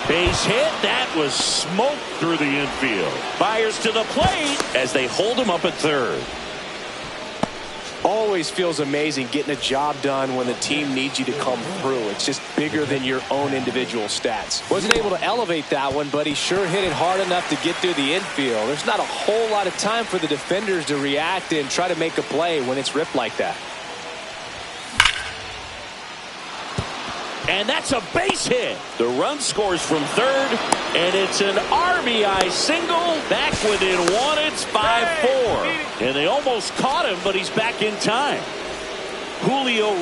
Speaker 1: Base hit. That was smoked through the infield. Fires to the plate as they hold him up at third.
Speaker 2: Always feels amazing getting a job done when the team needs you to come through. It's just bigger than your own individual stats. Wasn't able to elevate that one, but he sure hit it hard enough to get through the infield. There's not a whole lot of time for the defenders to react and try to make a play when it's ripped like that.
Speaker 1: And that's a base hit. The run scores from third, and it's an RBI single. Back within 1, it's 5-4. And they almost caught him, but he's back in time. Julio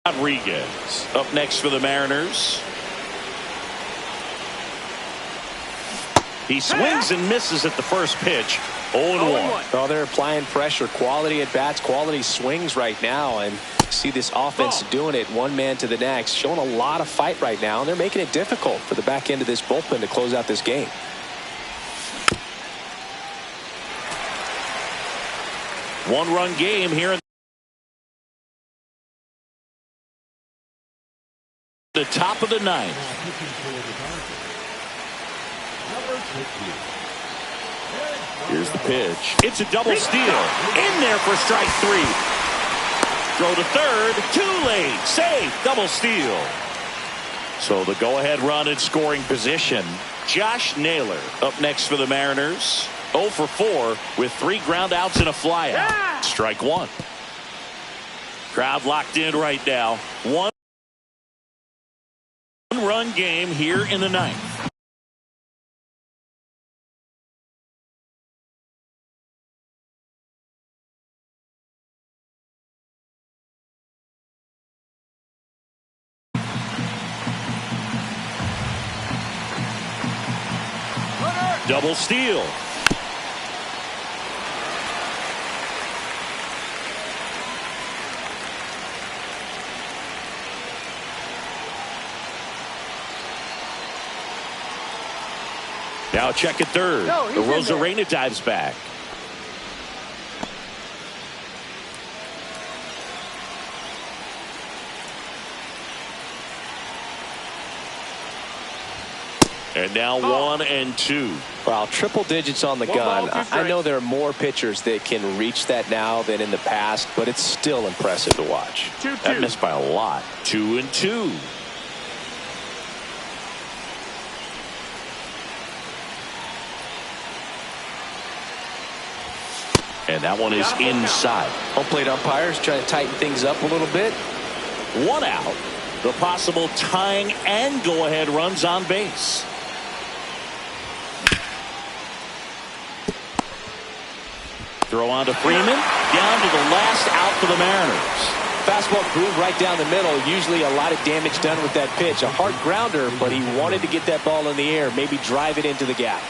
Speaker 1: Rodriguez up next for the Mariners. He swings and misses at the first pitch. 0-1.
Speaker 2: Well, they're applying pressure, quality at bats, quality swings right now, and see this offense doing it one man to the next, showing a lot of fight right now, and they're making it difficult for the back end of this bullpen to close out this game.
Speaker 1: One-run game here in the top of the 9th. Here's the pitch. It's a double steal. In there for strike 3. Throw to third. Too late. Safe. Double steal. So the go-ahead run in scoring position. Josh Naylor up next for the Mariners. 0 for 4 with 3 ground outs and a flyout. Yeah! Strike 1. Crowd locked in right now. 1-run game here in the 9th. Double steal. Now check at third. The Rosarena dives back. And now 1 and 2.
Speaker 2: Well, triple digits on the gun. I know there are more pitchers that can reach that now than in the past, but it's still impressive to watch.
Speaker 5: 2-2.
Speaker 1: That missed by a lot. 2 and 2. And that one is inside.
Speaker 2: Home plate umpires trying to tighten things up a little bit.
Speaker 1: 1 out. The possible tying and go-ahead runs on base. Throw on to Freeman. Down to the last out for the Mariners.
Speaker 2: Fastball groove right down the middle. Usually a lot of damage done with that pitch. A hard grounder, but he wanted to get that ball in the air. Maybe drive it into the gap.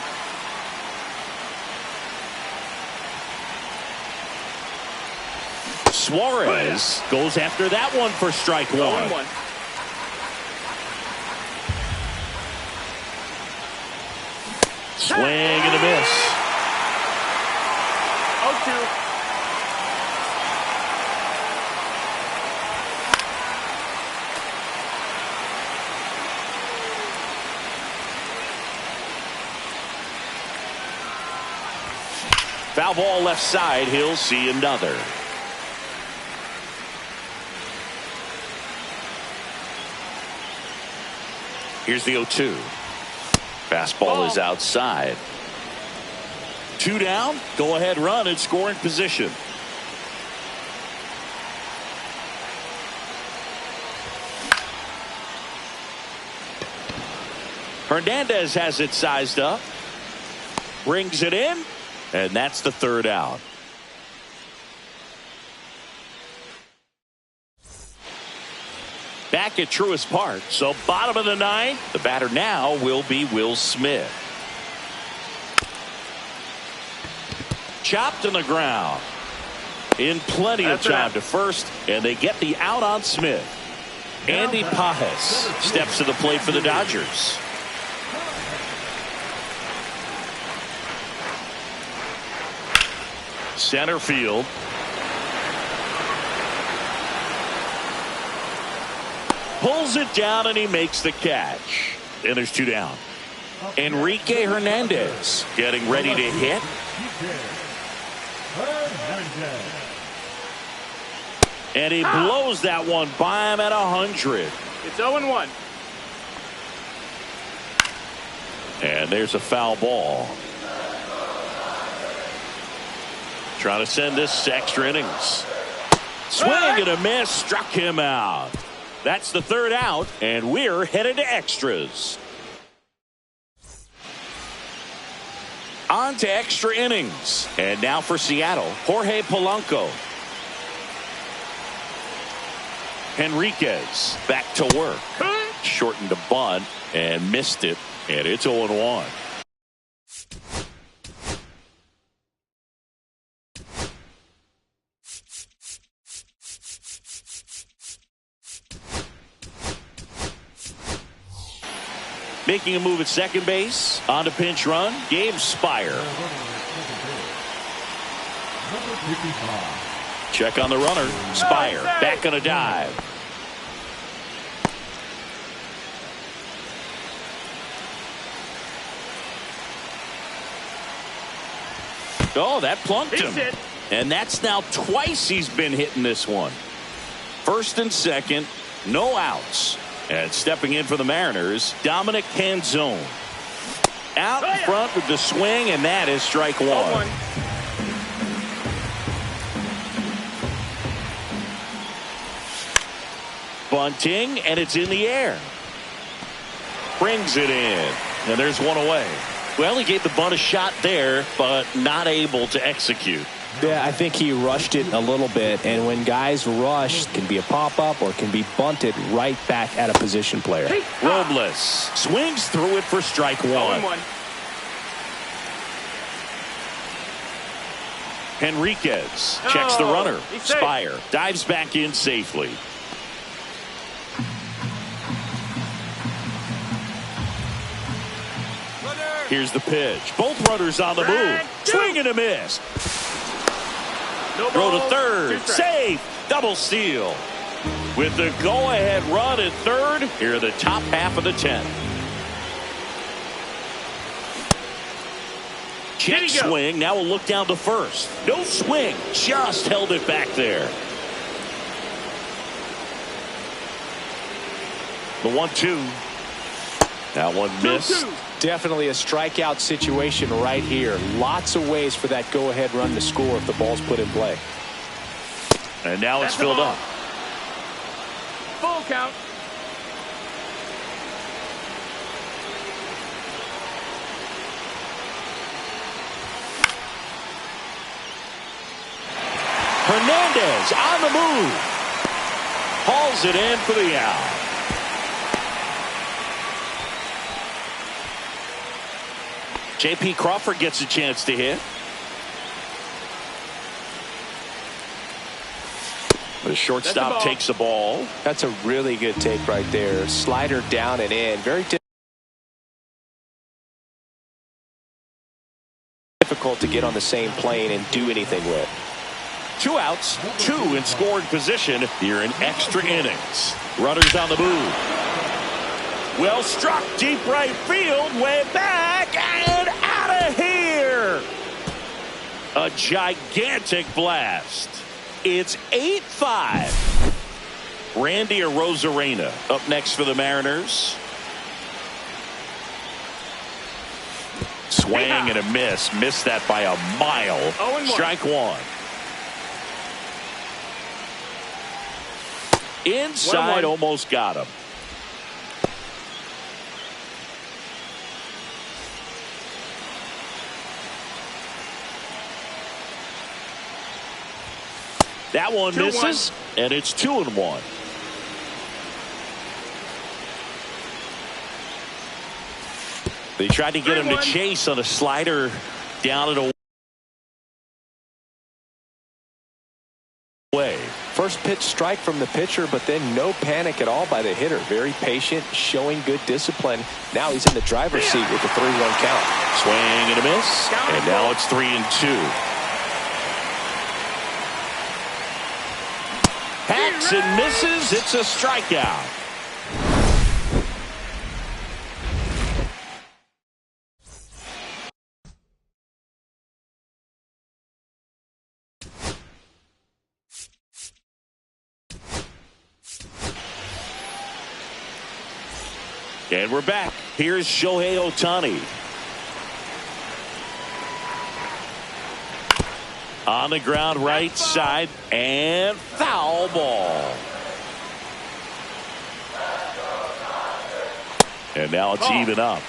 Speaker 1: Suarez goes after that one for strike 1.
Speaker 5: 0-1.
Speaker 1: Swing and a miss.
Speaker 5: 0-2.
Speaker 1: Foul ball left side. He'll see another. Here's the 0-2. Fastball is outside. 2 down. Go ahead run in scoring position. Hernandez has it sized up. Brings it in. And that's the 3rd out. Back at Truist Park. So bottom of the 9th. The batter now will be Will Smith. Chopped in the ground. In plenty of time to first. And they get the out on Smith. Andy Pajes steps to the plate for the Dodgers. Center field. Pulls it down and he makes the catch. And there's 2 down. Enrique Hernandez getting ready to hit. And he blows that one by him at 100.
Speaker 5: It's 0-1.
Speaker 1: And there's a foul ball. Trying to send this to extra innings. Swing and a miss. Struck him out. That's the 3rd out. And we're headed to extras. On to extra innings. And now for Seattle, Jorge Polanco. Henriquez back to work. Shortened a bunt and missed it. And it's 0-1. Making a move at second base. On to pinch run. Gabe Spire. Check on the runner. Spire back on a dive. Oh, that plunked
Speaker 5: He's
Speaker 1: him.
Speaker 5: hit.
Speaker 1: And that's now twice he's been hitting this one. First and second, no outs. And stepping in for the Mariners, Dominic Canzone. Out in front with the swing, and that is strike one. Bunting, and it's in the air. Brings it in, and there's one away. Well, he gave the bunt a shot there, but not able to execute.
Speaker 2: Yeah, I think he rushed it a little bit, and when guys rush, it can be a pop-up or it can be bunted right back at a position player.
Speaker 1: Robles swings through it for strike one. Henriquez checks the runner. Spire dives back in safely. Here's the pitch. Both runners on the move. Swing and a miss. Throw to third. Safe. Double steal. With the go-ahead run at third, here are the top half of the 10th. Check swing. Now we'll look down to first. No swing. Just held it back there. The 1-2. That one missed.
Speaker 2: Definitely a strikeout situation right here. Lots of ways for that go-ahead run to score if the ball's put in play.
Speaker 1: And now it's filled up.
Speaker 5: Full count.
Speaker 1: Hernandez on the move. Hauls it in for the out. J.P. Crawford gets a chance to hit. The shortstop takes the ball.
Speaker 2: That's a really good take right there. Slider down and in. Very difficult to get on the same plane and do anything with.
Speaker 1: 2 outs, 2 in scoring position here in extra innings. Runners on the move. Well struck deep right field, way back and out of here. A gigantic blast. It's 8-5. Randy Arozarena up next for the Mariners. Swing and a miss. Missed that by a mile. Strike one. Inside, almost got him. That one misses, and it's 2-1. They tried to get him to chase on a slider down and away.
Speaker 2: First pitch strike from the pitcher, but then no panic at all by the hitter. Very patient, showing good discipline. Now he's in the driver's seat with the 3-1 count.
Speaker 1: Swing and a miss, and now it's 3-2. Hacks and misses. It's a strikeout. And we're back. Here's Shohei Ohtani. On the ground, right side, and foul ball. And now it's even up.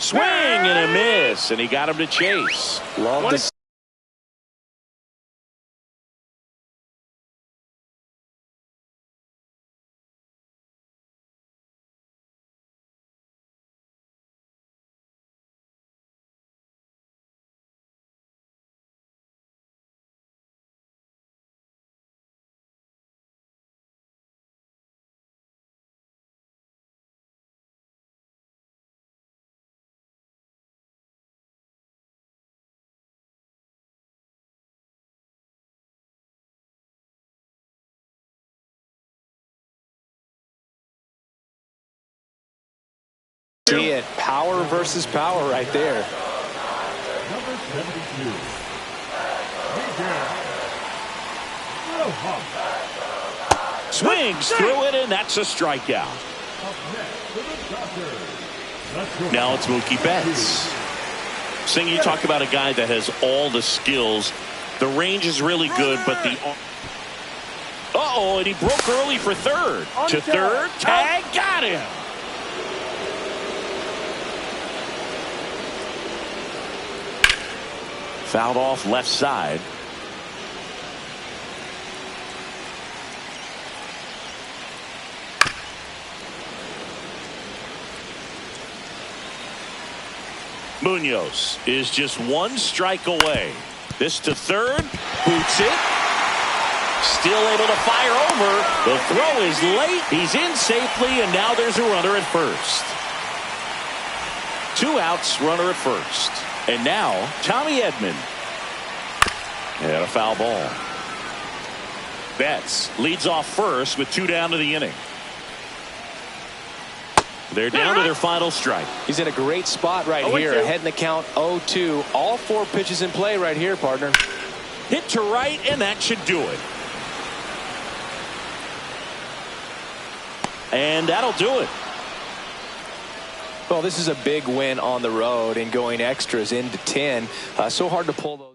Speaker 1: Swing and a miss, and he got him to chase.
Speaker 2: Love to see it. Power versus power right there.
Speaker 4: Number 72.
Speaker 1: Swings through it, and that's a strikeout. Now it's Mookie Betts. Sing, you talk about a guy that has all the skills. The range is really good, but the... Uh-oh, and he broke early for third. To third, tag, got him. Fouled off left side. Munoz is just one strike away. This to third, boots it. Still able to fire over. The throw is late. He's in safely, and now there's a runner at first. 2 outs, runner at first. And now, Tommy Edman. And a foul ball. Betts leads off first with 2 down to the inning. They're down to their final strike.
Speaker 2: He's in a great spot right here. Ahead in the count 0-2. All 4 pitches in play right here, partner.
Speaker 1: Hit to right, and that should do it. And that'll do it.
Speaker 2: Well, this is a big win on the road and going extras into 10. So hard to pull those.